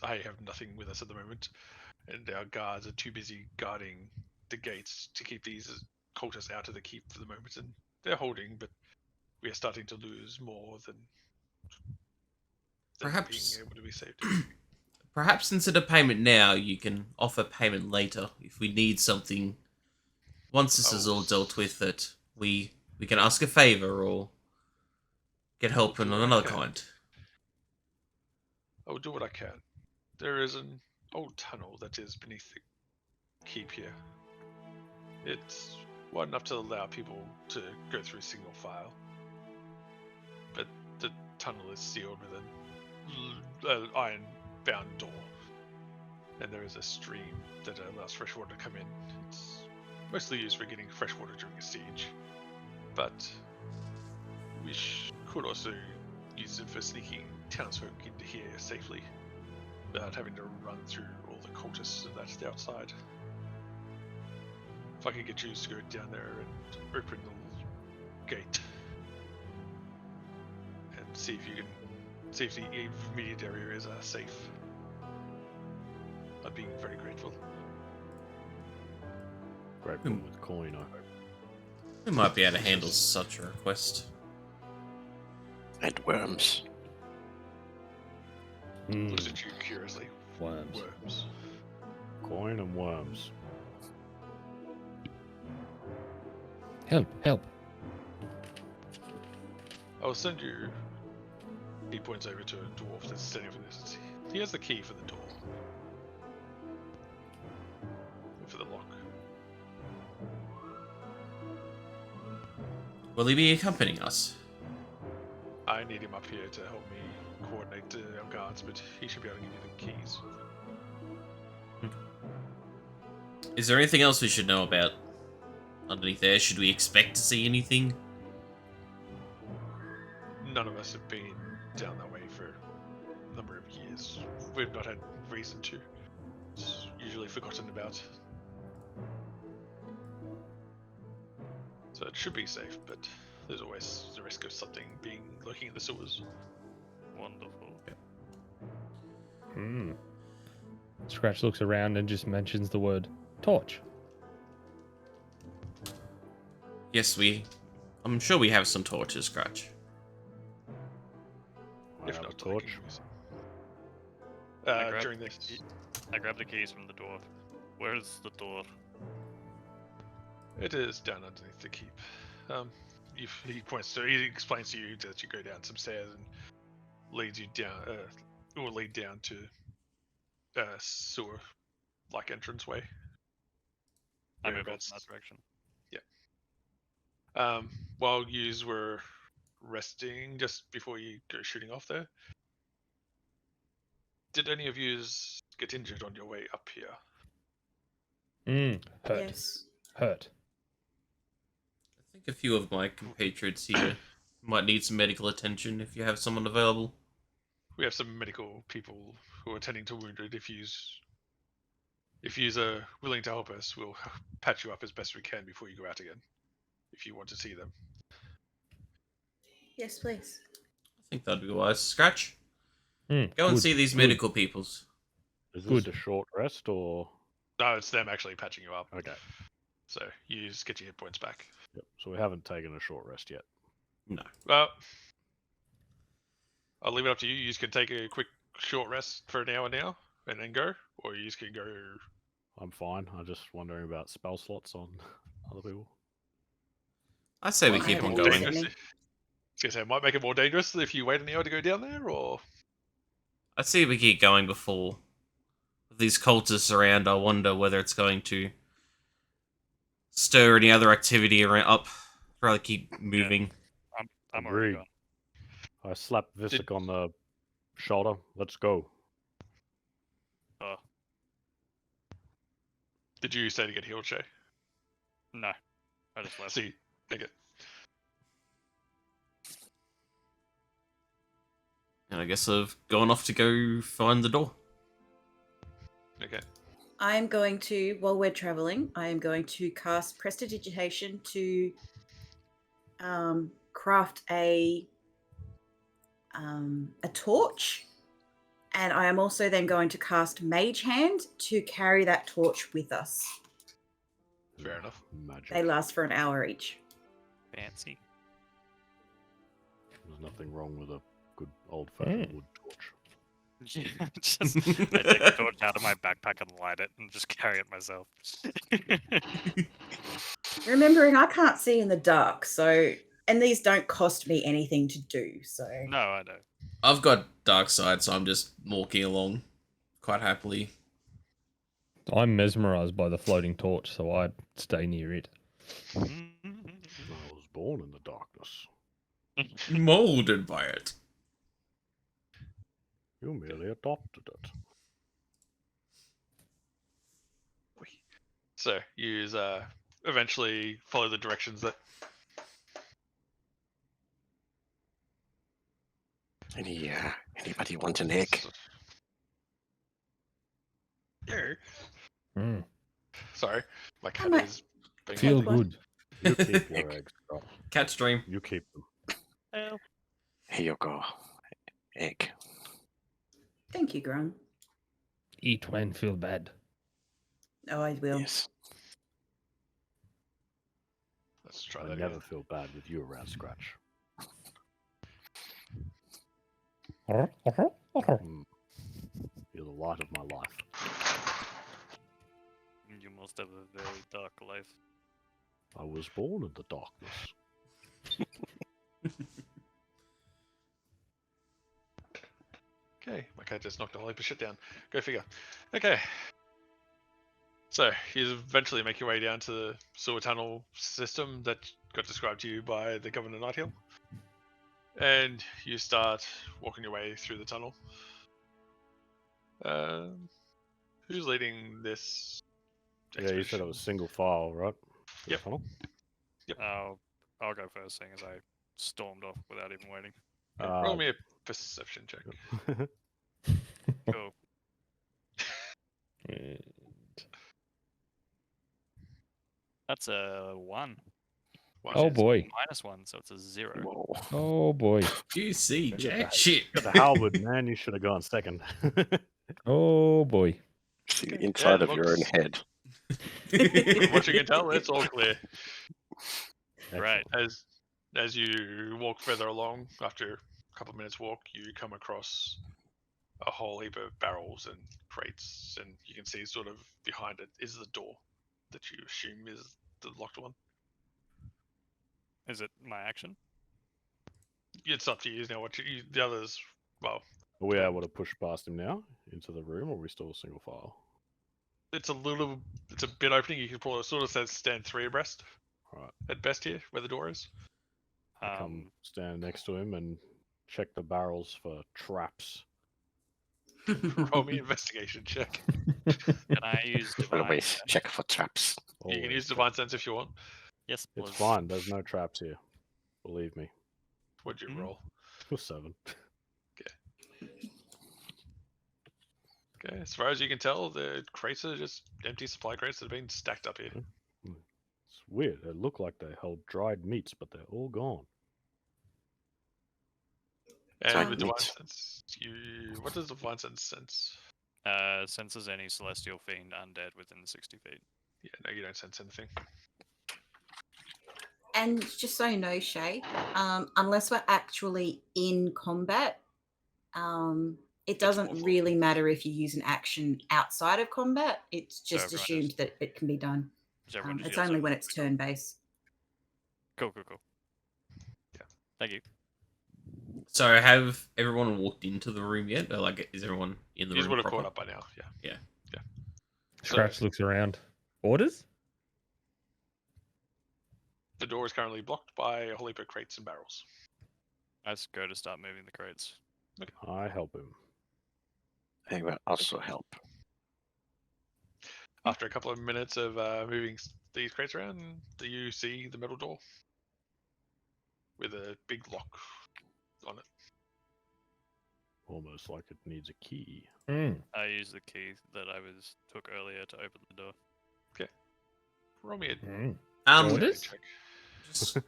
I have nothing with us at the moment, and our guards are too busy guarding the gates to keep these cultists out of the keep for the moment, and they're holding, but we are starting to lose more than Perhaps- being able to be saved. Perhaps instead of payment now, you can offer payment later if we need something. Once this is all dealt with, that we can ask a favor or get help I'll in do what I another can. kind. I will do what I can. There is an old tunnel that is beneath the keep here. It's wide enough to allow people to go through single file, but the tunnel is sealed with an iron-bound door, and there is a stream that allows fresh water to come in. It's mostly used for getting fresh water during a siege, but we could also use it for sneaking townsfolk into here safely without having to run through all the cultists that's outside. If I could get you to go down there and open the gate and see if the immediate areas are safe, I'd be very grateful. Grateful with coin, I hope. We might be able to handle such a request. And worms. Looks at you curiously. Worms. Worms. Coin and worms. Help. I'll send you. He points over to a dwarf that's standing for this. He has the key for the door. For the lock. Will he be accompanying us? I need him up here to help me coordinate our guards, but he should be able to give you the keys. Is there anything else we should know about underneath there? Should we expect to see anything? None of us have been down that way for a number of years. We've not had reason to. It's usually forgotten about. So it should be safe, but there's always the risk of something being lurking in the sewers. Wonderful. Scratch looks around and just mentions the word torch. Yes, I'm sure we have some torches, Scratch. I If have a not, torch. During the this, I grab the keys from the dwarf. Where's the door? it is down underneath the keep. he explains to you that you go down some stairs and leads you down, or lead down to sewer like entranceway. I move off in Whereabouts- that direction. While yous were resting just before you go shooting off there, did any of yous get injured on your way up here? Hurt. Yes. Hurt. I think a few of my compatriots here might need some medical attention if you have someone available. We have some medical people who are tending to wounded. If yous are willing to help us, we'll patch you up as best we can before you go out again. If you want to see them. Yes, please. I think that'd be wise. Scratch, go and Good, see these good. medical peoples. Is Good. this a short rest or? No, it's them actually patching you up. Okay. So you just get your hit points back. Yep. So we haven't taken a short rest yet. No. Well, I'll leave it up to you. You can take a quick short rest for an hour now and then go, or you can go. I'm fine. I'm just wondering about spell slots on other people. I say we Well, I keep haven't on used going. any. I was gonna say, it might make it more dangerous if you wait an hour to go down there, or I say we keep going before these cultists around. I wonder whether it's going to stir any other activity around up. Rather keep moving. I'm already Agreed. gone. I slap Visic on the shoulder. Let's go. Oh, did you say to get healed, Shay? no. I just left. See, take it. And I guess I've gone off to go find the door. Okay. I'm going to, while we're traveling, I am going to cast Prestidigitation to craft a torch, and I am also then going to cast Mage Hand to carry that torch with us. Fair enough. Magic. They last for an hour each. Fancy. There's nothing wrong with a good old-fashioned wood torch. Just I take the torch out of my backpack and light it and just carry it myself. Remembering I can't see in the dark, so and these don't cost me anything to do, so No, I don't. I've got dark side, so I'm just walking along quite happily. I'm mesmerized by the floating torch, so I'd stay near it. I was born in the darkness. Molded by it. You merely adopted it. So you eventually follow the directions that. Anybody want an egg? Yeah. Mm. Sorry, my cat might- is. being Feel funny. good. You keep your eggs, Scott. Cat's dream. You keep them. Well, Here you go. Egg. thank you, Grung. Eat when feel bad. Oh, I will. Yes. Let's try I that never again. feel bad with you around, Scratch. Mm. Mm. You're the light of my life. you must have a very dark life. I was born in the darkness. Okay, my cat just knocked a whole heap of shit down. Go figure. Okay. So, you eventually make your way down to the sewer tunnel system that got described to you by the Governor Nighthill. And you start walking your way through the tunnel. Who's leading this Yeah, you said it expedition? was single file, right? For the Yep. funnel? I'll go first, seeing as I stormed off without even waiting. Yeah, roll me a perception check. Cool. That's a 1. One Oh is- boy. -1, so it's a 0. Whoa. Oh boy. You see, Look at Jack. that. Shit. Got the halberd, man. You should have gone second. Oh boy. See the inside it of your own looks- head. From what you can tell, it's all clear. Right. As you walk further along, after a couple of minutes walk, you come across a whole heap of barrels and crates, and you can see sort of behind it is the door that you assume is the locked one. Is it my action? It's up to you now. The others, well, Are we able to push past him now into the room, or are we still single file? it's a bit opening. You can probably sort of says stand 3 abreast Right. at best here, where the door is. I come stand next to him and check the barrels for traps. Roll me investigation check. Can I use divine? Always check for traps. You can Always use check. divine sense if you want. Yes, It's please. fine. There's no traps here. Believe me. What'd you Mhm. roll? It was 7. Okay, as far as you can tell, the crates are just empty supply crates that have been stacked up here. It's weird. It looked like they held dried meats, but they're all gone. And like with divine meat. sense, what does divine sense? Senses any celestial fiend undead within 60 feet. Yeah, no, you don't sense anything. And just so you know, Shay, unless we're actually in combat, it doesn't awful. really matter if you use an action outside of combat. It's just everyone assumed that it can be done. So everyone just It's yells only over when the it's window. turn based. Cool. Yeah. Thank you. So have everyone walked into the room yet? Or like, is everyone in the You room? would have proper? caught up by now. Yeah. Scratch looks around. Orders? The door is currently blocked by a whole heap of crates and barrels. I just go to start moving the crates. I help him. I think that also help. After a couple of minutes of moving these crates around, do you see the metal door with a big lock on it? Almost like it needs a key. I use the key that I took earlier to open the door. Roll me a Um, dexterity check. just-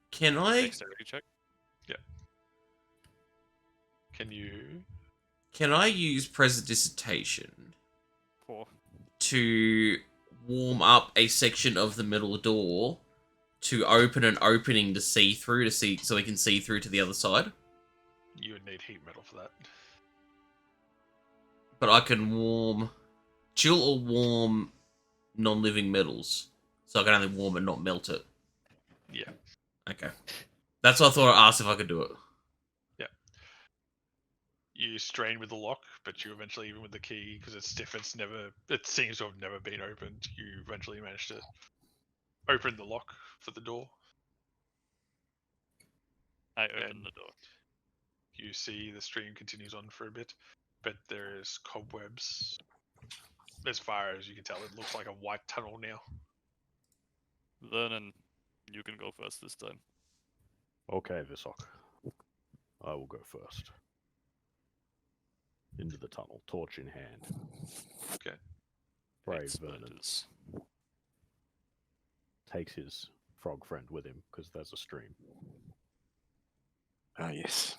can I Dexterity check. Can you? use prestidigitation 4. to warm up a section of the middle door to open an opening to see through so we can see through to the other side? You would need heat metal for that. But I can chill or warm non-living metals, so I can only warm and not melt it. Yeah. Okay, that's what I thought. I asked if I could do it. You strain with the lock, but you eventually, even with the key, because it's stiff, it seems to have never been opened. You eventually manage to open the lock for the door. I open And the door. you see the stream continues on for a bit, but there's cobwebs. As far as you can tell, it looks like a white tunnel now. Vernon, you can go first this time. Okay, Visok. I will go first. Into the tunnel, torch in hand. Okay. Brave Eight Vernon splinters. takes his frog friend with him because there's a stream. Ah, yes.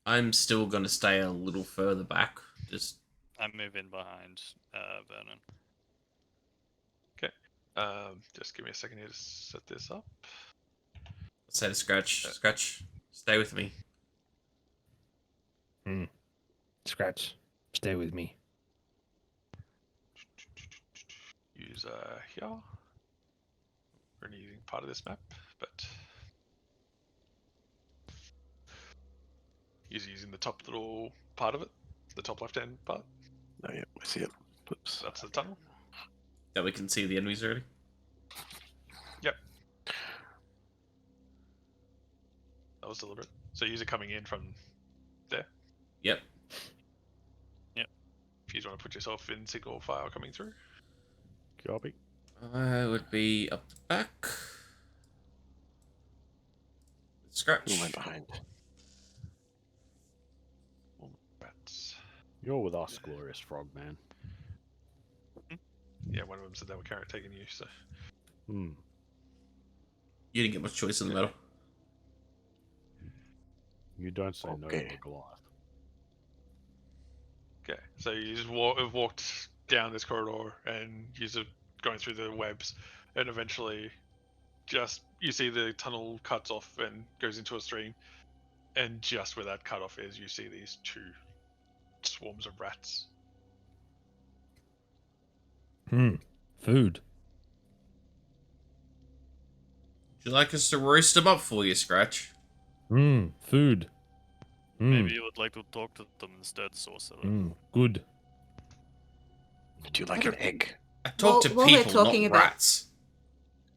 I'm still gonna stay a little further back. Just I move in behind Vernon. Just give me a second here to set this up. say to Scratch, stay with me. Scratch, stay with me. Use here. We're only using part of this map, but using the top little part of it, the top left-hand part. Oh, yeah, I see it. Oops. That's the tunnel. That we can see the enemies already. Yep. That was deliberate. So you're coming in from there. Yep. If you just want to put yourself in single file coming through. Copy. I would be up the back. Scratch. Who am I behind? Rats. You're with us, glorious frog man. Yeah, one of them said they were taking you, so. Hmm. You didn't get much choice in the matter. You don't say no to Okay. a Goliath. Okay, so you just have walked down this corridor and you're going through the webs, and eventually, you see the tunnel cuts off and goes into a stream, and just where that cutoff is, you see these 2 swarms of rats. Food. you like us to roast them up for you, Scratch? Food. Maybe you would like to talk to them instead, sorcerer. Good. Do you like an egg? I talk to While they're people, not talking about- rats.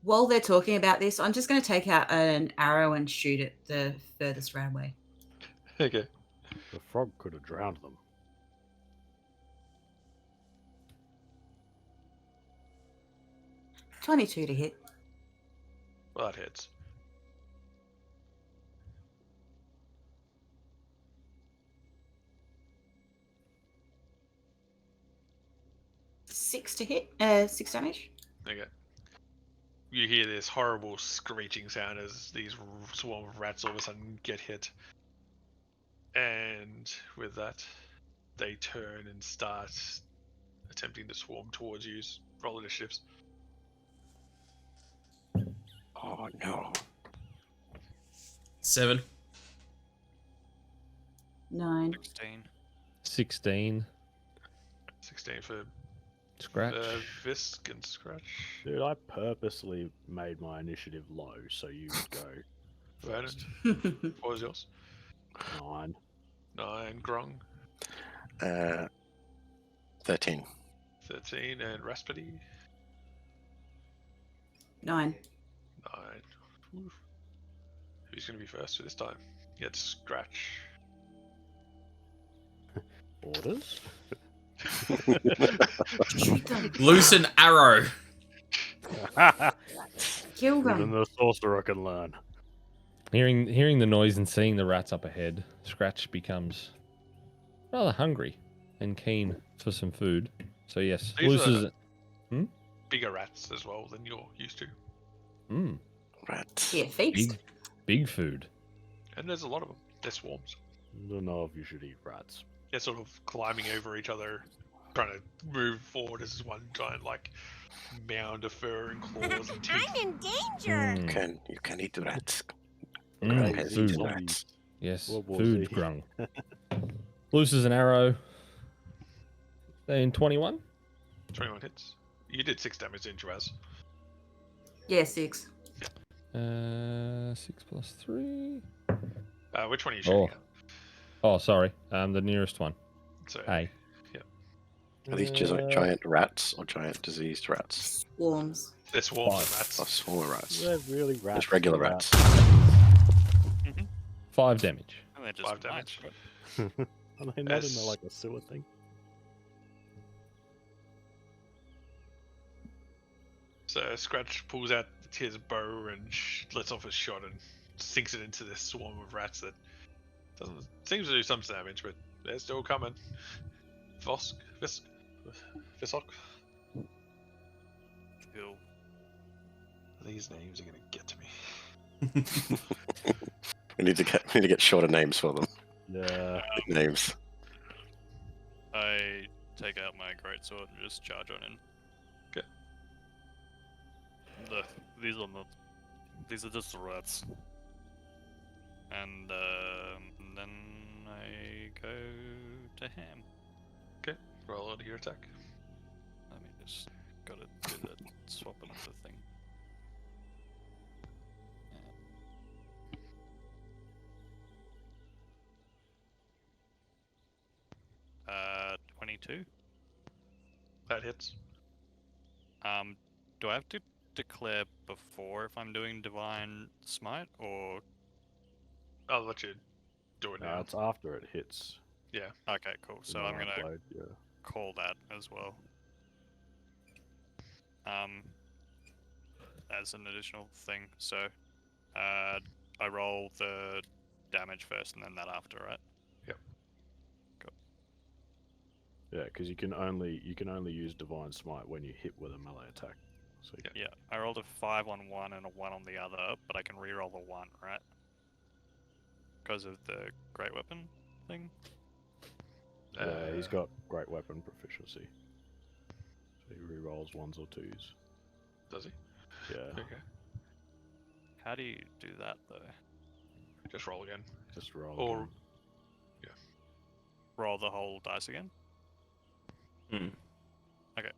While they're talking about this, I'm just going to take out an arrow and shoot it the furthest round way. Okay. The frog could have drowned them. 22 to hit. Well, that hits. Six to hit. 6 damage. Okay. You hear this horrible screeching sound as these swarm of rats all of a sudden get hit. And with that, they turn and start attempting to swarm towards you. Roll initiatives. Oh no. 7. 9. 16. 16. 16 for Scratch. Visk and Scratch. Dude, I purposely made my initiative low so you would go Vernon, first. what was yours? 9. 9. Grong, 13. 13. And Raspity, 9. 9. Oof. Who's going to be first for this time? Get Scratch. Orders? Shoot them. Loose an arrow. Kill Even them. the sorcerer can learn. Hearing the noise and seeing the rats up ahead, Scratch becomes rather hungry and keen for some food. So yes, These looses. Bigger rats as well than you're used to. Rats. Yeah, feast. Big food. And there's a lot of them. They're swarms. I don't know if you should eat rats. They're sort of climbing over each other, trying to move forward as one giant, like, mound of fur and claws and teeth. I'm in danger. You can eat the rats. Mm, Has food. eaten rats. Yes, World War food Z. grung. Looses an arrow. Then 21. 21 hits. You did 6 damage, didn't you, Az? Yeah, 6. 6 plus 3. Which one are you shooting at? Oh, sorry. The nearest one. So, A. Are these giant rats or giant diseased rats? Swarms. they're swarms of Five. rats. Oh, smaller rats. They're really rats. Just regular they're rats. 5 damage. And they're just 5 damage. mice, right? Are they not in like a sewer thing? So Scratch pulls out his bow and lets off a shot and sinks it into this swarm of rats that seems to do some damage, but they're still coming. Visk. Cool. These names are gonna get to me. we need to get shorter names for them. Yeah. Big names. I take out my greatsword and just charge on in. Okay. These are not. These are just rats. And then I go to ham. Roll onto your attack. Let me just gotta do that swapping of the thing. 22. That hits. Do I have to declare before if I'm doing divine smite, or I'll let you do it No, now. it's after it hits. okay, cool. So I'm Divine gonna Blade, yeah. call that as well. As an additional thing. So, I roll the damage first and then that after, right? Yeah, because you can only use Divine Smite when you hit with a melee attack. So Yeah, I rolled a 5 on one and a 1 on the other, but I can re-roll the 1, right? Because of the great weapon thing. yeah, he's got great weapon proficiency. So he rerolls 1s or 2s. Does he? Yeah, Okay. How do you do that though? Just roll again. just roll. Or again. Roll the whole dice again? Hmm. Okay.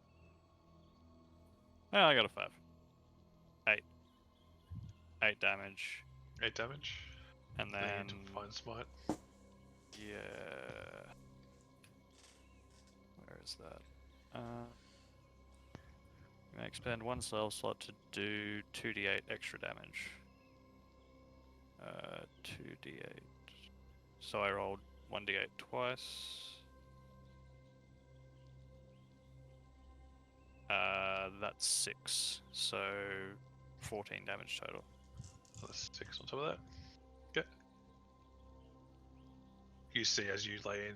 Oh, I got a 5. 8. 8 damage. 8 damage. And Then then Divine Smite. yeah. Where is that? You may expend one spell slot to do 2d8 extra damage. 2d8. So I rolled 1d8 twice. That's 6. So 14 damage total. That's 6 on top of that. Okay. You see as you lay in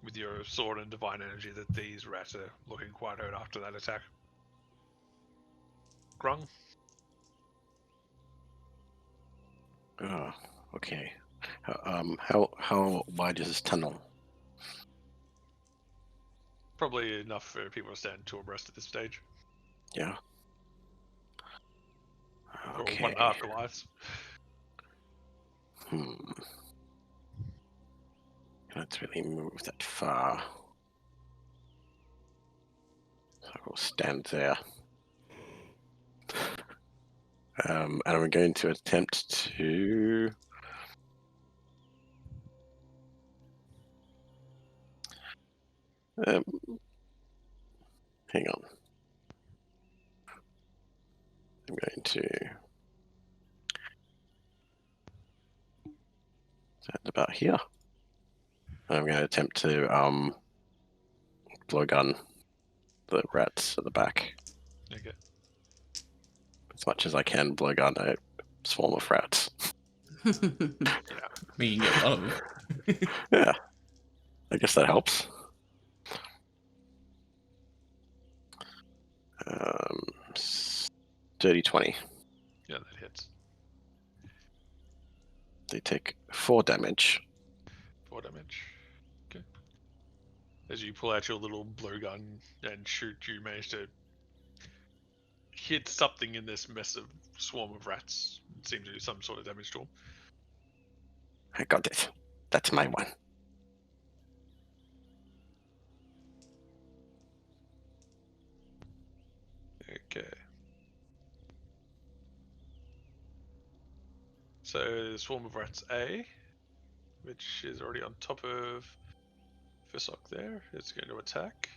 with your sword and divine energy that these rats are looking quite hurt after that attack. Grung? Oh, okay. How wide is this tunnel? Probably enough for people to stand two abreast at this stage. Yeah. Or Okay. 1.5 Goliaths. Can't really move that far. So we'll stand there. And I'm going to attempt to hang on. I'm going to stand about here. I'm going to attempt to blowgun the rats at the back. Okay. As much as I can blowgun a swarm of rats. I mean, you can get one of them. Yeah. I guess that helps. Dirty 20. Yeah, that hits. They take 4 damage. 4 damage. Okay. As you pull out your little blowgun and shoot, you manage to hit something in this massive swarm of rats. It seems to do some sort of damage to them. I got it. That's my one. Okay. So the swarm of rats A, which is already on top of Visok there, it's going to attack.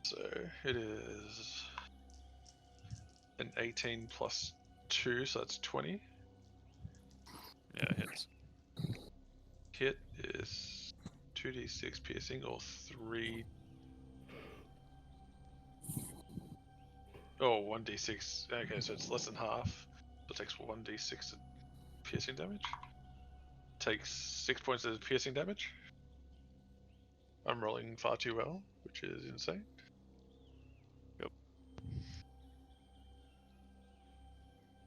So it is an 18 plus 2, so that's 20. Yeah, it hits. Hit is 2d6 piercing or 3. Oh, 1d6. Okay, so it's less than half. So it takes 1d6 of piercing damage. Takes 6 points of piercing damage. I'm rolling far too well, which is insane. Yep.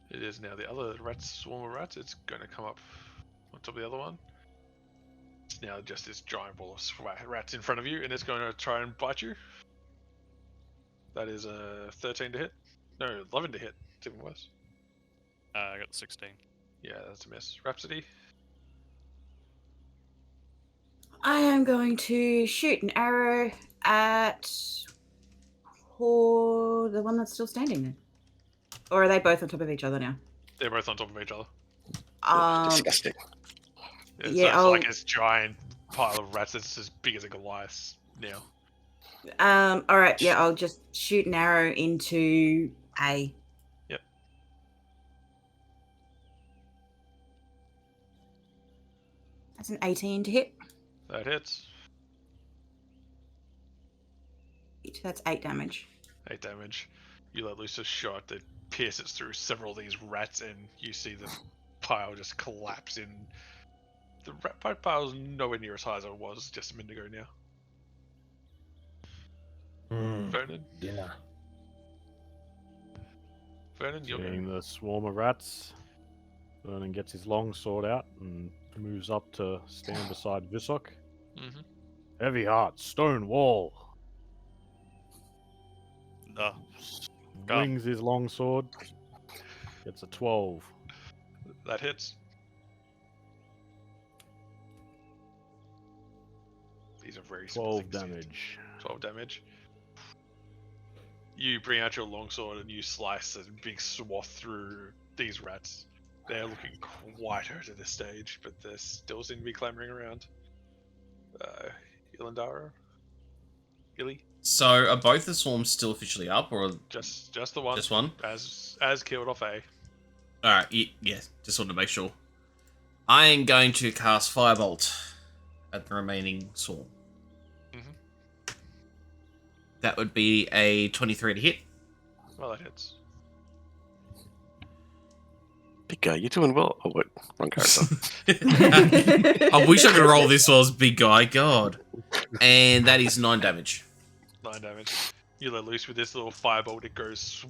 It is now the other rats, swarm of rats. It's going to come up on top of the other one. It's now just this giant ball of rats in front of you, and it's going to try and bite you. That is a 13 to hit. No, 11 to hit. It's even worse. I got the 16. Yeah, that's a miss. Rhapsody. I am going to shoot an arrow at Hoard, the one that's still standing there. Or are they both on top of each other now? They're both on top of each other. Disgusting. It's yeah, so it's like this giant pile of rats that's as big as a Goliath now. All right, yeah, I'll just shoot an arrow into A. Yep. That's an 18 to hit. That hits. That's 8 damage. 8 damage. You let loose a shot that pierces through several of these rats, and you see the pile just collapse in. The rat pile is nowhere near as high as it was just a minute ago now. Vernon? Dinner. Vernon, you're Seeing the swarm of rats, Vernon gets his long sword out and moves up to stand beside Visok. Mm-hmm. Heavy heart, stone wall. No. Swings his long sword. Gets a 12. That hits. These are very small 12 things. damage. 12 damage. You bring out your longsword and you slice a big swath through these rats. They're looking quite hurt at this stage, but they still seem to be clambering around. Ilandara? Illy? So are both the swarms still officially up, or Just the one. just one? As killed off A. Alright, yeah, just wanted to make sure. I am going to cast Firebolt at the remaining swarm. Mhm. That would be a 23 to hit. Well, that hits. Big guy, you're doing well. Oh, wait, wrong character. I wish I could roll this well as big guy, god. And that is 9 damage. 9 damage. You let loose with this little firebolt. It goes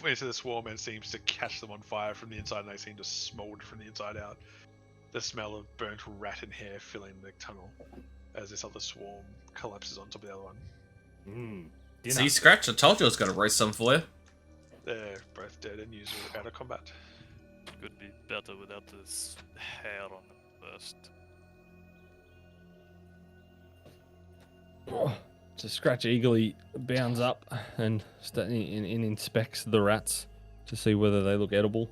into the swarm and seems to catch them on fire from the inside, and they seem to smolder from the inside out. The smell of burnt rat and hair filling the tunnel as this other swarm collapses on top of the other one. See, Scratch, I told you I was going to roast some for you. They're both dead and usually out of combat. Could be better without this hair on the first. So Scratch eagerly bounds up and inspects the rats to see whether they look edible.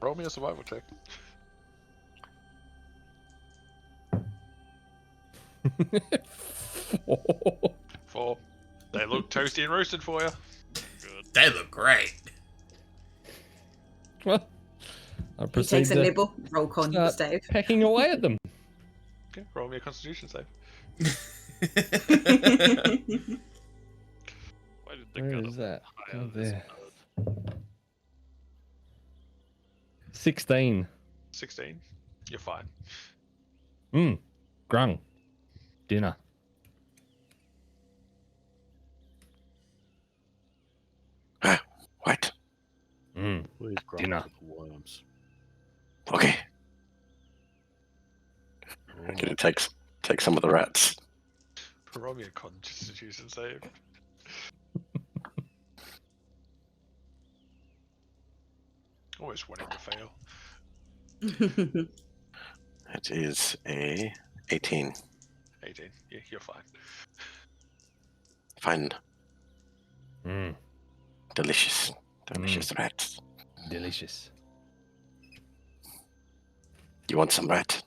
Roll me a survival check. Four. 4. They look toasty and roasted for you. Good. They look great. Well, I He proceed takes a to nibble. Roll con, start Dave. pecking away at them. Okay, roll me a Constitution save. Why did they Where go is that? higher Oh, this there. bird? 16. 16. You're fine. Grung. Dinner. What? Please grab Dinner. the worms. Okay. I'm gonna take some of the rats. Roll me a Constitution save. Always wanting to fail. That is a 18. 18. Yeah, you're fine. Fine. Mm, Delicious. Delicious rats. delicious. You want some rat?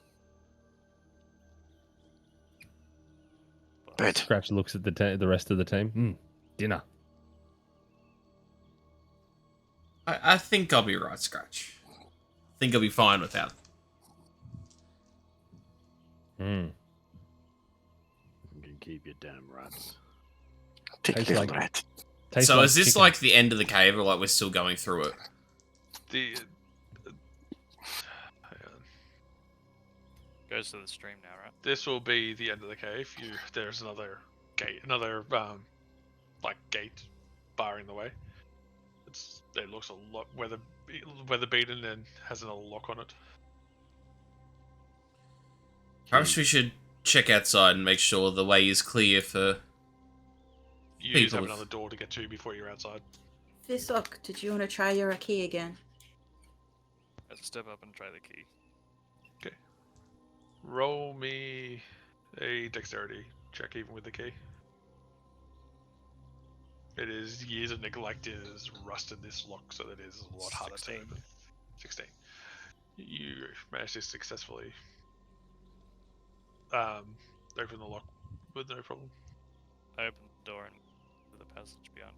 Bird. Scratch looks at the rest of the team. Dinner. I think I'll be right, Scratch. I think I'll be fine without. Mm. You can keep your damn rats. Take a Tastes little like- rat. Tastes So like is this chicken. like the end of the cave, or like we're still going through it? The hang on. Goes to the stream now, right? This will be the end of the cave. There's another gate, another like gate barring the way. It looks a lot weather beaten and has another lock on it. Perhaps we should check outside and make sure the way is clear for. You just have People- another door to get to before you're outside. Fisok, did you want to try your key again? Let's step up and try the key. Roll me a dexterity check, even with the key. It is years of neglect has rusted this lock, so that it is a lot harder 16. to open. 16. You managed to successfully open the lock with no problem. I open the door and the passage beyond.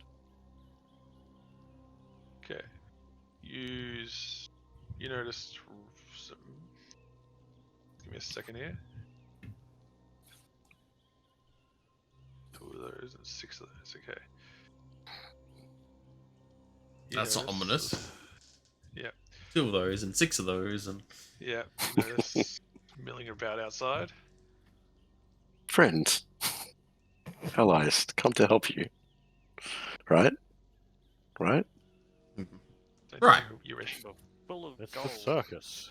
Okay. You noticed. Give me a second here. 2 of those and 6 of those. Okay. You That's not notice- ominous. Yeah. 2 of those and 6 of those and. Yeah. You notice milling about outside. Friends. Allies, come to help you. Right? Right? They Right. know you're ready. Full of It's gold. the circus.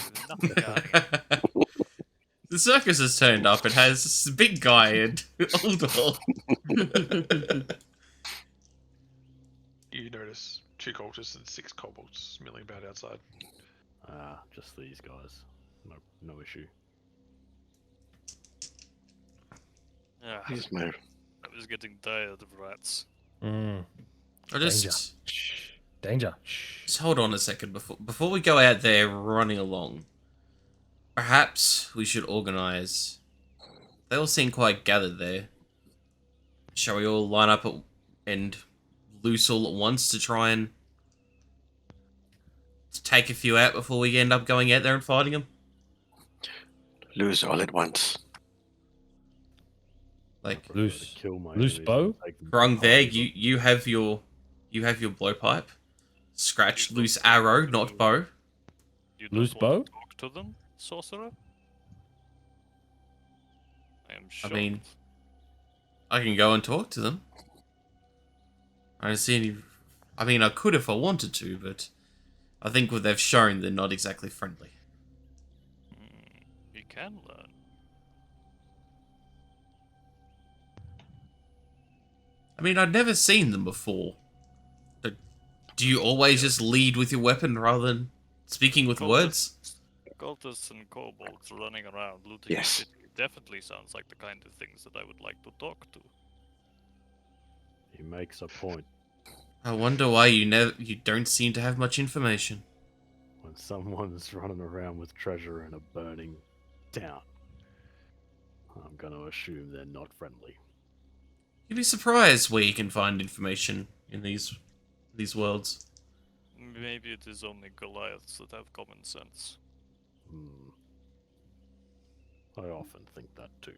With nothing guarding it. The circus has turned up. It has big guy and old. You notice 2 cultists and 6 kobolds milling about outside. Just these guys. No issue. Yeah, Here's my I was getting tired of rats. Mm. I just. Shh. Danger. Shh. Just hold on a second before we go out there running along. Perhaps we should organize. They all seem quite gathered there. Shall we all line up and loose all at once to try and take a few out before we end up going out there and fighting them? Lose all at once. Like Loose Kill my loose enemies bow? and take them Grung there, home. you have your blowpipe. Scratch loose arrow, not bow. You Loose don't want bow? to talk to them, sorcerer? I am I shocked. mean, I can go and talk to them. I don't see any. I mean, I could if I wanted to, but I think what they've shown, they're not exactly friendly. You can learn. I mean, I'd never seen them before. But do you always just lead with your weapon rather than speaking with words? Cultists and kobolds running around looting Yes. the city definitely sounds like the kind of things that I would like to talk to. He makes a point. I wonder why you don't seem to have much information. When someone's running around with treasure in a burning town, I'm going to assume they're not friendly. You'd be surprised where you can find information in these worlds. Maybe it is only Goliaths that have common sense. I often think that too.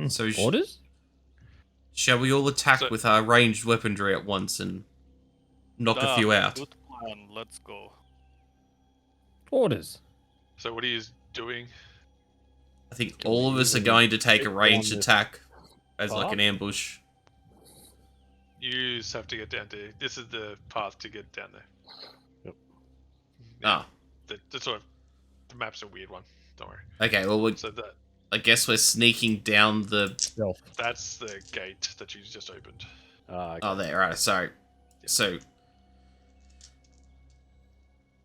So Orders? shall we all attack So- with our ranged weaponry at once and knock a few out? Good plan, let's go. Orders. So what are you doing? I think Can all we of us are even going to take a take ranged down this attack as like path? an ambush. You just have to get down to. This is the path to get down there. Ah, The sort of the map's a weird one. Don't worry. okay. Well, So that I guess we're sneaking down the. Stealth. that's the gate that you just opened. Okay. Oh, there. Right. Sorry. So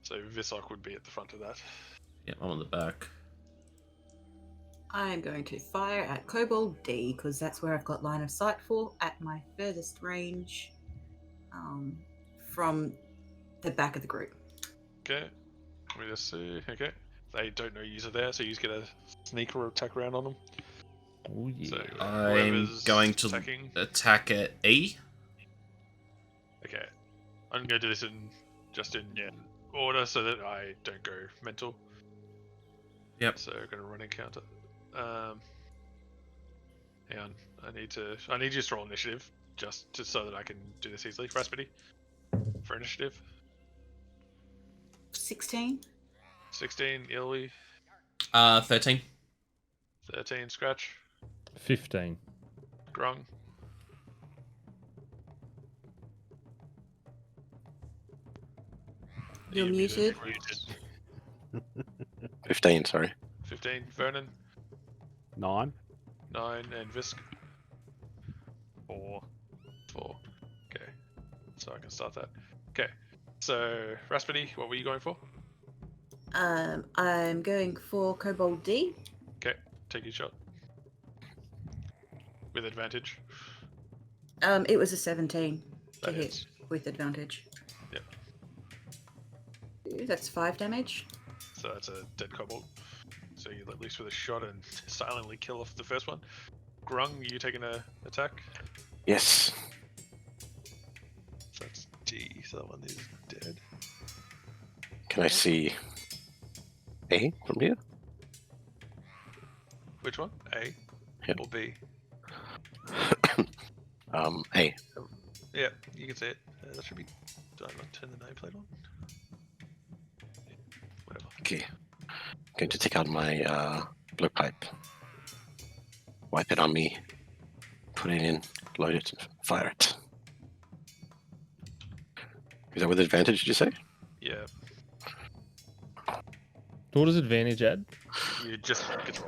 So Visok would be at the front of that. yeah, I'm on the back. I am going to fire at Kobold D because that's where I've got line of sight for at my furthest range from the back of the group. Okay. Let me just see. Okay. They don't know you're there, so you just get a sneaker attack round on them. Oh yeah. So I'm whoever's going to attacking. attack at E. Okay. I'm gonna do this in order so that I don't go mental. Yep. So I'm gonna run and counter. Hang on. I need you to roll initiative so that I can do this easily. Raspity for initiative. 16. 16 Illy, 13. 13 Scratch, 15. Grung, You're muted. 15, sorry. 15 Vernon, 9. 9 and Visk 4. 4. Okay. So I can start that. Okay. So Raspity, what were you going for? I'm going for Kobold D. Okay, take your shot. With advantage. It was a 17 to That hit hits. with advantage. Yep. Ooh, that's 5 damage. So that's a dead kobold. So you let loose with a shot and silently kill off the first one. Grung, you taking a attack? Yes. So that's D, so that one is dead. Can I see A from here? Which one? A Yep. or B? A. Yeah, you can see it. That should be. Do I not turn the nameplate on? Yeah, whatever. Okay. Going to take out my blowpipe. Wipe it on me. Put it in. Load it. Fire it. Is that with advantage, did you say? Yeah, What does advantage add? you just get to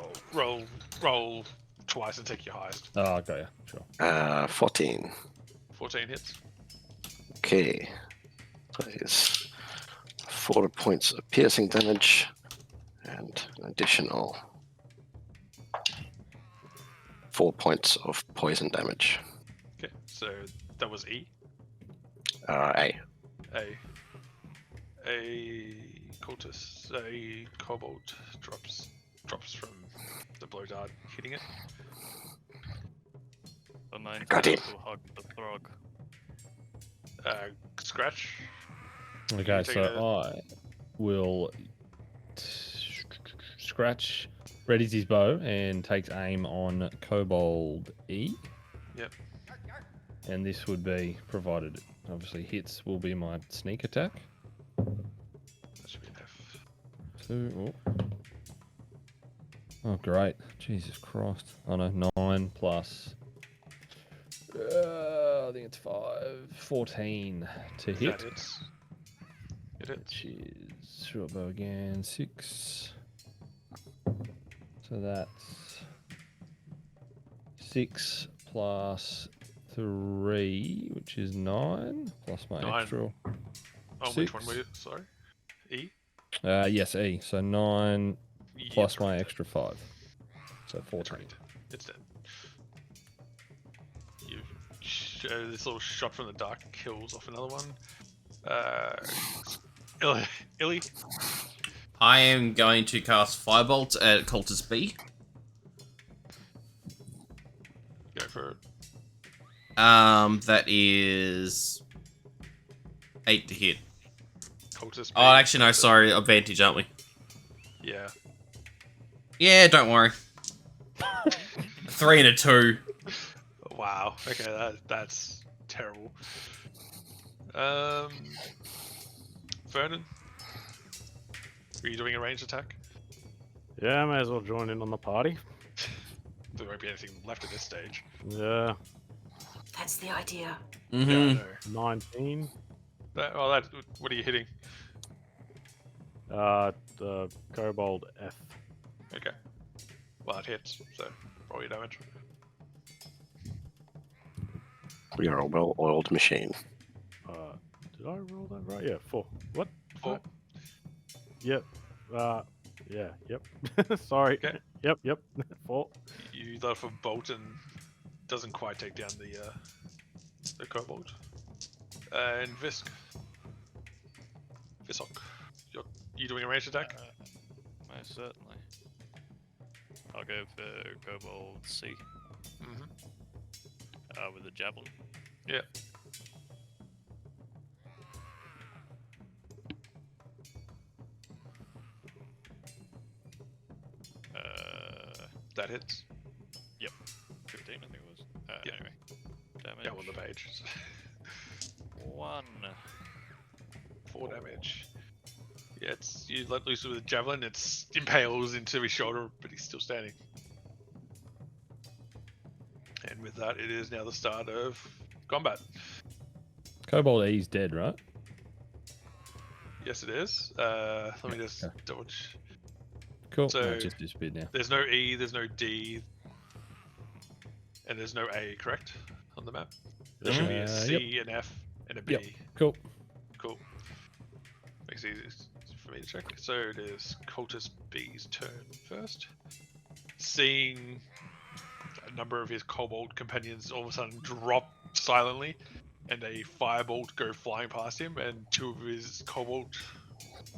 roll twice and take your highest. Oh, got ya. Sure. 14. 14 hits. Okay. That is 4 points of piercing damage and an additional 4 points of poison damage. Okay, so that was E. A. A cultist, a kobold drops from the blow dart, hitting it. But mine Got him. will hug the frog. Scratch. Okay, You take so I will Scratch readies his bow and takes aim on Kobold E. Yep. And this would be, provided it obviously hits, will be my sneak attack. That should be enough. 2. Oh, great. Jesus Christ. Oh no, 9 plus. I think it's 5. 14 to hit. That hits. It hits. Which is short bow again. 6. So that's 6 plus 3, which is 9, plus my 9. extra. Oh, which one were you? Sorry? E? Yes, E. So 9 plus Yep. my extra 5. So It's 14. right. It's dead. You this little shot from the dark kills off another one. Illy. I am going to cast Firebolt at Cultist B. Go for it. That is 8 to hit. Cultist. Oh, actually, no, sorry, advantage, aren't we? Yeah. Yeah, don't worry. 3 and a 2. Wow. Okay, that's terrible. Vernon, are you doing a ranged attack? Yeah, I may as well join in on the party. There won't be anything left at this stage. Yeah, That's the idea. Mm-hmm. Yeah, no. 19. What are you hitting? The Kobold F. Okay. Well, it hits, so roll your damage. We are a well-oiled machine. Did I roll that right? Yeah, 4. What? 4. Yep. Yeah, yep. Sorry. Okay. Yep. 4. You let off a bolt and doesn't quite take down the kobold. And Visok, you doing a ranged attack? Most certainly. I'll go for Kobold C Mm-hmm. with a javelin. Yeah. That hits. 15, I think it was. Yeah. Anyway. Damage. Yeah, on the page. 1. 4 damage. Yeah, you let loose with a javelin, it impales into his shoulder, but he's still standing. And with that, it is now the start of combat. Kobold E's dead, right? Yes, it is. Let me just Okay. double. Cool. So- No, it just disappeared now. There's no E, there's no D, and there's no A, correct? On the map? There should be a C, an F, and a B. Yep. Cool. Cool. Makes it easy for me to check. So it is Cultist B's turn first. Seeing a number of his kobold companions all of a sudden drop silently, and a firebolt go flying past him, and 2 of his kobold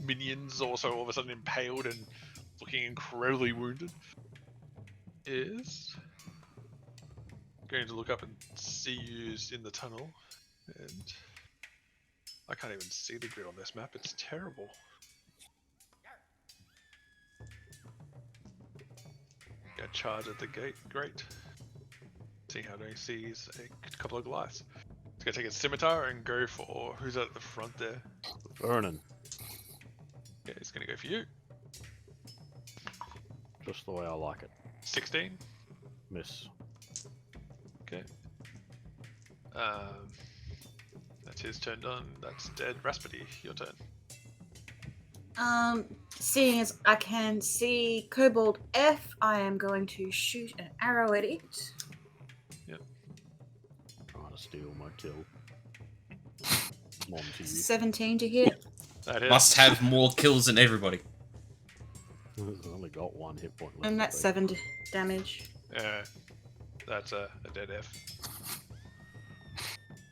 minions also all of a sudden impaled and looking incredibly wounded, is going to look up and see you in the tunnel, and I can't even see the grid on this map, it's terrible. Get charge at the gate, great. See how he sees a couple of Goliaths. He's gonna take a scimitar and go for who's at the front there. Vernon. Yeah, he's gonna go for you. Just the way I like it. 16. Miss. Okay. That's his turn done. That's dead. Raspity, your turn. Seeing as I can see Kobold F, I am going to shoot an arrow at it. Trying to steal my kill. Mom to you. 17 to hit. That is. Must have more kills than everybody. I've only got 1 hit point left. And that's I think. 7 damage. That's a dead F.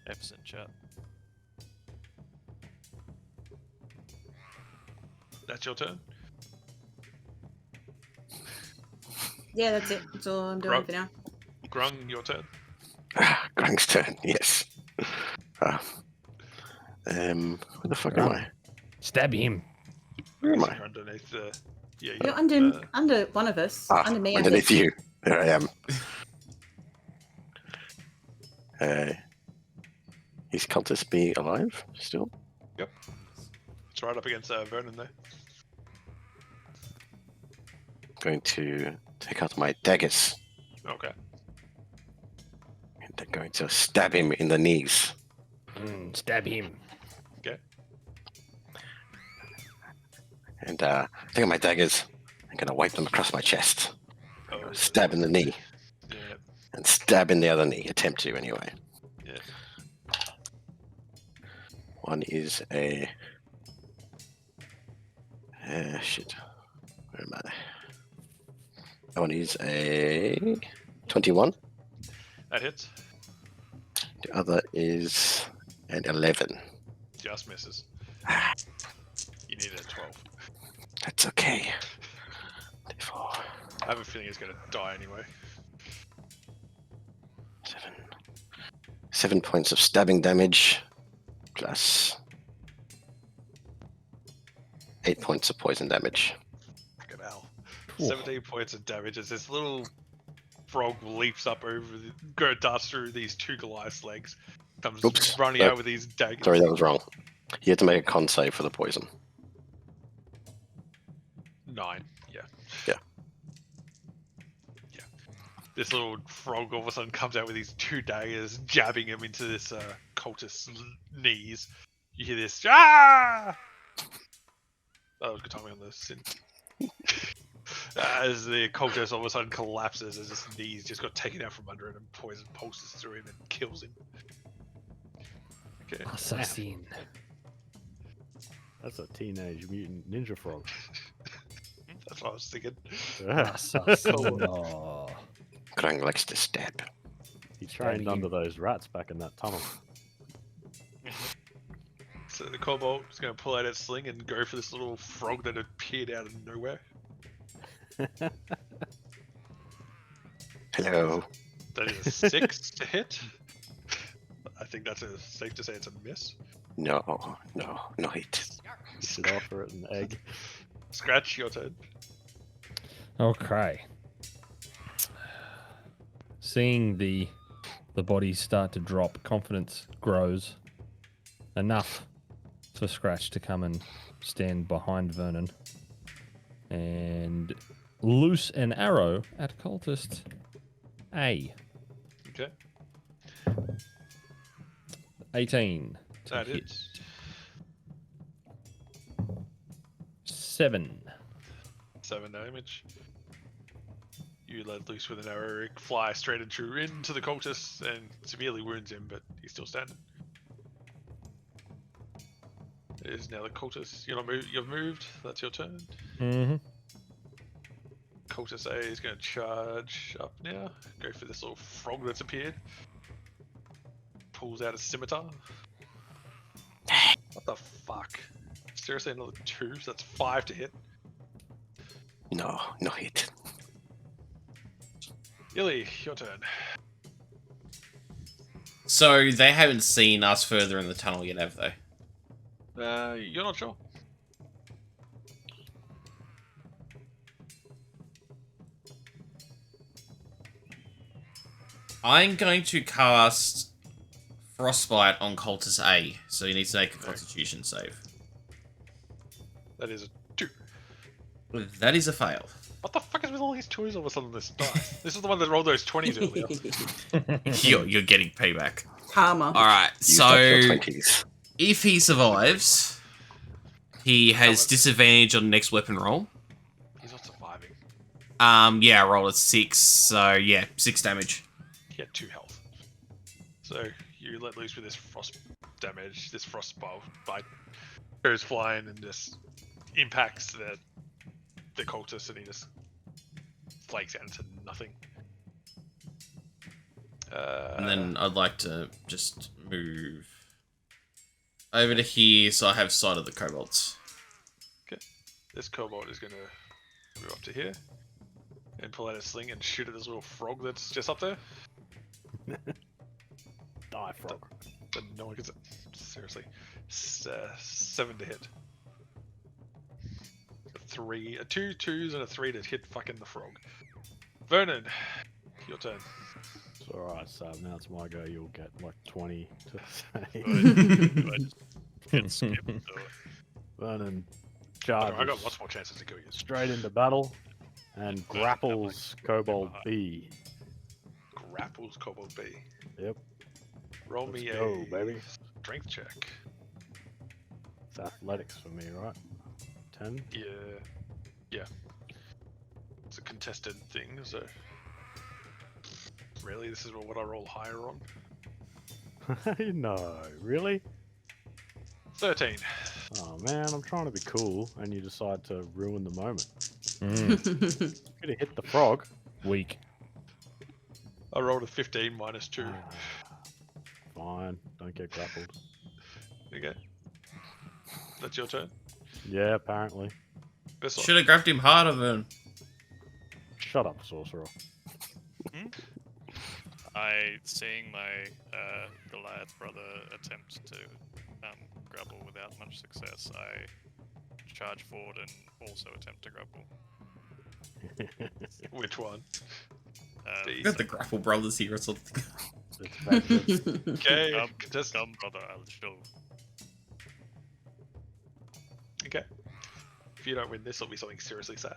F's in chat. That's your turn. Yeah, that's it. That's all I'm doing Right. for now. Grung, your turn. Grung's turn, yes. Where the fuck am I? Stab him. Where am I? You're underneath the. Yeah, You're yeah. under one of us. Under me. Underneath you. There I am. Is Cultist be alive still? It's right up against Vernon there. Going to take out my daggers. Okay. And they're going to stab him in the knees. Stab him. And take out my daggers. I'm going to wipe them across my chest. Oh, Stab in the knee. yeah. And stab in the other knee. Attempt to, anyway. Yeah. One is a... shit. Where am I? That one is a 21. That hits. The other is an 11. Just misses. You need a 12. That's okay. 4, I have a feeling he's going to die anyway. 7 points of stabbing damage, plus 8 points of poison damage. Fucking hell. Ooh. 17 points of damage as this little frog leaps up over darts through these two Goliath's legs. Comes Oops. running out with these daggers. Sorry, that was wrong. You had to make a con save for the poison. 9. Yeah. Yeah. Yeah. This little frog all of a sudden comes out with these two daggers, jabbing him into this cultist's knees. You hear this, ah! That was good timing on the synth. As the cultist all of a sudden collapses as his knees just got taken out from under him and poison pulses through him and kills him. Okay. Assassin. That's a teenage mutant ninja frog. That's what I was thinking. Assassin. Oh. Grung likes to stab. He trained under those rats back in that tunnel. So the kobold is going to pull out its sling and go for this little frog that appeared out of nowhere. Hello. That is a 6 to hit. I think that's safe to say it's a miss. No hit. You should offer it an egg. Scratch, your turn. Okay. Seeing the bodies start to drop, confidence grows enough for Scratch to come and stand behind Vernon and loose an arrow at cultist A. Okay. 18. to That hit. is 7. 7 damage. You let loose with an arrow, it flies straight into the cultist and severely wounds him, but he's still standing. It is now the cultist. You've moved. That's your turn. Mm-hmm. Cultist A is going to charge up now. Go for this little frog that's appeared. Pulls out a scimitar. What the fuck? Seriously, another 2, so that's 5 to hit. No hit. Illy, your turn. So they haven't seen us further in the tunnel yet, have they? You're not sure? I'm going to cast Frostbite on Cultist A, so he needs to make a Constitution save. That is a 2. That is a fail. What the fuck is with all these 2s all of a sudden on this dice? This is the one that rolled those 20s earlier. You're getting payback. Karma. Alright, Use up your so 20s. if he survives, he has disadvantage on the next weapon roll. He's not surviving. Yeah, I rolled a 6, so yeah, 6 damage. He had 2 health. So you let loose with this frost damage. This frostbite goes flying and just impacts the cultist, and he just flakes out into nothing. And then I'd like to just move over to here so I have sight of the kobolds. Okay. This kobold is going to move up to here and pull out a sling and shoot at this little frog that's just up there. Die, frog. But no one gets it. Seriously. 7 to hit. A 2 2s and a 3 to hit fucking the frog. Vernon, your turn. It's alright, Sab. Now it's my go. You'll get like 20 to say. Get skipped to it. Vernon I charges got lots more chances to kill you. straight into battle and grapples Kobold B. Grapples Kobold B. Yep. Roll Let's me go, a baby. strength check. It's athletics for me, right? 10? Yeah. It's a contested thing, so... Really? This is what I roll higher on? No, really? 13. Oh man, I'm trying to be cool and you decide to ruin the moment. Could have hit the frog. Weak. I rolled a 15 minus 2. Fine, don't get grappled. Okay. That's your turn. Yeah, apparently. This one. Should have grabbed him harder, Vern. Shut up, sorcerer. Seeing my Goliath brother attempt to grapple without much success, I charge forward and also attempt to grapple. Which one? We got the Grapple Brothers here or something. It's vengeance. Okay. Contest. Come, brother, I'll show. Okay. If you don't win this, it'll be something seriously sad.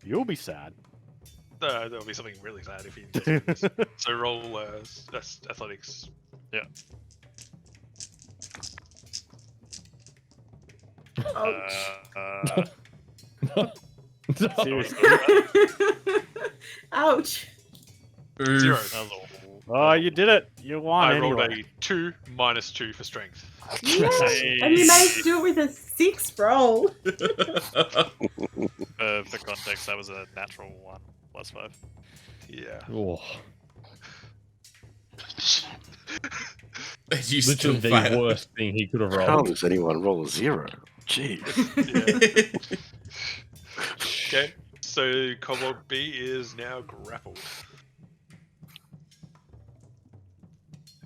You'll be sad. No, there'll be something really sad if you don't win this. So roll athletics. Yeah. Seriously. Ouch. 0. Oh, you did it. You won I rolled anyway. a 2 minus 2 for strength. Yes. And you managed to do it with a 6 roll. For context, that was a natural 1 plus 5. Yeah. Oh, You still literally the fail. worst thing he could have How rolled. does anyone roll a 0? Jeez. Okay. So Kobold B is now grappled.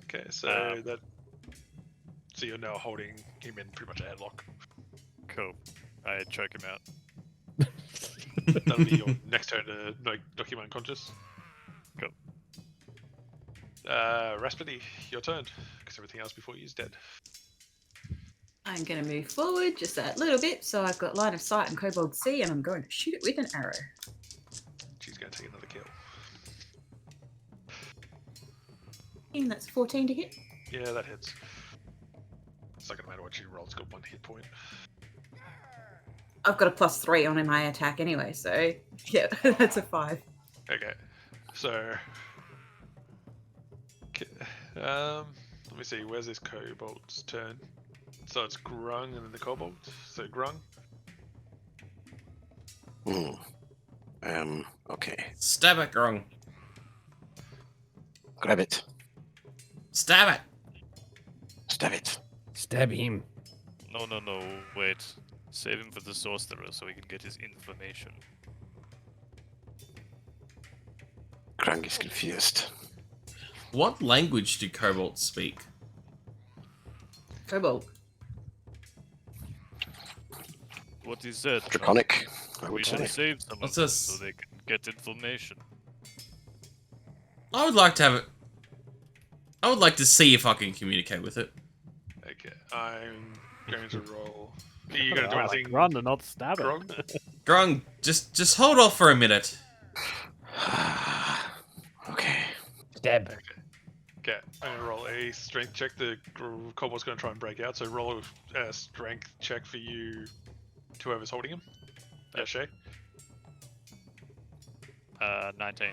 Okay, so so you're now holding him in pretty much a headlock. Cool. I choke him out. That'll be your next turn to knock him unconscious. Cool. Raspity, your turn, because everything else before you is dead. I'm going to move forward just a little bit, so I've got line of sight on Kobold C, and I'm going to shoot it with an arrow. She's going to take another kill. And that's 14 to hit. Yeah, that hits. It's not going to matter what she rolls, it's got 1 hit point. I've got a +3 on my attack anyway, so yeah, that's a 5. Okay, so... let me see, where's this Kobold's turn? So it's Grung and then the Kobold. So Grung. Okay. Stab it, Grung. Grab it. Stab it. Stab it. Stab him. No, wait. Save him for the sorcerer so he can get his information. Krang is confused. What language do kobolds speak? Kobold. What is that? Draconic, I We would should say. save some What's of them this? so they can get information. I would like to have it. I would like to see if I can communicate with it. Okay, I'm going to roll. Are you going to do anything? Run and not stab it. Grung? Grung, just hold off for a minute. Okay. Stab. Okay, I'm going to roll a strength check. The Kobold's going to try and break out, so roll a strength check for you, whoever's holding him. Shay. 19.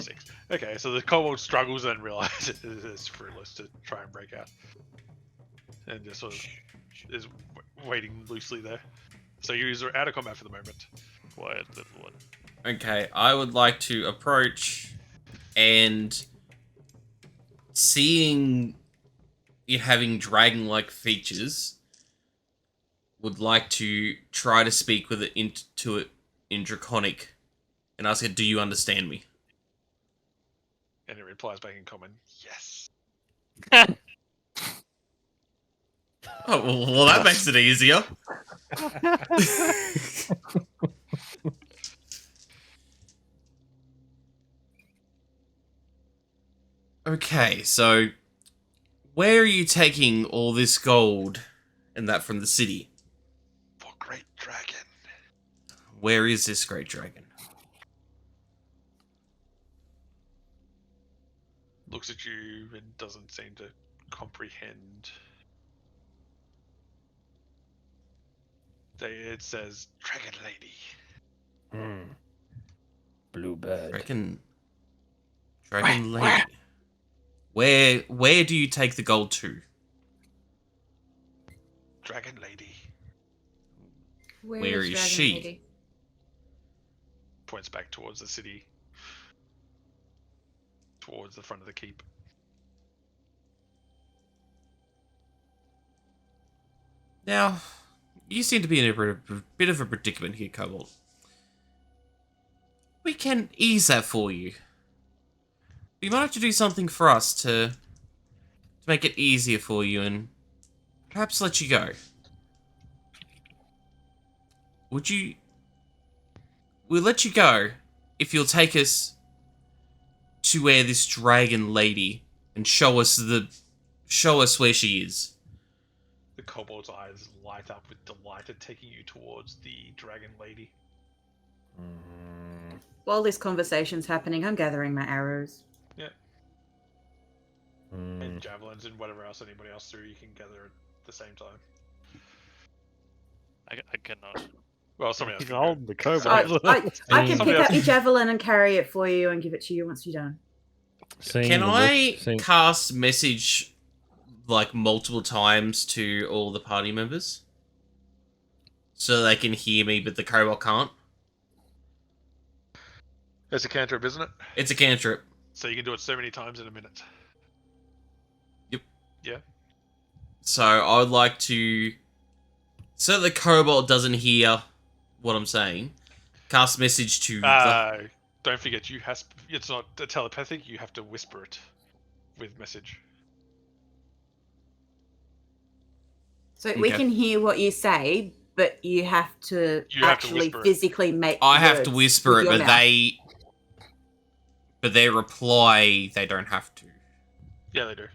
6. Okay, so the Kobold struggles and realizes it's fruitless to try and break out. And just sort of is waiting loosely there. So you're out of combat for the moment. Quiet little one. Okay, I would like to approach and seeing it having dragon-like features, would like to try to speak with it in Draconic and ask it, "Do you understand me?" And it replies back in common, yes. Oh, well, that makes it easier. Okay, so where are you taking all this gold and that from the city? For Great Dragon. Where is this great dragon? Looks at you and doesn't seem to comprehend. It says, Dragon Lady. Bluebird. Dragon Lady. Where do you take the gold to? Dragon Lady. Where is Dragon she? Lady? Points back towards the city. Towards the front of the keep. Now, you seem to be in a bit of a predicament here, Kobold. We can ease that for you. We might have to do something for us to make it easier for you and perhaps let you go. We'll let you go if you'll take us to where this dragon lady and show us where she is. The kobold's eyes light up with delight at taking you towards the dragon lady. While this conversation's happening, I'm gathering my arrows. Yeah. And javelins and whatever else anybody else threw, you can gather at the same time. I cannot. Well, somebody else He's can holding the go. kobold. I can Somebody pick else- up your javelin and carry it for you and give it to you once you're done. Can I cast message like multiple times to all the party members? So they can hear me, but the kobold can't? It's a cantrip, isn't it? It's a cantrip. So you can do it so many times in a minute. Yep. Yeah. So I would like to... So the kobold doesn't hear what I'm saying, cast message to the... Don't forget, it's not telepathic, you have to whisper it with message. So we Okay. can hear what you say, but you have to You have to actually whisper it. physically make I have to words whisper with it, your but mouth. But their reply, they don't have to. Yeah, they do.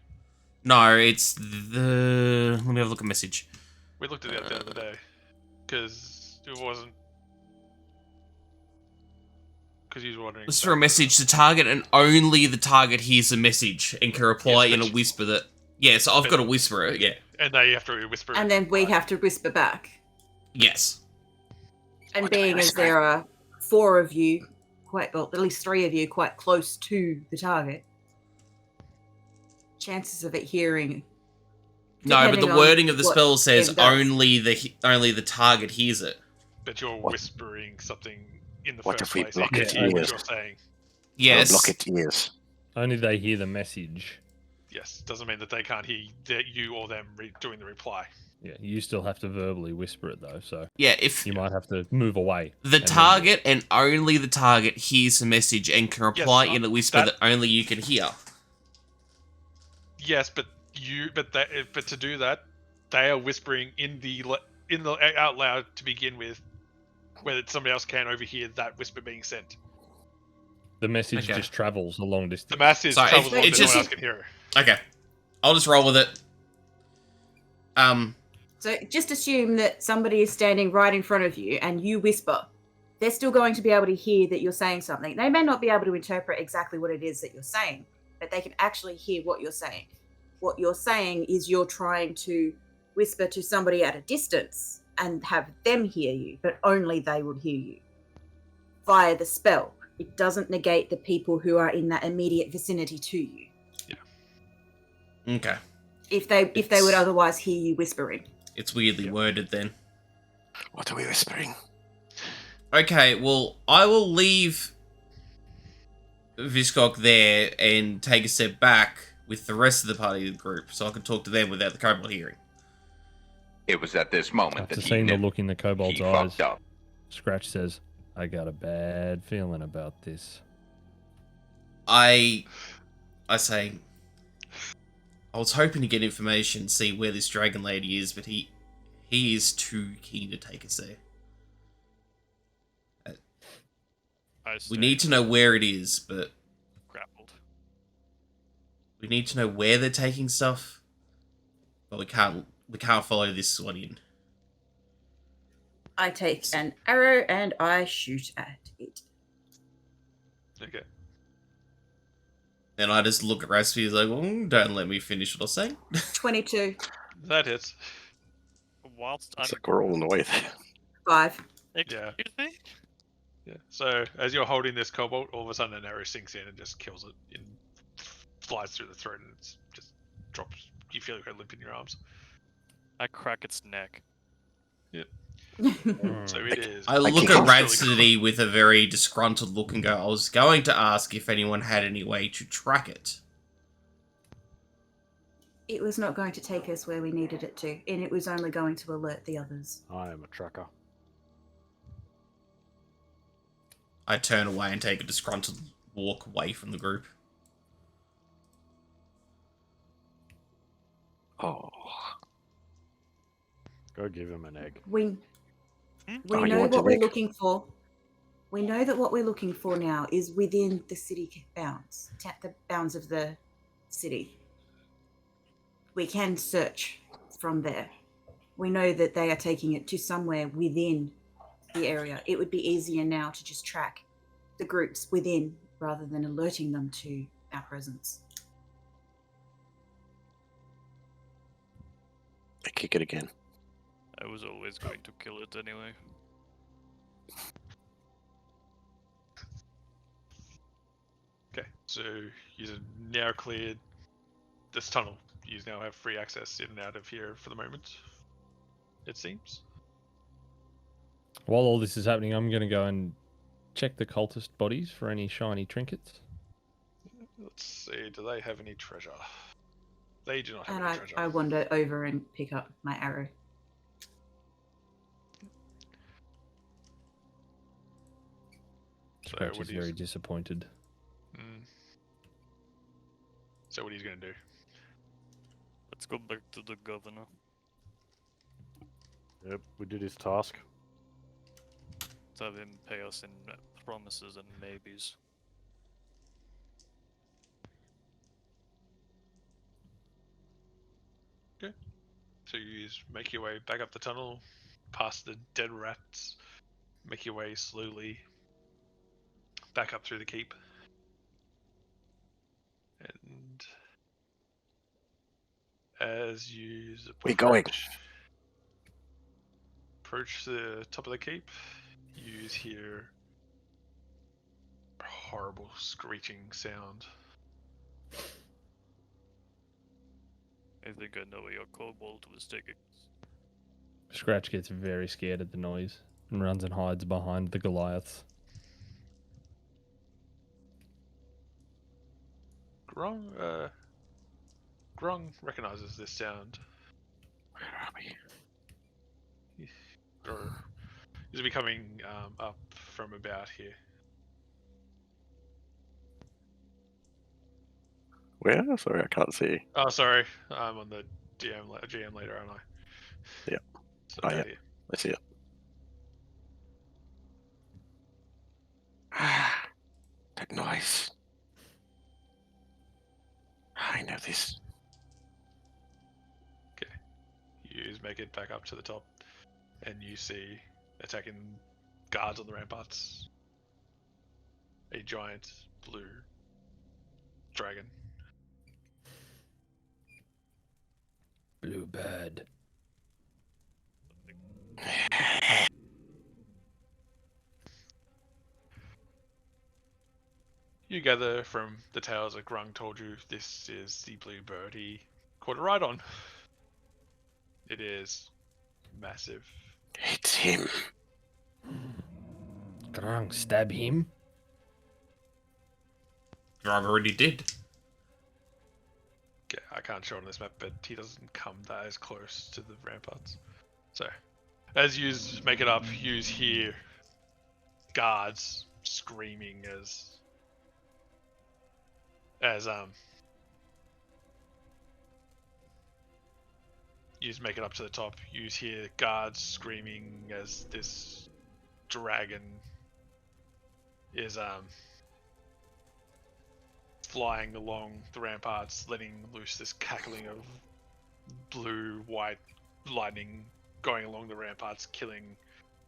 No, it's the... Let me have a look at message. We looked at it the other day. Because it wasn't... Because he was wondering... Let's throw a message to target, and only the target hears the message and can reply Yes, in a but- whisper that... Yeah, so I've got to whisper it, yeah. And they have to whisper And it. then we have to whisper back. Yes. And What do we being as whisper? there are 4 of you, at least 3 of you, quite close to the target, chances of it hearing. No, but the depending on wording of the what spell says it does. only the target hears it. But you're What- whispering something in the What first if we place. block They its can hear what ears? you're saying. Yes. Block its ears. Only they hear the message. Yes, doesn't mean that they can't hear you or them doing the reply. Yeah, you still have to verbally whisper it though, so Yeah, if you might have to move away. the and then- target and only the target hears the message and can reply Yes, in a whisper that- that only you can hear. Yes, but to do that, they are whispering in the out loud to begin with, where somebody else can overhear that whisper being sent. The message Okay. just travels a long The distance. message Sorry, travels along it's so no one just- else can hear it. Okay. I'll just roll with it. So just assume that somebody is standing right in front of you and you whisper. They're still going to be able to hear that you're saying something. They may not be able to interpret exactly what it is that you're saying, but they can actually hear what you're saying. What you're saying is you're trying to whisper to somebody at a distance and have them hear you, but only they would hear you via the spell. It doesn't negate the people who are in that immediate vicinity to you. Okay. If they would otherwise hear you whispering. It's weirdly worded then. What are we whispering? Okay, well, I will leave Viscok there and take a step back with the rest of the party of the group so I can talk to them without the kobold hearing. It was at this moment After that he seeing the knew look in the kobold's he eyes, fucked up. Scratch says, I got a bad feeling about this. I say, I was hoping to get information, see where this dragon lady is, but he is too keen to take us there. I We stay need to know where it is, but grappled. we need to know where they're taking stuff. But we can't follow this one in. I take an arrow and I shoot at it. Okay. And I just look at Raspy like, well, don't let me finish what I was saying. 22. That hits. Whilst I'm It's like we're all in the way there. 5. Yeah. excuse me? Yeah. So as you're holding this cobalt, all of a sudden an arrow sinks in and just kills it. And flies through the throat and it's just drops. You feel like a limp in your arms. I crack its neck. So it is. I I look can at come- Rhapsody with a very disgruntled look and go, I was going to ask if anyone had any way to track it. It was not going to take us where we needed it to, and it was only going to alert the others. I am a tracker. I turn away and take a disgruntled walk away from the group. Oh, Go give him an egg. We Oh, you know want what to we're make- looking for. We know that what we're looking for now is within the city bounds, the bounds of the city. We can search from there. We know that they are taking it to somewhere within the area. It would be easier now to just track the groups within rather than alerting them to our presence. I kick it again. I was always going to kill it anyway. Okay, so you've now cleared this tunnel. You now have free access in and out of here for the moment. It seems. While all this is happening, I'm going to go and check the cultist bodies for any shiny trinkets. Let's see. Do they have any treasure? They do not have And any treasure. I wander over and pick up my arrow. So Scratch what is do you- very disappointed. So what he's gonna do? Let's go back to the governor. Yep, we did his task. Let's have him pay us in promises and maybes. So you just make your way back up the tunnel, past the dead rats, make your way slowly back up through the keep. And as you We going. approach the top of the keep, you hear a horrible screeching sound. I think I know where your kobold was taking. Scratch gets very scared at the noise and runs and hides behind the Goliaths. Grong recognizes this sound. Where are we? Or is be coming up from about here. Where? Sorry, I can't see. Oh, sorry. I'm on the GM later, aren't I? Yeah. So Oh, down yeah. here. I see it. Ah, that noise. I know this. You just make it back up to the top, and you see attacking guards on the ramparts. A giant blue dragon. Blue bird. You gather from the tales that Grung told you this is the blue bird he caught a ride on. It is massive. It's him. Grung, stab him. Grog already did. Yeah, I can't show on this map, but he doesn't come that as close to the ramparts. So, as you make it up, you hear guards screaming as you make it up to the top. You hear guards screaming as this dragon is flying along the ramparts, letting loose this cackling of blue-white lightning going along the ramparts, killing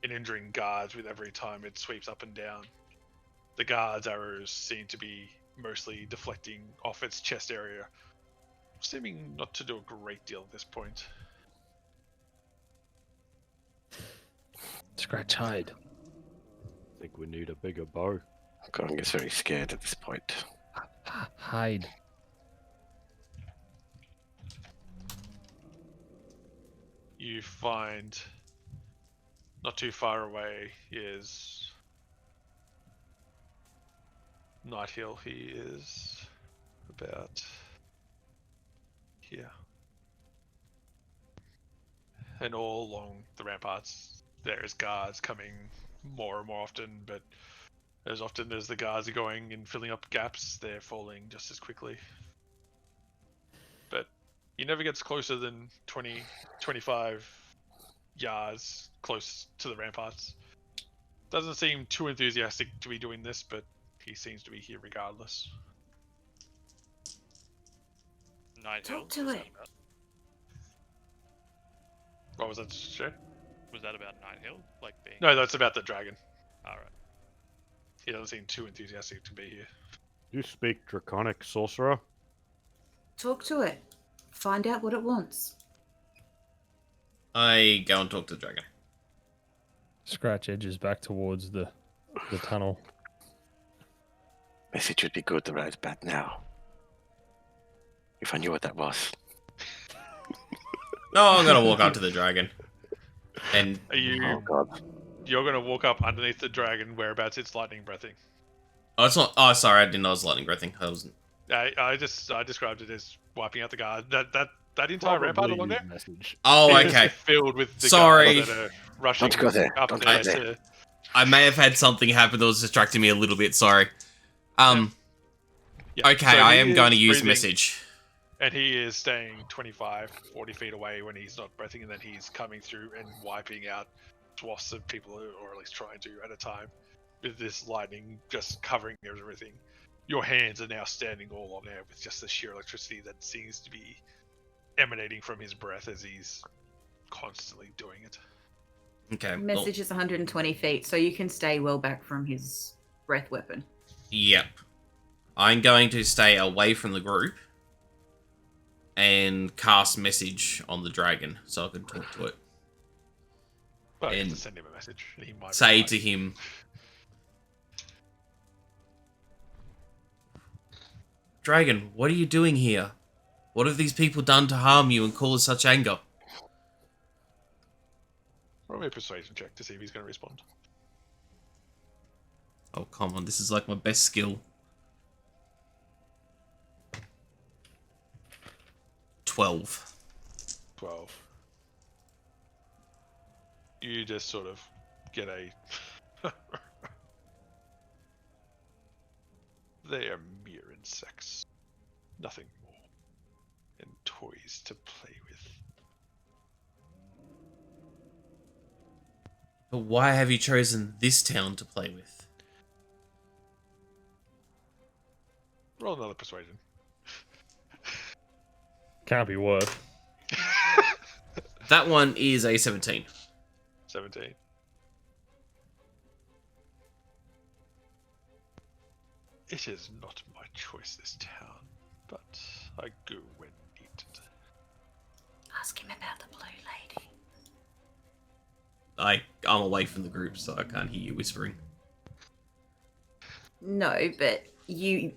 and injuring guards with every time it sweeps up and down. The guards' arrows seem to be mostly deflecting off its chest area, seeming not to do a great deal at this point. Scratch hide. I think we need a bigger bow. Gong is very scared at this point. Hide. You find not too far away is Night Hill. He is about here. And all along the ramparts there is guards coming more and more often, but as often as the guards are going and filling up gaps, they're falling just as quickly. But he never gets closer than 20, 25 yards close to the ramparts. Doesn't seem too enthusiastic to be doing this, but he seems to be here regardless. Night Hill. Talk to was it. that about- What was that, Shay? Was that about Night Hill? Like being... No, that's about the dragon. Alright. He doesn't seem too enthusiastic to be here. You speak Draconic, sorcerer? Talk to it. Find out what it wants. I go and talk to the dragon. Scratch edges back towards the tunnel. Message would be good, the road's bad now. If I knew what that was. No, I'm gonna walk up to the dragon. And Are you? Oh god. You're gonna walk up underneath the dragon, whereabouts it's lightning breathing. oh, it's not. Oh, sorry, I didn't know it was lightning breathing. I wasn't. I described it as wiping out the guard. That entire rampart along there. Message. Oh, is okay. Filled with the Sorry. guards that are rushing Don't go there. up Don't there. go there. To, I may have had something happen that was distracting me a little bit. Sorry. yeah, Okay, so I he am going to is use breathing, message. and he is staying 25, 40 feet away when he's not breathing, and then he's coming through and wiping out swaths of people, or at least trying to at a time, with this lightning just covering everything. Your hands are now standing all on air with just the sheer electricity that seems to be emanating from his breath as he's constantly doing it. Okay. well, Message is 120 feet, so you can stay well back from his breath weapon. Yep. I'm going to stay away from the group and cast message on the dragon so I can talk to it. But you have And to send him a message. And he might Say reply. to him, Dragon, what are you doing here? What have these people done to harm you and cause such anger? Roll me a persuasion check to see if he's going to respond. Oh, come on, this is like my best skill. 12. 12. You just sort of get a... They are mere insects. Nothing more. And toys to play with. But why have you chosen this town to play with? Roll another persuasion. Can't be worth. That one is a 17. 17. It is not my choice, this town, but I go when needed. Ask him about the blue lady. I'm away from the group, so I can't hear you whispering. No, but you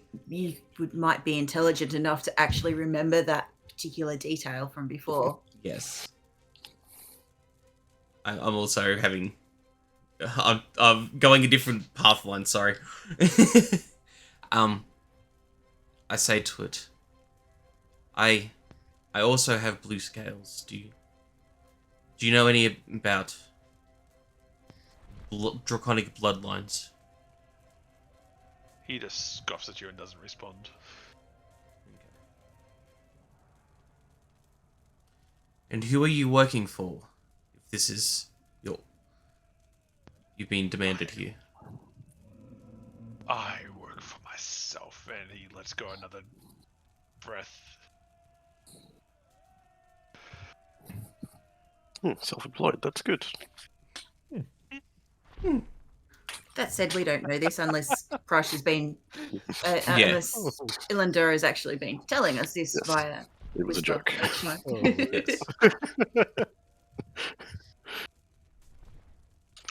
might be intelligent enough to actually remember that particular detail from before. Yes. I'm also having... I'm going a different path line, sorry. I say to it, I also have blue scales. Do you know any about draconic bloodlines? He just scoffs at you and doesn't respond. And who are you working for? If this is you've been demanded here. I work for myself, and he lets go another breath. Self-employed. That's good. That said, we don't know this unless Crush has been, Yeah. unless Ilandura has actually been telling us this Yes. via. It was a whisper joke. each time. Yes.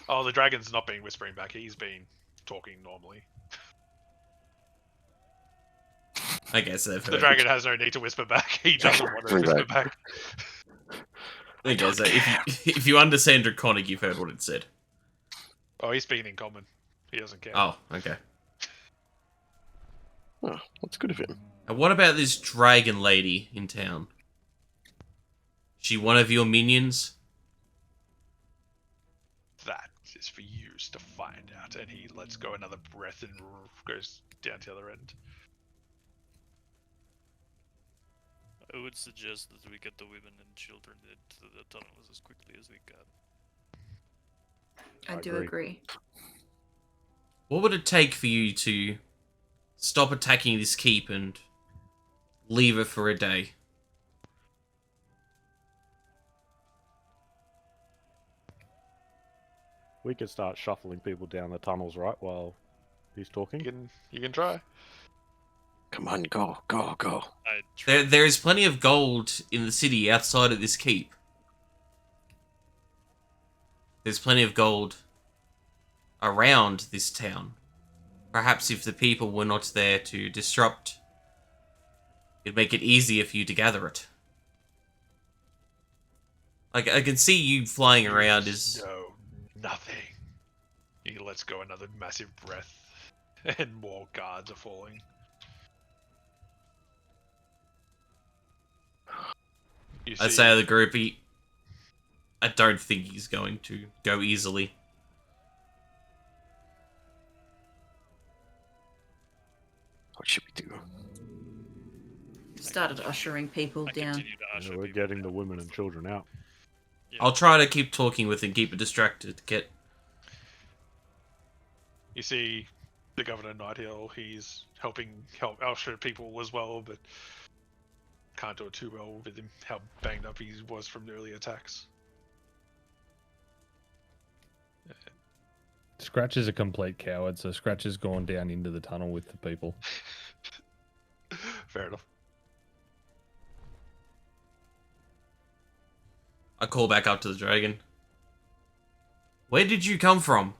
Oh, the dragon's not been whispering back. He's been talking normally. I guess they've The heard. dragon has no need to whisper back. He doesn't want to Bring whisper back. back. I guess if you understand Draconic, you've heard what it said. Oh, he's speaking in common. He doesn't care. Oh, okay. Oh, that's good of him. And what about this dragon lady in town? She one of your minions? That is for you to find out. And he lets go another breath and goes down to the other end. I would suggest that we get the women and children into the tunnels as quickly as we can. I do agree. What would it take for you to stop attacking this keep and leave it for a day? We could start shuffling people down the tunnels, right, while he's talking. You can try. Come on, go, go, go. There is plenty of gold in the city outside of this keep. There's plenty of gold around this town. Perhaps if the people were not there to disrupt, it'd make it easier for you to gather it. Like, I can see you flying around as... No, nothing. He lets go another massive breath, and more guards are falling. I'd say the group, I don't think he's going to go easily. What should we do? Started ushering people I down. continue to usher We're people getting the down. women and children out. Yeah. I'll try to keep talking with him, keep it distracted, You see the Governor Nighthill, he's help usher people as well, but can't do it too well with him, how banged up he was from the early attacks. Scratch is a complete coward, so Scratch has gone down into the tunnel with the people. Fair enough. I call back up to the dragon. Where did you come from?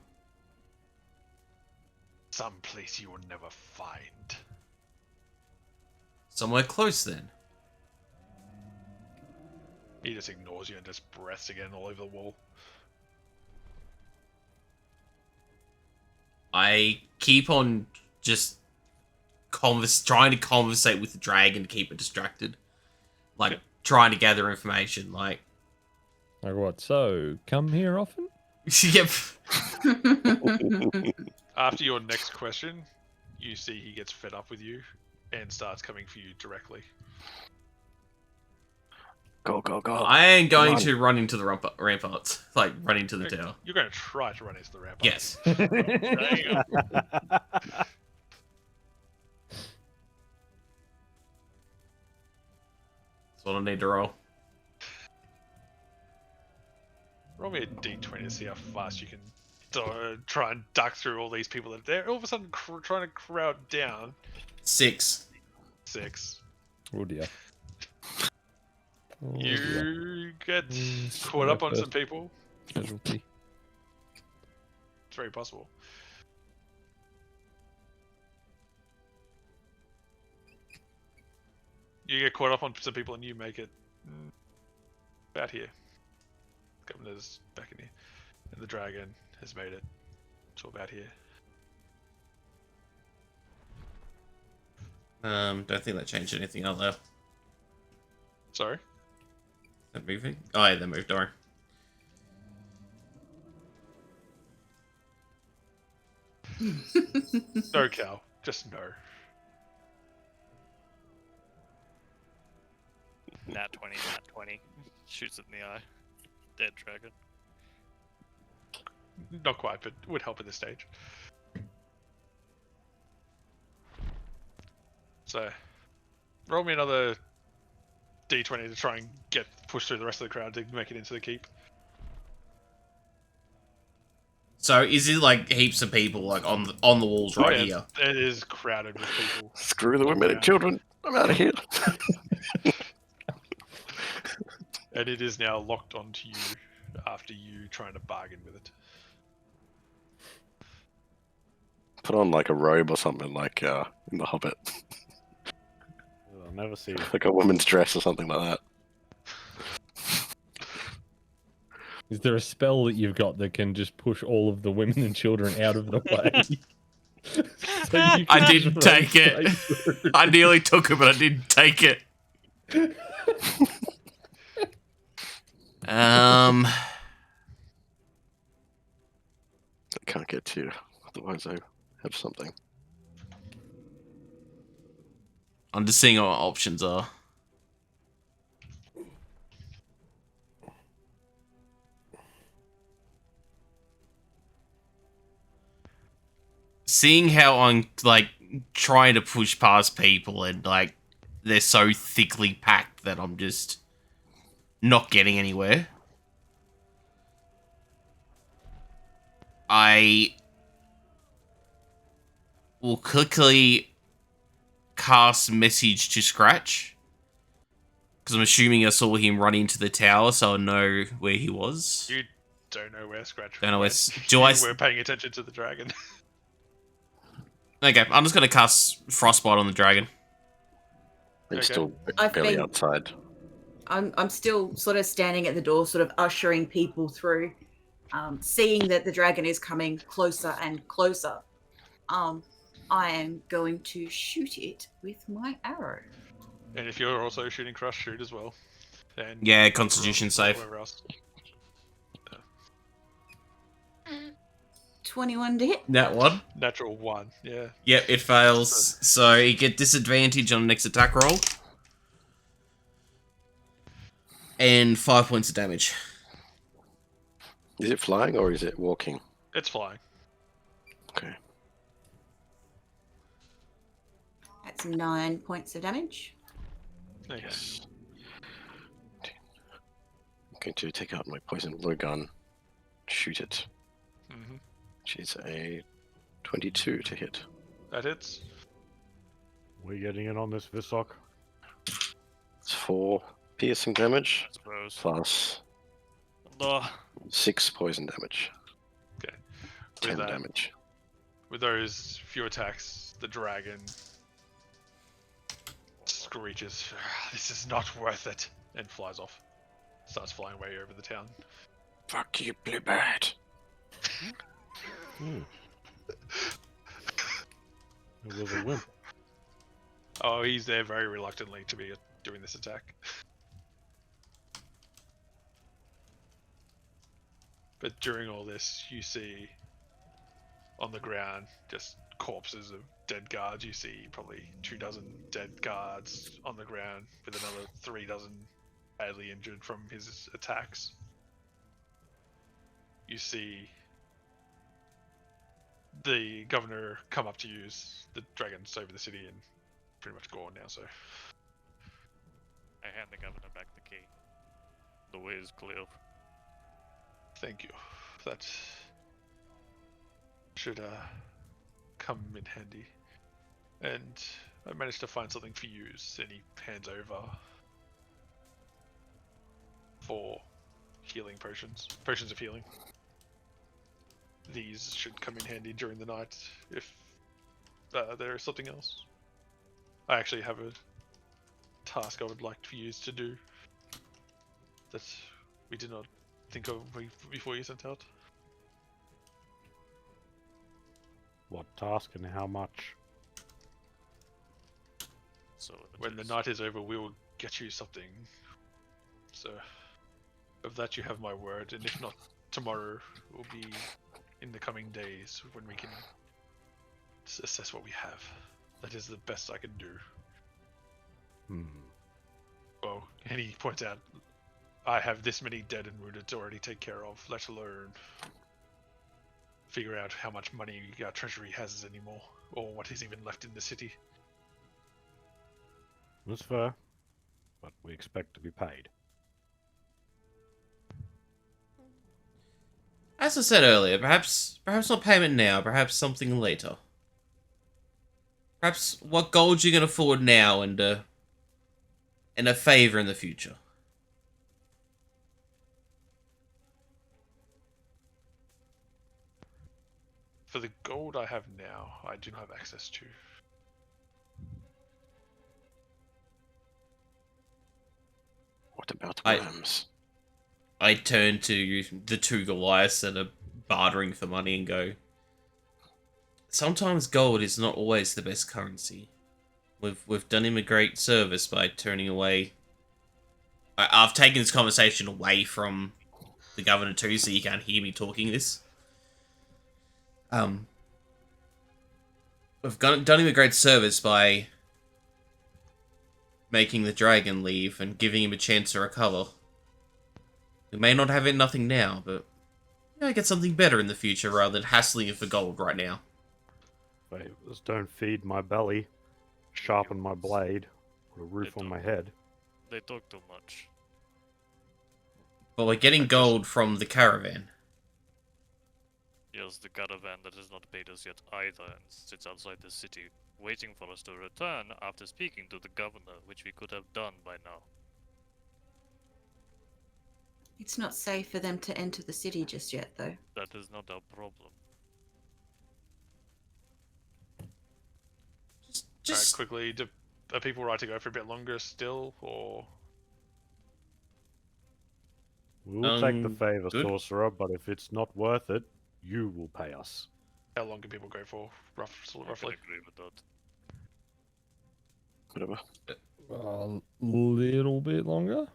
Some place you will never find. Somewhere close then. He just ignores you and just breaths again all over the wall. I keep on just trying to conversate with the dragon to keep it distracted. Like, trying to gather information, like... Like what? So, come here often? Yep. After your next question, you see he gets fed up with you and starts coming for you directly. Go, go, go. I am going Come on. to run into the ramparts. Like, run into the Okay. tower. You're going to try to run into the ramp. Yes. Damn. That's what I need to roll. Roll me a d20 to see how fast you can try and duck through all these people that are there. All of a sudden trying to crowd down. 6. 6. Oh dear. Oh, dear. You get Mm, caught up on first some people. Casualty. It's very possible. You get caught up on some people and you make it about here. Governor's back in here. And the dragon has made it to about here. Don't think that changed anything out there. Sorry. That moving? Oh yeah, that moved. Don't worry. No, Cal. Just no. Nat 20, nat 20. Shoots it in the eye. Dead dragon. Not quite, but would help at this stage. So, roll me another d20 to try and push through the rest of the crowd to make it into the keep. So is it like heaps of people like on the walls right here? It is crowded with people. Screw the women and children. I'm out of here. And it is now locked onto you after you trying to bargain with it. Put on like a robe or something like in The Hobbit. I'll never see Like a woman's dress or something like that. Is there a spell that you've got that can just push all of the women and children out of the way? So you I can didn't just run take it. straight through? I nearly took it, but I didn't take it. I can't get to you. Otherwise I have something. I'm just seeing what our options are. Seeing how I'm like trying to push past people and like they're so thickly packed that I'm just not getting anywhere. I will quickly cast message to Scratch because I'm assuming I saw him run into the tower, so I know where he was. You don't know where Scratch Don't know where. went. Do I? You were paying attention to the dragon. Okay, I'm just gonna cast Frostbite on the dragon. It's Okay. still I've barely been- outside. I'm still sort of standing at the door, sort of ushering people through, seeing that the dragon is coming closer and closer. I am going to shoot it with my arrow. And if you're also shooting Crush, shoot as well. And Yeah, Constitution save. whoever else. 21 to hit. That one. Natural 1, yeah. Yep, it fails. So you get disadvantage on the next attack roll. And 5 points of damage. Is it flying or is it walking? It's flying. Okay. That's 9 points of damage. Okay. Yes. I'm going to take out my poison blue gun, shoot it. Mm-hmm. Which is a 22 to hit. That hits. We're getting in on this, Visok. It's 4 piercing damage I suppose. plus Allah. 6 poison damage. Okay. 10 that- damage. With those few attacks, the dragon screeches, "This is not worth it," and flies off. Starts flying away over the town. Fuck you, Bluebird. Hmm. It was a wimp. Oh, he's there very reluctantly to be doing this attack. But during all this, you see on the ground just corpses of dead guards. You see probably 24 dead guards on the ground with another 3 badly injured from his attacks. You see the governor come up to you. The dragon's over the city and pretty much gone now, so I hand the governor back the key. The way is clear. thank you. That should come in handy. And I managed to find something for you, and he hands over 4 healing potions. Potions of healing. These should come in handy during the night if there is something else. I actually have a task I would like for you to do that we did not think of before you sent out. What task and how much? So When the night is over, we will get you something So, of that you have my word, and if not tomorrow, it will be in the coming days when we can assess what we have. That is the best I can do. Well, and he points out, I have this many dead and wounded to already take care of, let alone figure out how much money our treasury has anymore, or what is even left in the city. That's fair, but we expect to be paid. As I said earlier, perhaps not payment now, perhaps something later. Perhaps what gold you can afford now and a favor in the future. For the gold I have now, I do not have access to. What about I- worms? I turn to the two Goliaths that are bartering for money and go, sometimes gold is not always the best currency. We've done him a great service by turning away. I've taken this conversation away from the governor too, so you can't hear me talking this. We've done him a great service by making the dragon leave and giving him a chance to recover. We may not have nothing now, but get something better in the future rather than hassling you for gold right now. Favors don't feed my belly, sharpen my blade, put a roof on my head. They talk too much. But we're getting gold from the caravan. Yes, the caravan that has not paid us yet either and sits outside the city, waiting for us to return after speaking to the governor, which we could have done by now. It's not safe for them to enter the city just yet, though. That is not our problem. Just Quickly, are people right to go for a bit longer still, or? We'll take the favor, good. sorcerer, but if it's not worth it, you will pay us. How long can people go for, I roughly? can agree with that. Whatever. A little bit longer.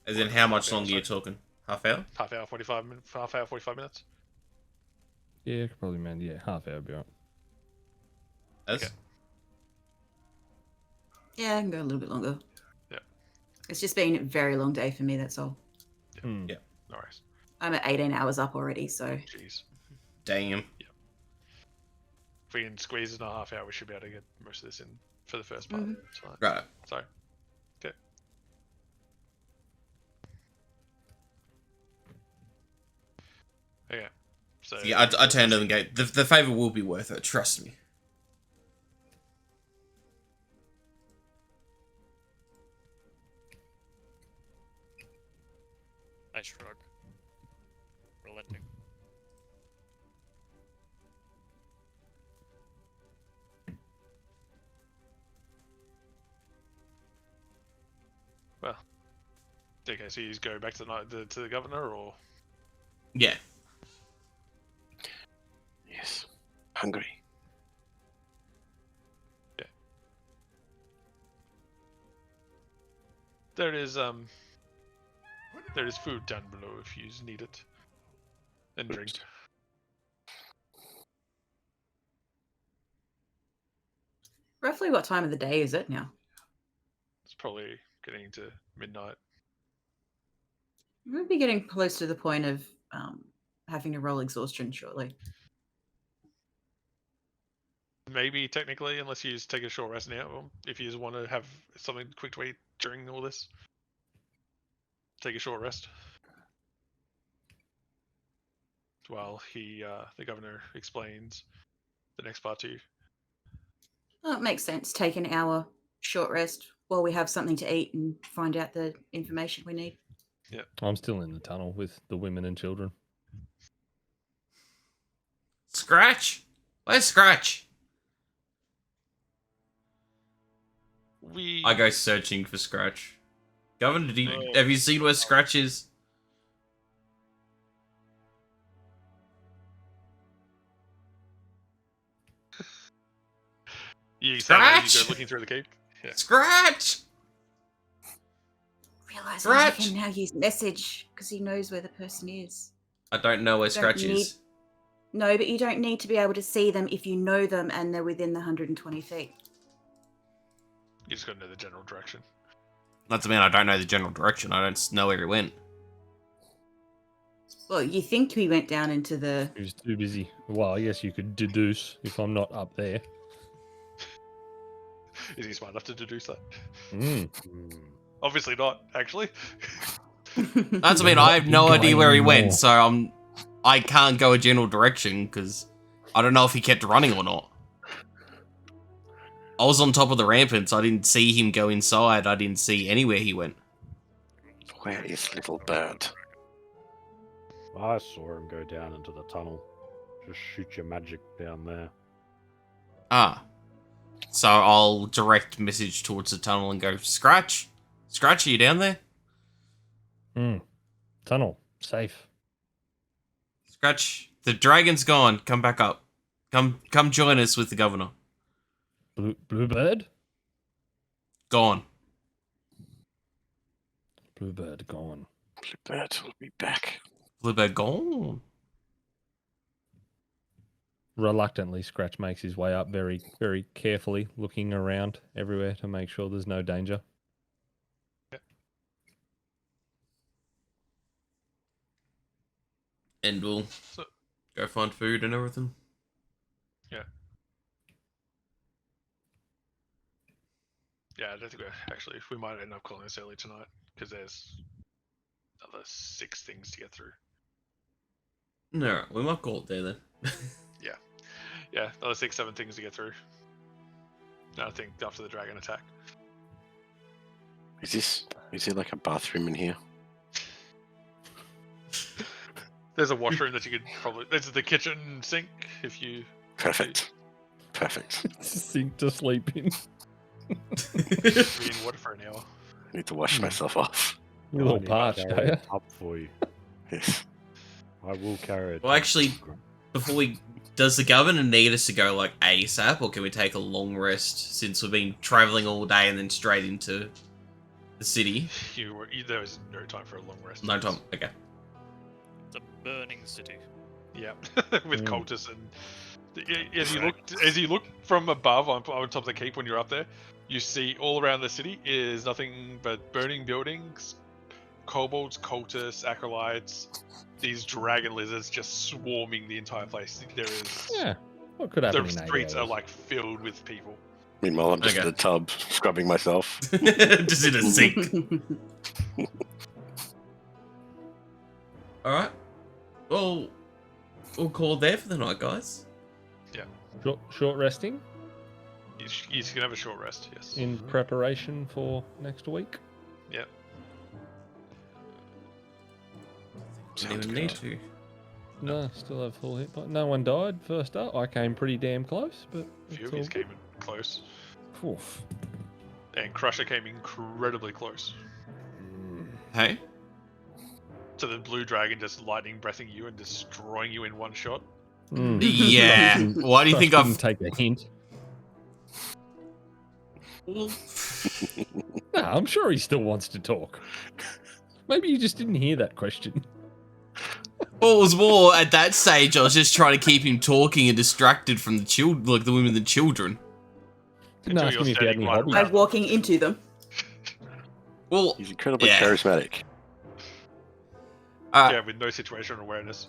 as in how much Yeah, longer so- you're talking? Half hour? Half hour, 45 minutes. Half hour, 45 minutes. Yeah, could probably man. Yeah, half hour would be right. As? Okay. Yeah, I can go a little bit longer. Yeah. It's just been a very long day for me, that's all. Hmm. Yeah. No worries. I'm at 18 hours up already, so. Jeez. Damn. If we can squeeze it in a half hour, we should be able to get most of this in for the first part. Mhm. So, Right. sorry. Okay. Okay. So Yeah, I turned to them and go, the favour will be worth it, trust me. I shrug. Relenting. Well. Okay, so you just go back to the governor, or Yeah. Yes. Hungry. there is food down below if you need it, and drink. Roughly what time of the day is it now? It's probably getting to midnight. We'll be getting close to the point of having to roll exhaustion shortly. Maybe technically, unless you just take a short rest now. If you just want to have something quick to eat during all this, take a short rest. While the governor explains the next part to you. Well, it makes sense. Take an hour short rest while we have something to eat and find out the information we need. I'm still in the tunnel with the women and children. Scratch? Where's Scratch? I go searching for Scratch. Governor, have you seen where Scratch is? You say that as you Scratch! go looking through the cave. Yeah. Scratch! Realize Scratch! he can now use message because he knows where the person is. I don't know where Don't Scratch need- is. No, but you don't need to be able to see them if you know them and they're within the 120 feet. You just gotta know the general direction. Doesn't mean I don't know the general direction. I don't know where he went. Well, you think he went down into the... He was too busy. Well, I guess you could deduce if I'm not up there. Is he smart enough to deduce that? Mm. Obviously not, actually. That's I mean I have no idea where he went, so I can't go a general direction because I don't know if he kept running or not. I was on top of the rampant, so I didn't see him go inside. I didn't see anywhere he went. Where is little bird? I saw him go down into the tunnel. Just shoot your magic down there. Ah. So I'll direct message towards the tunnel and go, Scratch? Scratch, are you down there? Tunnel. Safe. Scratch, the dragon's gone. Come back up. Come join us with the governor. Bluebird? Gone. Bluebird gone. Bluebird will be back. Bluebird gone. Reluctantly, Scratch makes his way up very, very carefully, looking around everywhere to make sure there's no danger. And we'll So- go find food and everything. Yeah, I don't think we might end up calling this early tonight because there's another 6 things to get through. No, we might call it there then. Yeah, another 6, 7 things to get through. I think after the dragon attack. Is there like a bathroom in here? There's a washroom that you could probably. There's the kitchen sink if you. Perfect. Perfect. Sink to sleep in. Be in water for an hour. I need to wash myself off. You're a little I need to parched, carry are it up for you. Yes. I will carry it. Well, actually, before we... Does the governor need us to go, like, ASAP, or can we take a long rest since we've been travelling all day and then straight into the city? There was no time for a long rest. No time. Okay. It's a burning city. Yeah, with Mm. cultists and as you look from above on top of the keep when you're up there, you see all around the city is nothing but burning buildings, kobolds, cultists, acolytes, these dragon lizards just swarming the entire place. There is Yeah. What could happen the in 8 streets are hours? like filled with people. Meanwhile, I'm just Okay. in the tub scrubbing myself. Just in a sink. Alright. Well, we'll call it there for the night, guys. Short resting You can have a short rest, yes. in preparation for next week. Yep. Don't Sounds even good. need to. No, still have full hit point. No one died first up. I came pretty damn close, but A few it's of these all came in close, good. Oof. and Crusher came incredibly close. Hey? So the blue dragon just lightning breathing you and destroying you in one shot. Mm. Yeah. Why do you think Crush I've... didn't take a hint? Well, No, I'm sure he still wants to talk. Maybe you just didn't hear that question. well, it was more at that stage I was just trying to keep him talking and distracted from the children, like the women and children. Didn't Until ask you're him if he had standing any right hobbies. Like walking into them. Well, He's incredibly Yeah. charismatic. uh, Yeah, with no situational awareness.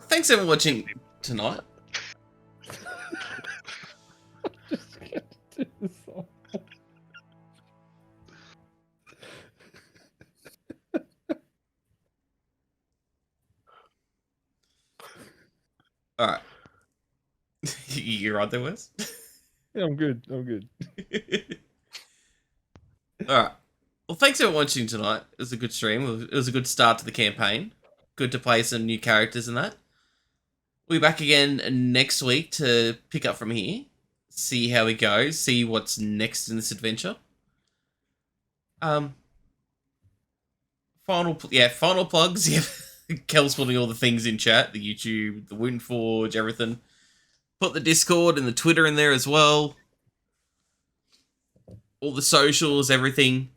thanks everyone for watching tonight. Just get to the song. Alright. You're right there, Wes? Yeah, I'm good. I'm good. Alright. Well, thanks everyone for watching tonight. It was a good stream. It was a good start to the campaign. Good to play some new characters and that. We'll be back again next week to pick up from here. See how we go. See what's next in this adventure. Final plugs. Yeah. Kel's putting all the things in chat. The YouTube, the Windforge, everything. Put the Discord and the Twitter in there as well. all the socials, everything.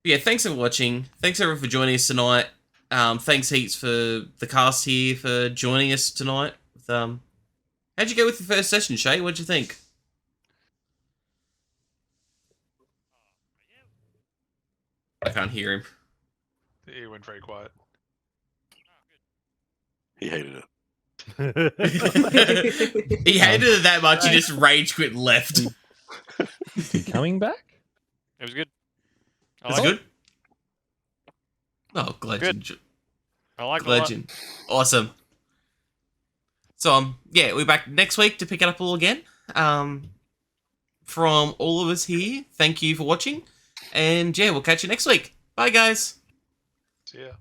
But yeah, thanks for watching. Thanks everyone for joining us tonight. Thanks heaps for the cast here for joining us tonight. How'd you go with the first session, Shay? What'd you think? I can't hear him. He went very quiet. He hated it. He hated it that much, he just rage quit and left. Is he coming back? It was good. I That's like good? Oh, glad Good. you I like it a lot. Legend. Awesome. So, yeah, we're back next week to pick it up all again. From all of us here, thank you for watching. And, yeah, we'll catch you next week. Bye, guys. See ya.